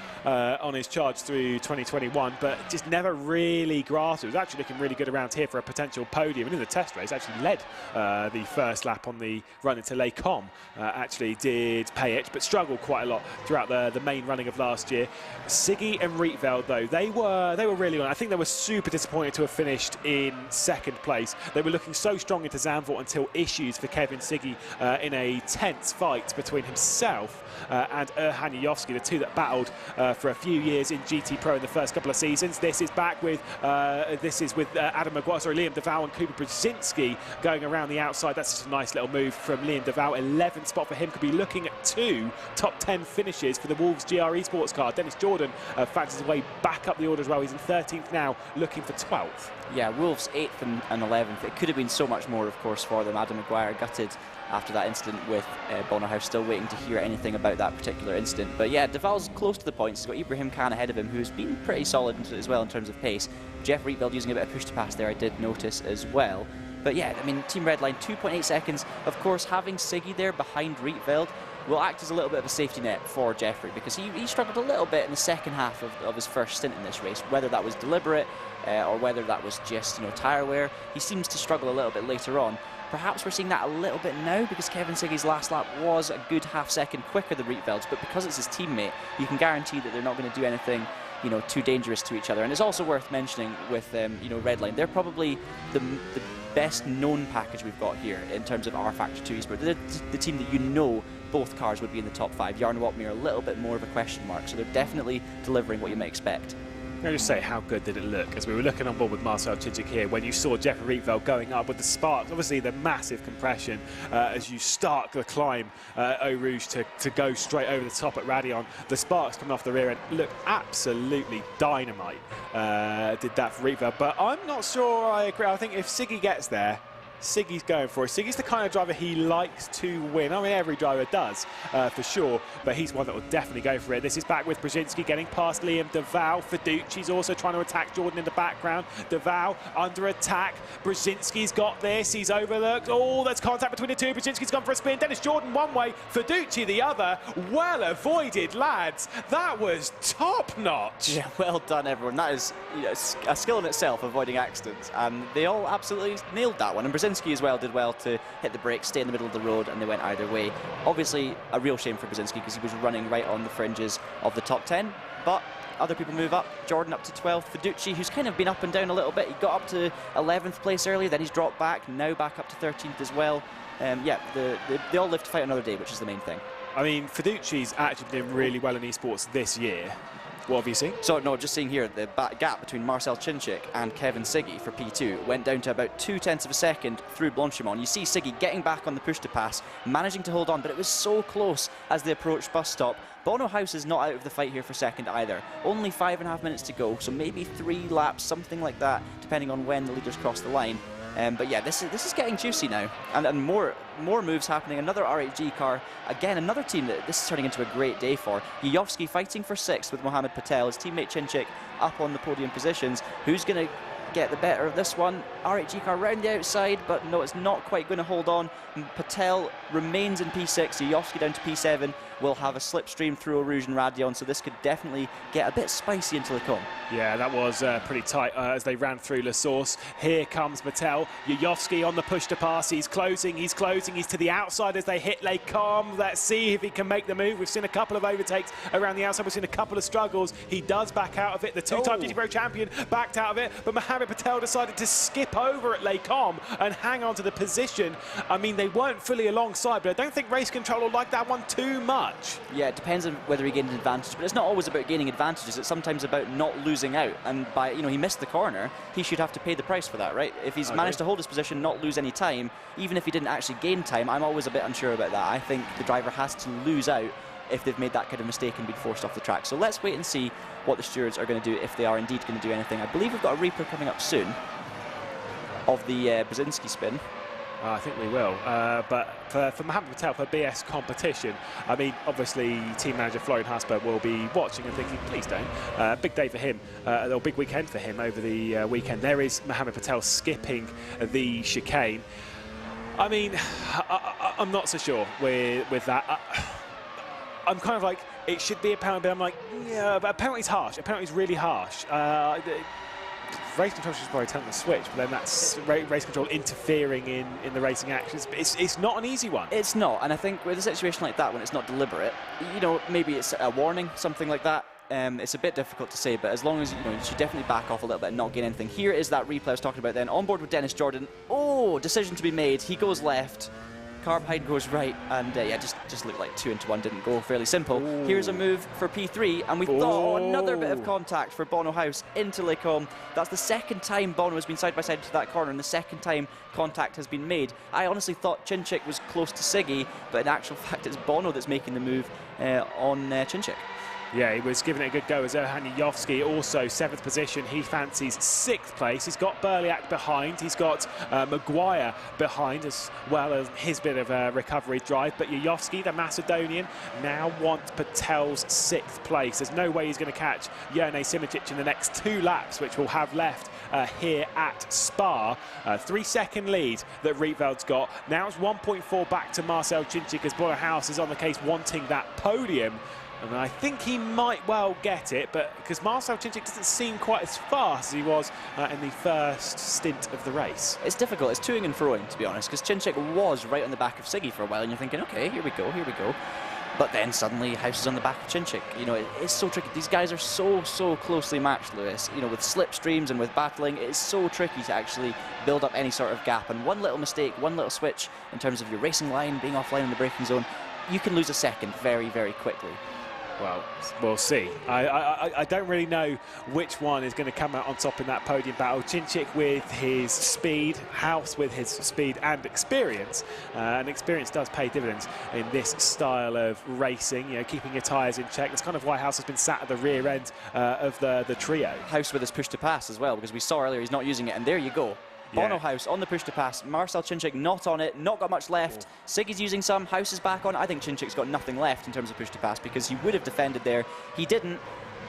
on his charge through 2021, but just never really grasped it. It was actually looking really good around here for a potential podium, and in the test race actually led the first lap on the run into Laguna. Actually did Pajic, but struggled quite a lot throughout the main running of last year. Siggy and Rietveld, though, they were really on. I think they were super disappointed to have finished in 2nd place. They were looking so strong into Zandvoort until issues for Kevin Siggy in a tense fight between himself and Erhan Yovsky, the two that battled for a few years in GT Pro in the first couple of seasons. This is back with Adam Maguire, Liam Deval and Kuba Brzezinski going around the outside. That's just a nice little move from Liam Deval. 11th spot for him. Could be looking at 2 top 10 finishes for the Wolves GR Esports car. Dennis Jordan factors his way back up the order as well. He's in 13th now, looking for 12th. Yeah, Wolves 8th and 11th. It could have been so much more, of course, for them. Adam Maguire gutted after that incident with Bono Huis, still waiting to hear anything about that particular incident. But yeah, Deval's close to the points. He's got Ibrahim Khan ahead of him, who's been pretty solid as well in terms of pace. Jeff Rietveld using a bit of push to pass there, I did notice as well. But yeah, I mean, Team Redline, 2.8 seconds. Of course, having Siggy there behind Rietveld will act as a little bit of a safety net for Jeffrey, because he struggled a little bit in the second half of his first stint in this race, whether that was deliberate or whether that was just, tyre wear. He seems to struggle a little bit later on. Perhaps we're seeing that a little bit now, because Kevin Siggy's last lap was a good half-second quicker than Rietveld's, but because it's his teammate, you can guarantee that they're not going to do anything too dangerous to each other. And it's also worth mentioning with Redline, they're probably the best known package we've got here in terms of our Factor 2 Esports. They're the team that both cars would be in the top 5. Jarno, Opmeer, a little bit more of a question mark, so they're definitely delivering what you might expect. Can I just say, how good did it look as we were looking on board with Marcel Chinchig here when you saw Jeffrey Rietveld going up with the sparks, obviously the massive compression as you start the climb Eau Rouge to go straight over the top at Radion. The sparks coming off the rear end look absolutely dynamite. Did that for Rietveld, but I'm not sure I agree. I think if Siggy gets there, Siggy's going for it. Siggy's the kind of driver he likes to win. I mean, every driver does, for sure, but he's one that will definitely go for it. This is back with Brzezinski getting past Liam Deval. Fiduci's also trying to attack Jordan in the background. Deval under attack. Brzezinski's got this. He's overlooked. Oh, there's contact between the two. Brzezinski's gone for a spin. Dennis Jordan one way, Fiduci the other. Well avoided, lads. That was top-notch. Yeah, well done, everyone. That is a skill in itself, avoiding accidents, and they all absolutely nailed that one. And Brzezinski as well did well to hit the brakes, stay in the middle of the road, and they went either way. Obviously, a real shame for Brzezinski because he was running right on the fringes of the top 10, but other people move up. Jordan up to 12th. Fiduci, who's kind of been up and down a little bit, he got up to 11th place earlier, then he's dropped back, now back up to 13th as well. Yeah, they all live to fight another day, which is the main thing. I mean, Fiduci's actually been really well in esports this year. What have you seen? So, no, just seeing here, the gap between Marcel Chinchig and Kevin Siggy for P2 went down to about 0.2 of a second through Blanchimont. You see Siggy getting back on the push to pass, managing to hold on, but it was so close as they approached bus stop. Bono Huis is not out of the fight here for second either. Only 5.5 minutes to go, so maybe 3 laps, something like that, depending on when the leaders cross the line. But yeah, this is getting juicy now, and more moves happening. Another R8G car, again another team that this is turning into a great day for. Yuyovsky fighting for 6th with Mohamed Patel, his teammate Chinchig up on the podium positions. Who's going to get the better of this one? R8G car round the outside, but no, it's not quite going to hold on. Patel remains in P6, Yuyovsky down to P7. Will have a slipstream through Eau Rouge and Radion, so this could definitely get a bit spicy into the Cote. Yeah, that was pretty tight as they ran through La Source. Here comes Patel. Yuyovsky on the push to pass. He's closing. He's to the outside as they hit Les Combes. Let's see if he can make the move. We've seen a couple of overtakes around the outside. We've seen a couple of struggles. He does back out of it. The two-time GT Pro champion backed out of it, but Mohamed Patel decided to skip over at Les Combes and hang on to the position. I mean, they weren't fully alongside, but I don't think Race Control will like that one too much. Yeah, it depends on whether he gained an advantage, but it's not always about gaining advantages. It's sometimes about not losing out. And by, he missed the corner, he should have to pay the price for that, right? If he's managed to hold his position, not lose any time, even if he didn't actually gain time, I'm always a bit unsure about that. I think the driver has to lose out if they've made that kind of mistake and been forced off the track. So let's wait and see what the stewards are going to do, if they are indeed going to do anything. I believe we've got a replay coming up soon of the Brzezinski spin. I think we will, but for Mohamed Patel, for BS competition, I mean, obviously team manager Florian Hasper will be watching and thinking, please don't. Big day for him, or big weekend for him over the weekend. There is Mohamed Patel skipping the chicane. I mean, I'm not so sure with that. I'm kind of like, it should be a penalty, but I'm like, yeah, but a penalty's harsh. A penalty's really harsh. Race control should probably tell them to switch, but then that's race control interfering in the racing actions. But it's not an easy one. It's not, and I think with a situation like that, when it's not deliberate, maybe it's a warning, something like that. It's a bit difficult to say, but as long as you should definitely back off a little bit and not gain anything. Here is that replay I was talking about then. On board with Dennis Jordan. Oh, decision to be made. He goes left. Carbide goes right, and yeah, just looked like 2 into 1 didn't go. Fairly simple. Ooh. Here's a move for P3, and we thought, another bit of contact for Bono Huis into Les Combes. That's the second time Bono has been side by side to that corner, and the second time contact has been made. I honestly thought Chinchig was close to Siggy, but in actual fact, it's Bono that's making the move on Chinchig. Yeah, he was giving it a good go as Erhan Yuyovsky, also 7th position. He fancies 6th place. He's got Burliak behind. He's got Maguire behind, as well as his bit of a recovery drive. But Yuyovsky, the Macedonian, now wants Patel's 6th place. There's no way he's going to catch Jarno Simičić in the next 2 laps, which we'll have left here at Spa. 3-second lead that Rietveld's got. Now it's 1.4 back to Marcel Chinchig as Bono Huis is on the case wanting that podium. And I think he might well get it, but because Marcel Chinchig doesn't seem quite as fast as he was in the first stint of the race. It's difficult. It's toing and froing, to be honest, because Chinchig was right on the back of Siggy for a while, and you're thinking, okay, here we go. But then suddenly Huis is on the back of Chinchig. It's so tricky. These guys are so closely matched, Lewis. With slipstreams and with battling, it's so tricky to actually build up any sort of gap. And one little mistake, one little switch in terms of your racing line, being offline in the braking zone, you can lose a second very, very quickly. Well, we'll see. I don't really know which one is going to come out on top in that podium battle. Chinchig with his speed, Huis with his speed and experience. And experience does pay dividends in this style of racing, keeping your tyres in check. That's kind of why Huis has been sat at the rear end of the trio. Huis with his push to pass as well, because we saw earlier he's not using it, and there you go. Bono Huis on the push to pass. Marcel Chinchig not on it, not got much left. Siggy's using some, Huis is back on. I think Chinchig's got nothing left in terms of push to pass because he would have defended there. He didn't.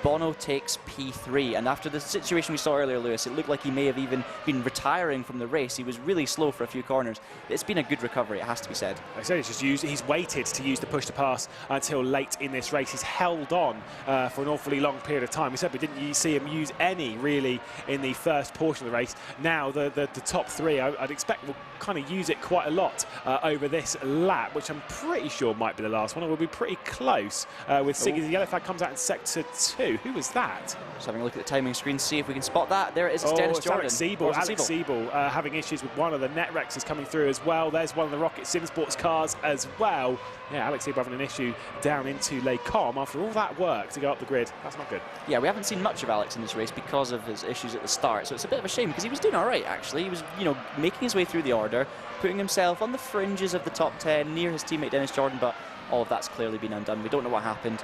Bono takes P3, and after the situation we saw earlier, Lewis, it looked like he may have even been retiring from the race. He was really slow for a few corners. It's been a good recovery, it has to be said. I said he's waited to use the push to pass until late in this race. He's held on for an awfully long period of time. We said we didn't see him use any really in the first portion of the race. Now the top 3, I'd expect will kind of use it quite a lot over this lap, which I'm pretty sure might be the last one. It will be pretty close with Siggy. The yellow flag comes out in sector 2. 2022. Who was that? Just having a look at the timing screen, see if we can spot that. There it is. It's Dennis Jordan. Alex Siebel having issues with one of the net Rexes coming through as well. There's one of the Rocket Sim Sports cars as well. Yeah, Alex Siebel having an issue down into Les Combes after all that work to go up the grid. That's not good. Yeah, we haven't seen much of Alex in this race because of his issues at the start, so it's a bit of a shame because he was doing all right, actually. He was, making his way through the order, putting himself on the fringes of the top 10 near his teammate Dennis Jordan, but all of that's clearly been undone. We don't know what happened.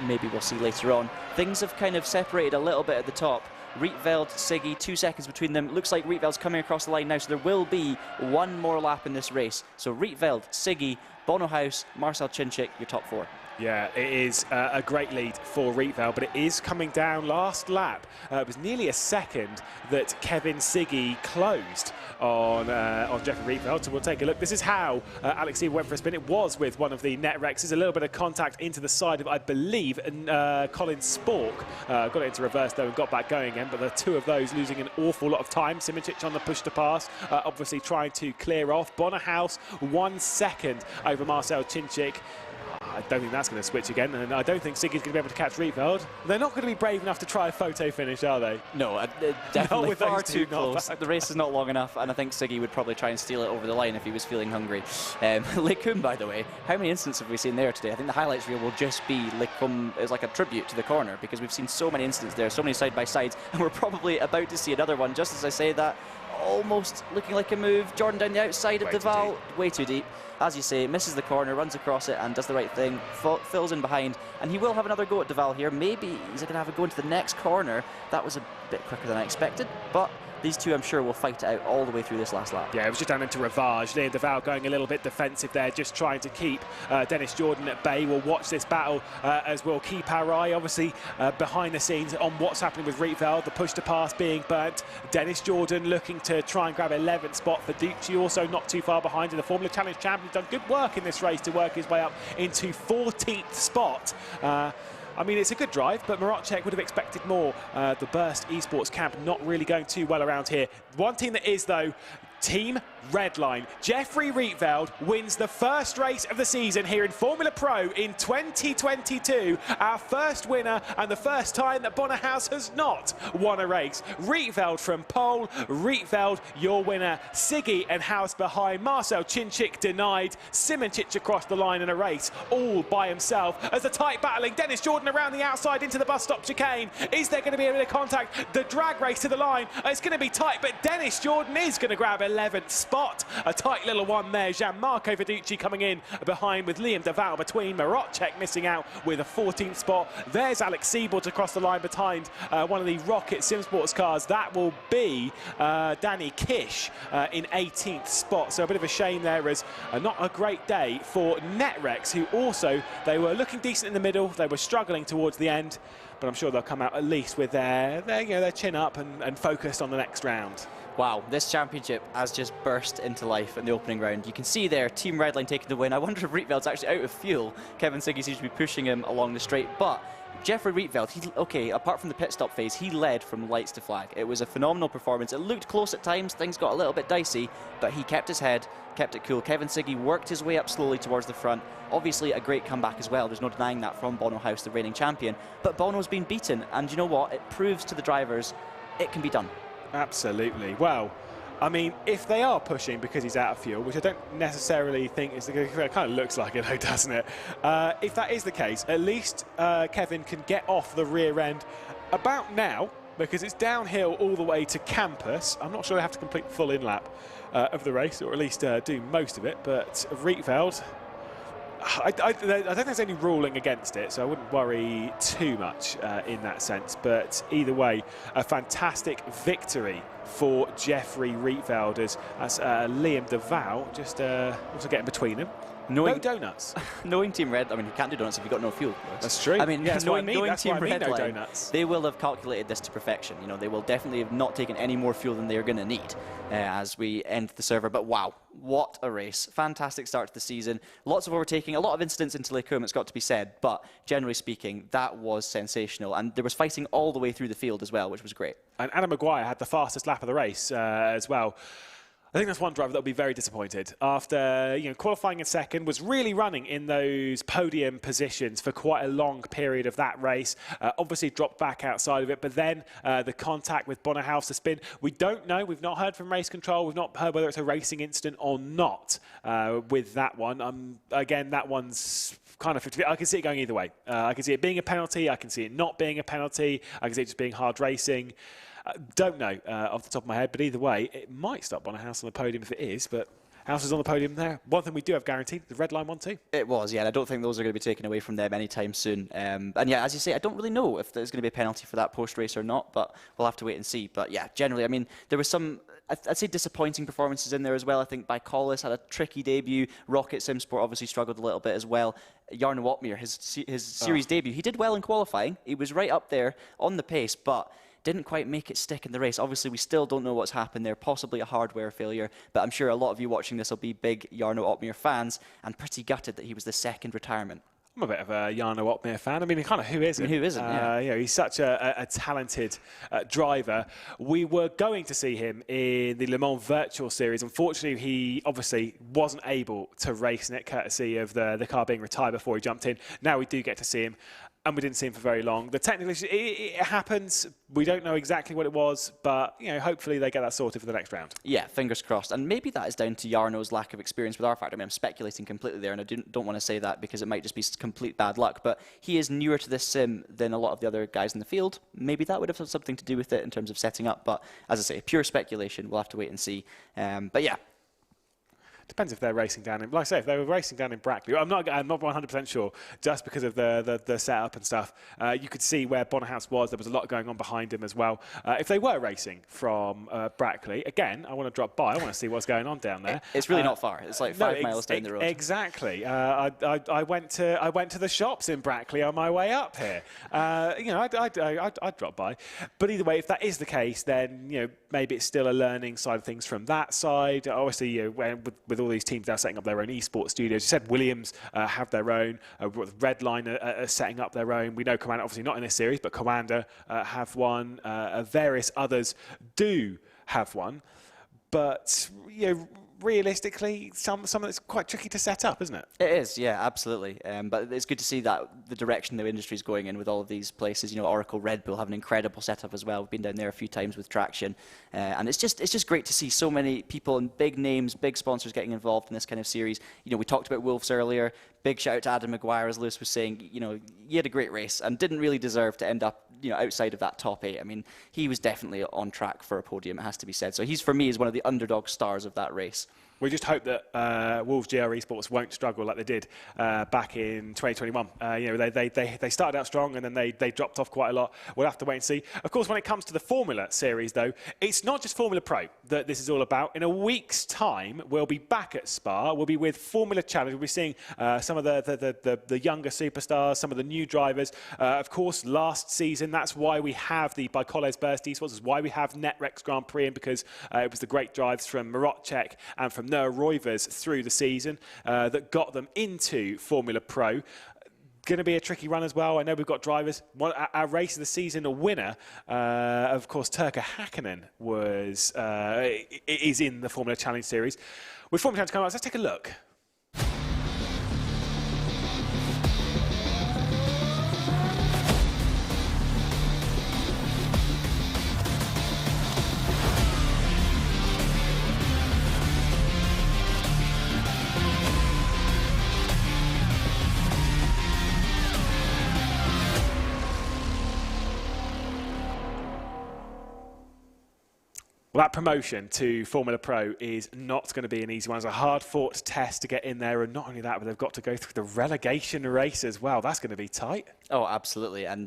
Maybe we'll see later on. Things have kind of separated a little bit at the top. Rietveld, Siggy, 2 seconds between them. Looks like Rietveld's coming across the line now, so there will be one more lap in this race. So Rietveld, Siggy, Bono Huis, Marcel Chinchig, your top 4. Yeah, it is a great lead for Rietveld, but it is coming down last lap. It was nearly a second that Kevin Siggy closed on Jeffrey Rietveld, so we'll take a look. This is how Alex Siebel went for a spin. It was with one of the net Rexes, a little bit of contact into the side of, I believe, Colin Spork. Got it into reverse though and got back going again, but the two of those losing an awful lot of time. Simincic on the push to pass, obviously trying to clear off. Bono Huis 1 second over Marcel Chinchig. I don't think that's going to switch again, and I don't think Siggy's going to be able to catch Rietveld. They're not going to be brave enough to try a photo finish, are they? No, definitely far too close. The race is not long enough, and I think Siggy would probably try and steal it over the line if he was feeling hungry. Les Combes, by the way, how many incidents have we seen there today? I think the highlights reel will just be Les Combes as like a tribute to the corner, because we've seen so many incidents there, so many side-by-sides, and we're probably about to see another one. Just as I say that, almost looking like a move. Jordan down the outside of Duval, way too deep. As you say, misses the corner, runs across it and does the right thing, fills in behind, and he will have another go at Duval here. Maybe he's going to have a go into the next corner. That was a bit quicker than I expected, but these two, I'm sure, will fight it out all the way through this last lap. Yeah, it was just down into Roivers. Liam Duval going a little bit defensive there, just trying to keep Dennis Jordan at bay. We'll watch this battle as we'll keep our eye, obviously, behind the scenes on what's happening with Rietveld. The push to pass being burnt. Dennis Jordan looking to try and grab 11th spot for Ducci, also not too far behind in the Formula Challenge champion. Done good work in this race to work his way up into 14th spot. I mean, it's a good drive, but Marocek would have expected more. The Burst Esports camp not really going too well around here. One team that is, though, Team Redline. Jeffrey Rietveld wins the first race of the season here in Formula Pro in 2022. Our first winner and the first time that Bono Huis has not won a race. Rietveld from pole. Rietveld, your winner. Siggy and Huis behind. Marcel Chinchig denied. Simoncic across the line in a race all by himself as the tight battling Dennis Jordan around the outside into the bus stop chicane. Is there going to be a bit of contact? The drag race to the line. It's going to be tight, but Dennis Jordan is going to grab 11th spot. A tight little one there. Gianmarco Verducci coming in behind with Liam Duval between. Marocek missing out with a 14th spot. There's Alex Siebel to cross the line behind one of the Rocket Sim Sports cars. That will be Danny Kish in 18th spot. So a bit of a shame there, as not a great day for Netrex, who also, they were looking decent in the middle. They were struggling towards the end, but I'm sure they'll come out at least with their chin up and focused on the next round. Wow, this championship has just burst into life in the opening round. You can see there, Team Redline taking the win. I wonder if Rietveld's actually out of fuel. Kevin Siggy seems to be pushing him along the straight, but Jeffrey Rietveld, okay, apart from the pit stop phase, he led from lights to flag. It was a phenomenal performance. It looked close at times, things got a little bit dicey, but he kept his head, kept it cool. Kevin Siggy worked his way up slowly towards the front. Obviously a great comeback as well, there's no denying that from Bono Huis, the reigning champion. But Bono's been beaten, and you know what? It proves to the drivers it can be done. Absolutely. Well, I mean, if they are pushing because he's out of fuel, which I don't necessarily think is the case, it kind of looks like it though, doesn't it? If that is the case, at least Kevin can get off the rear end about now, because it's downhill all the way to campus. I'm not sure they have to complete the full in-lap of the race, or at least do most of it, but Rietveld, I don't think there's any ruling against it, so I wouldn't worry too much in that sense. But either way, a fantastic victory for Jeffrey Rietveld as Liam Duval just also getting between them. No donuts. Knowing Team Red, I mean, you can't do donuts if you've got no fuel. That's true. I mean, yeah, knowing that's Team what I mean, Redline, no donuts. they will have calculated this to perfection. You know, they will definitely have not taken any more fuel than they're going to need as we end the server. But wow, what a race. Fantastic start to the season. Lots of overtaking, a lot of incidents into Les Combes, it's got to be said. But generally speaking, that was sensational. And there was fighting all the way through the field as well, which was great. And Adam Maguire had the fastest lap of the race as well. I think that's one driver that will be very disappointed after qualifying in second, was really running in those podium positions for quite a long period of that race. Obviously dropped back outside of it, but then the contact with Bono Huis, the spin, we don't know. We've not heard from race control. We've not heard whether it's a racing incident or not with that one. Again, that one's kind of 50. I can see it going either way. I can see it being a penalty. I can see it not being a penalty. I can see it just being hard racing. Don't know off the top of my head, but either way, it might stop Bono Huis on the podium if it is, but House is on the podium there. One thing we do have guaranteed, the Redline one too. It was, yeah, and I don't think those are going to be taken away from them anytime soon. And yeah, as you say, I don't really know if there's going to be a penalty for that post-race or not, but we'll have to wait and see. But yeah, generally, I mean, there was some, I'd say, disappointing performances in there as well. I think by Colin had a tricky debut. Rocket Simsport obviously struggled a little bit as well. Jarno Opmeer, his series debut, he did well in qualifying. He was right up there on the pace, but didn't quite make it stick in the race. Obviously, we still don't know what's happened there, possibly a hardware failure, but I'm sure a lot of you watching this will be big Jarno Opmeer fans and pretty gutted that he was the second retirement. I'm a bit of a Jarno Opmeer fan. I mean, kind of who isn't? I mean, who isn't? Yeah. He's such a talented driver. We were going to see him in the Le Mans Virtual Series. Unfortunately, he obviously wasn't able to race in it, courtesy of the car being retired before he jumped in. Now we do get to see him. And we didn't see him for very long. The technical issue, it happens. We don't know exactly what it was, but hopefully they get that sorted for the next round. Yeah, fingers crossed. And maybe that is down to Jarno's lack of experience with R-Factor. I mean, I'm speculating completely there, and I don't want to say that because it might just be complete bad luck. But he is newer to this sim than a lot of the other guys in the field. Maybe that would have had something to do with it in terms of setting up. But as I say, pure speculation. We'll have to wait and see. But yeah. Depends if they're racing down in, like I say, if they were racing down in Brackley. I'm not 100% sure, just because of the setup and stuff. You could see where Bono Huis was. There was a lot going on behind him as well. If they were racing from Brackley, again, I want to drop by. I want to see what's going on down there. It's really not far. It's like 5 miles down the road. Exactly. I went to the shops in Brackley on my way up here. I'd drop by. But either way, if that is the case, then maybe it's still a learning side of things from that side. Obviously, with all these teams now setting up their own esports studios. You said Williams have their own. Redline are setting up their own. We know Commander, obviously not in this series, but Commander have one. Various others do have one. But realistically, some of it's quite tricky to set up, isn't it? It is, yeah, absolutely. But it's good to see that the direction the industry is going in with all of these places. Oracle Red Bull have an incredible setup as well. We've been down there a few times with Traction, and it's just great to see so many people and big names, big sponsors getting involved in this kind of series. We talked about Wolves earlier. Big shout out to Adam Maguire, as Lewis was saying. He had a great race and didn't really deserve to end up outside of that top 8. I mean, he was definitely on track for a podium, it has to be said. So he's, for me, is one of the underdog stars of that race. We just hope that Wolves GR Esports won't struggle like they did back in 2021. They started out strong and then they dropped off quite a lot. We'll have to wait and see. Of course, when it comes to the Formula Series, though, it's not just Formula Pro that this is all about. In a week's time, we'll be back at Spa. We'll be with Formula Challenge. We'll be seeing some of the younger superstars, some of the new drivers. Of course, last season, that's why we have the Bicoles Burst Esports. It's why we have Netrex Grand Prix, and because it was the great drives from Marotchek and from Roivers through the season that got them into Formula Pro. Going to be a tricky run as well. I know we've got drivers. Our race of the season, a winner, of course, Turka Hakkinen is in the Formula Challenge Series. With Formula Challenge coming up, let's take a look. Well, that promotion to Formula Pro is not going to be an easy one. It's a hard-fought test to get in there, and not only that, but they've got to go through the relegation race as well. That's going to be tight. Oh, absolutely. And,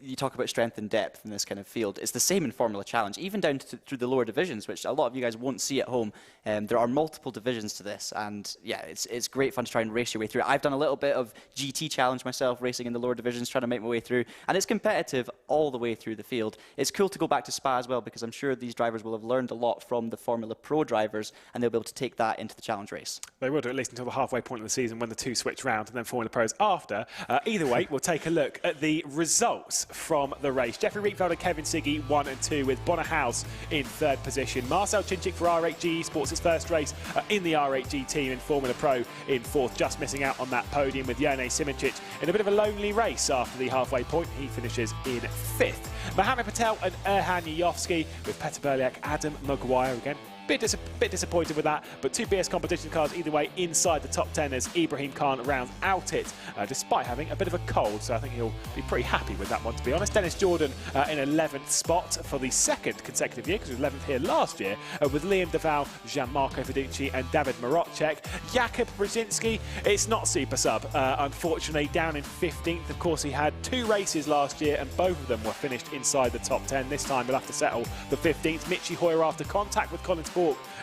you talk about strength and depth in this kind of field. It's the same in Formula Challenge, even down through the lower divisions, which a lot of you guys won't see at home. There are multiple divisions to this, and yeah, it's great fun to try and race your way through. I've done a little bit of GT Challenge myself, racing in the lower divisions, trying to make my way through, and it's competitive all the way through the field. It's cool to go back to Spa as well, because I'm sure these drivers will have have learned a lot from the Formula Pro drivers, and they'll be able to take that into the challenge race. They will do, at least until the halfway point of the season when the two switch round, and then Formula Pros after. Either way, we'll take a look at the results from the race. Jeffrey Rietveldt and Kevin Siggy 1 and 2, with Bono Huis in 3rd position. Marcel Chinchig for R8G Esports, his first race in the R8G team in Formula Pro, in 4th, just missing out on that podium, with Jarno in a bit of a lonely race after the halfway point. He finishes in 5th. Mohamed Patel and Erhan Yofsky, with Peter Berliak, Adam Maguire again. Bit disappointed with that, but 2 BS competition cars either way inside the top 10 as Ibrahim Khan rounds out it, despite having a bit of a cold, so I think he'll be pretty happy with that one, to be honest. Dennis Jordan in 11th spot for the 2nd consecutive year, because he was 11th here last year, with Liam Deval, Gianmarco Fiducci and David Marocek. Jakub Brzezinski, it's not super sub, unfortunately, down in 15th. Of course, he had 2 races last year, and both of them were finished inside the top 10. This time he'll have to settle for 15th. Mitchy Hoyer, after contact with Colin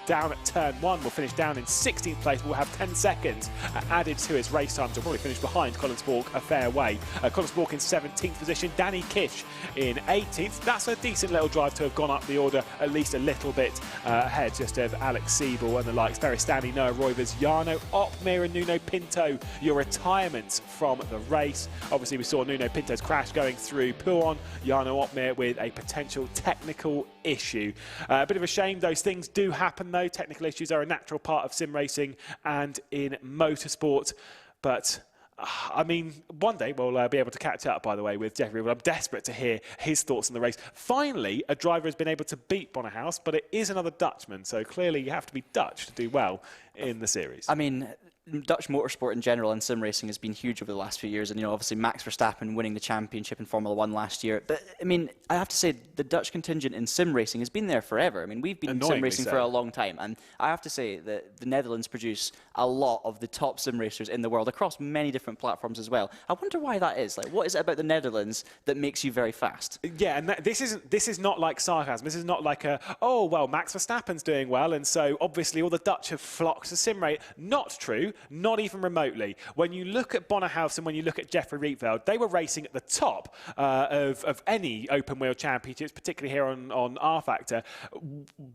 down at turn 1, will finish down in 16th place, but will have 10 seconds added to his race time, so will probably finish behind Colin Spork a fair way. Colin Spork in 17th position, Danny Kish in 18th. That's a decent little drive to have gone up the order at least a little bit ahead, just of Alex Siebel and the likes. Ferry Stanley, Noah Roivers, Jarno, Opmeer and Nuno Pinto, your retirements from the race. Obviously, we saw Nuno Pinto's crash going through Puon. Jarno Opmeer with a potential technical issue. A bit of a shame, those things do happen though. Technical issues are a natural part of sim racing and in motorsport, but I mean, one day we'll be able to catch up, by the way, with Jeffrey. But I'm desperate to hear his thoughts on the race. Finally, a driver has been able to beat Bono Huis, but it is another Dutchman, so clearly you have to be Dutch to do well in the series. I mean, Dutch motorsport in general and sim racing has been huge over the last few years, and obviously Max Verstappen winning the championship in Formula 1 last year. But I mean, I have to say the Dutch contingent in sim racing has been there forever. I mean, we've been in sim racing for a long time, and I have to say that the Netherlands produce a lot of the top sim racers in the world across many different platforms as well. I wonder why that is. Like, what is it about the Netherlands that makes you very fast? Yeah, and this is not like sarcasm. This is not like oh well, Max Verstappen's doing well, and so obviously all the Dutch have flocked to sim race. Not true. Not even remotely. When you look at Bono Huis and when you look at Jeffrey Rietveldt, they were racing at the top of any open wheel championships, particularly here on R Factor,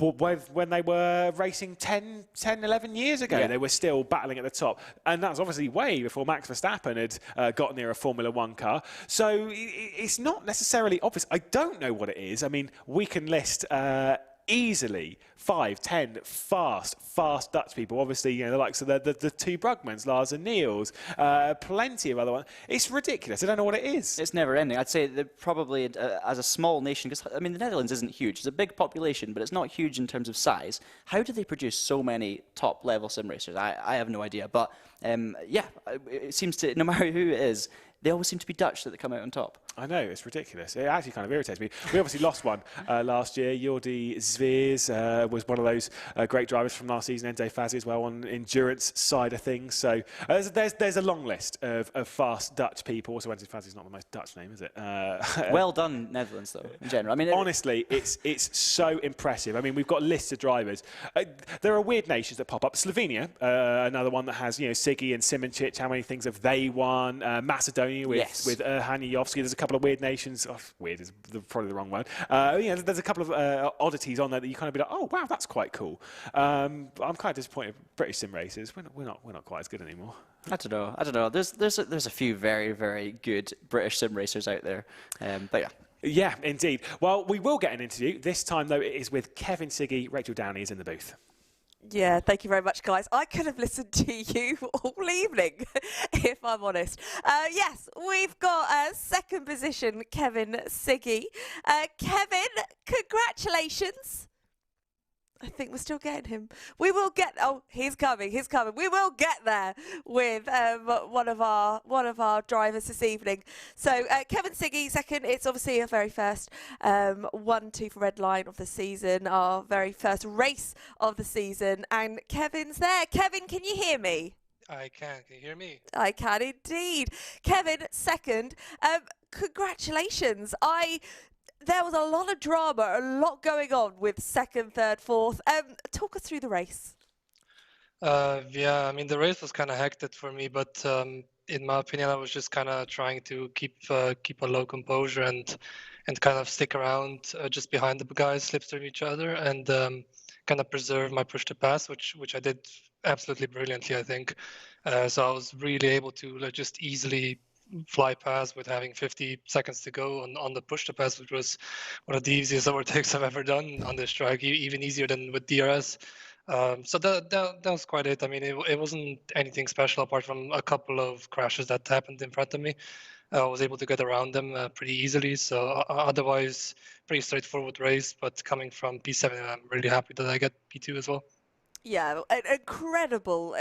when they were racing 10, 11 years ago. Yeah. They were still battling at the top. And that was obviously way before Max Verstappen had got near a Formula 1 car. So it's not necessarily obvious. I don't know what it is. I mean, we can list easily 5, 10 fast Dutch people. Obviously, the likes of the two Brugmans, Lars and Niels, plenty of other ones. It's ridiculous. I don't know what it is. It's never ending. I'd say that probably as a small nation, because I mean the Netherlands isn't huge. It's a big population, but it's not huge in terms of size. How do they produce so many top level sim racers? I have no idea. But yeah, it seems to, no matter who it is, they always seem to be Dutch that come out on top. I know, it's ridiculous. It actually kind of irritates me. We obviously lost one last year. Jordi Zweers was one of those great drivers from last season. Ende Fazi as well on the endurance side of things. So there's a long list of fast Dutch people. Also, Ende Fazi's not the most Dutch name, is it? Well done, Netherlands, though, in general. I mean, honestly, it's so impressive. I mean, we've got lists of drivers. There are weird nations that pop up. Slovenia, another one that has, Siggy and Simoncic. How many things have they won? Macedonia with Erhan Yofsky. There's a couple of weird nations. Oh, weird is probably the wrong word. There's a couple of oddities on there that you kind of be like, oh wow, that's quite cool. I'm kind of disappointed. British sim racers, we're not quite as good anymore. I don't know. There's a few very, very good British sim racers out there. But yeah. Yeah, indeed. Well, we will get an interview. This time, though, it is with Kevin Siggy. Rachel Downey is in the booth. Yeah, thank you very much, guys. I could have listened to you all evening, if I'm honest. Yes, we've got second position, Kevin Siggy. Kevin, congratulations. I think we're still getting him. We will get. Oh, he's coming. We will get there with one of our drivers this evening. So Kevin Siggy second. It's obviously our very first 1-2 for Redline of the season, our very first race of the season, and Kevin's there. Kevin, can you hear me? I can. Can you hear me? I can indeed. Kevin second. Congratulations. There was a lot of drama, a lot going on with second, third, fourth. Talk us through the race. Yeah, I mean, the race was kind of hectic for me, but in my opinion, I was just kind of trying to keep a low composure and kind of stick around just behind the guys, slipstream each other, and kind of preserve my push to pass, which I did absolutely brilliantly, I think. So I was really able to just easily fly past with having 50 seconds to go on the push to pass, which was one of the easiest overtakes I've ever done on this track, even easier than with DRS. So that was quite it. I mean, it wasn't anything special apart from a couple of crashes that happened in front of me. I was able to get around them pretty easily. So otherwise, pretty straightforward race. But coming from P7, I'm really happy that I get P2 as well. Yeah, an incredible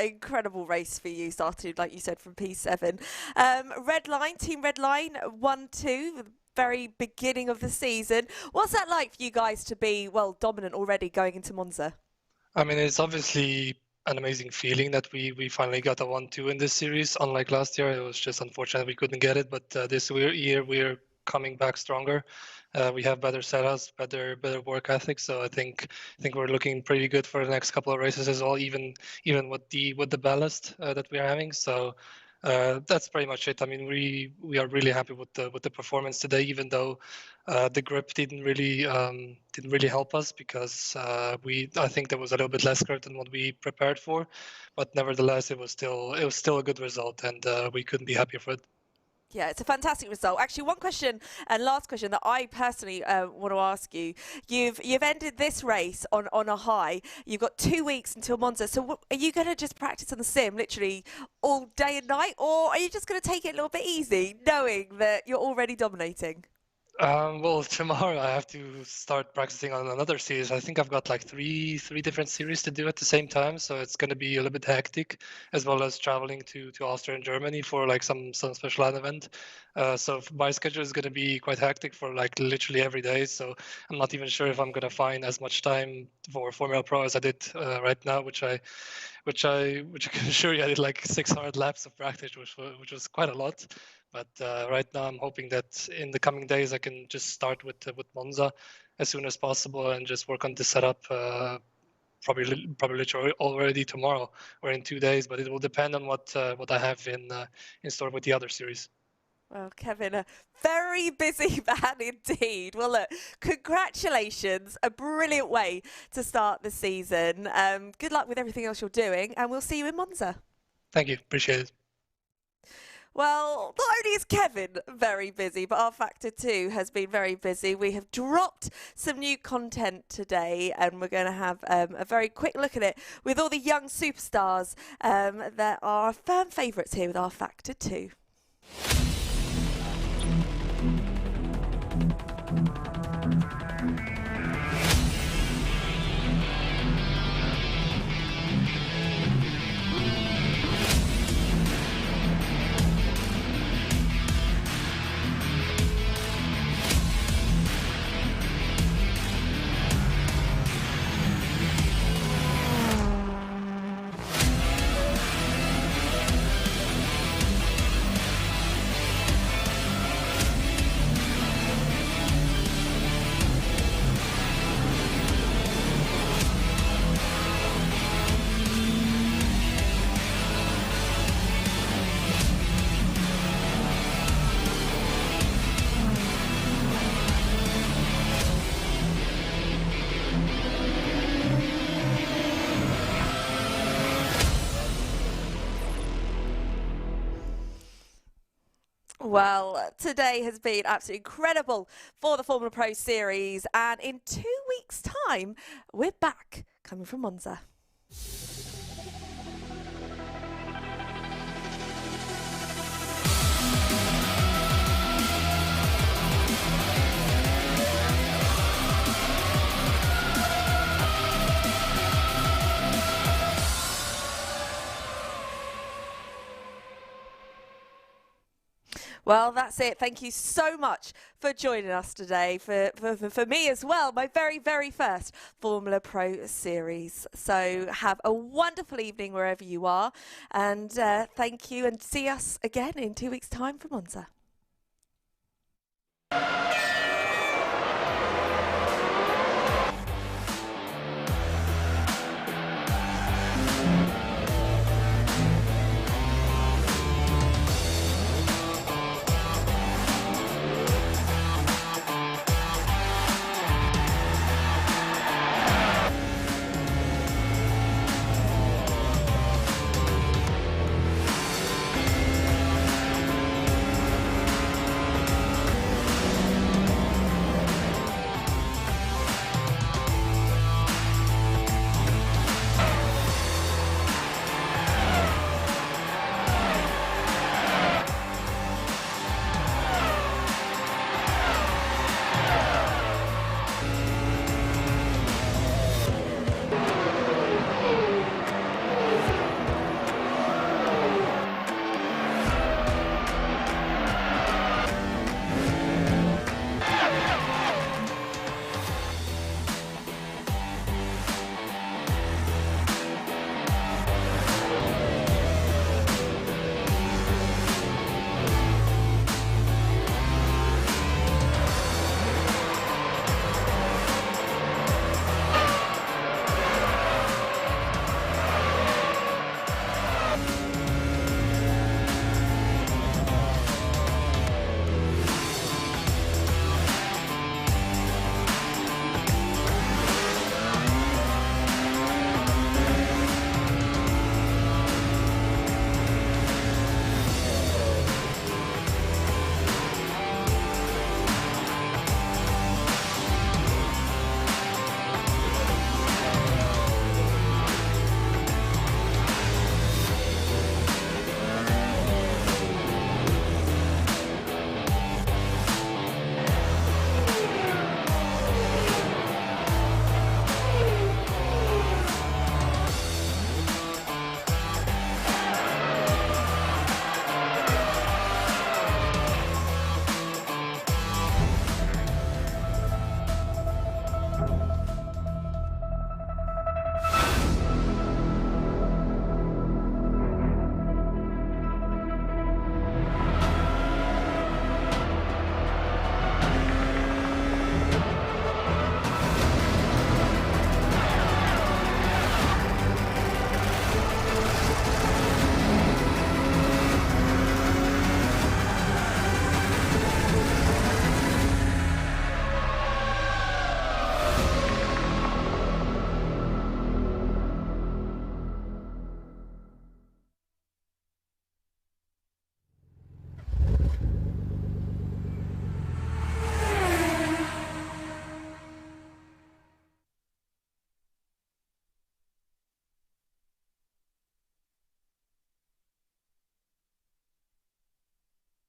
race for you. Started, like you said, from P7. Redline, Team Redline, 1-2, the very beginning of the season. What's that like for you guys to be, well, dominant already going into Monza? I mean, it's obviously an amazing feeling that we finally got a 1-2 in this series. Unlike last year, it was just unfortunate we couldn't get it. But this year, we're coming back stronger. We have better setups, better work ethic. So I think we're looking pretty good for the next couple of races as well, even with the ballast that we're having. So that's pretty much it. I mean, we are really happy with the performance today, even though the grip didn't really help us because I think there was a little bit less grip than what we prepared for, but nevertheless it was still a good result, and we couldn't be happier for it. Yeah, it's a fantastic result. Actually, one question and last question that I personally want to ask you. You've ended this race on a high. You've got 2 weeks until Monza. So are you going to just practice on the sim literally all day and night, or are you just going to take it a little bit easy, knowing that you're already dominating? Well, tomorrow I have to start practicing on another series. I think I've got like three different series to do at the same time, so it's going to be a little bit hectic, as well as traveling to Austria and Germany for like some special event. So my schedule is going to be quite hectic for like literally every day. So I'm not even sure if I'm going to find as much time for Formula Pro as I did right now, which I can assure you I did like 600 laps of practice, which was quite a lot. But right now, I'm hoping that in the coming days, I can just start with Monza as soon as possible and just work on the setup. Probably literally already tomorrow or in 2 days, but it will depend on what I have in store with the other series. Well, Kevin, a very busy man indeed. Well, look, congratulations. A brilliant way to start the season. Good luck with everything else you're doing, and we'll see you in Monza. Thank you. Appreciate it. Well, not only is Kevin very busy, but our Factor 2 has been very busy. We have dropped some new content today, and we're going to have a very quick look at it with all the young superstars that are firm favourites here with our Factor 2. Well, today has been absolutely incredible for the Formula Pro Series, and in 2 weeks' time, we're back coming from Monza. Well, that's it. Thank you so much for joining us today, for me as well, my very, very first Formula Pro Series. So have a wonderful evening wherever you are, and thank you, and see us again in 2 weeks' time from Monza.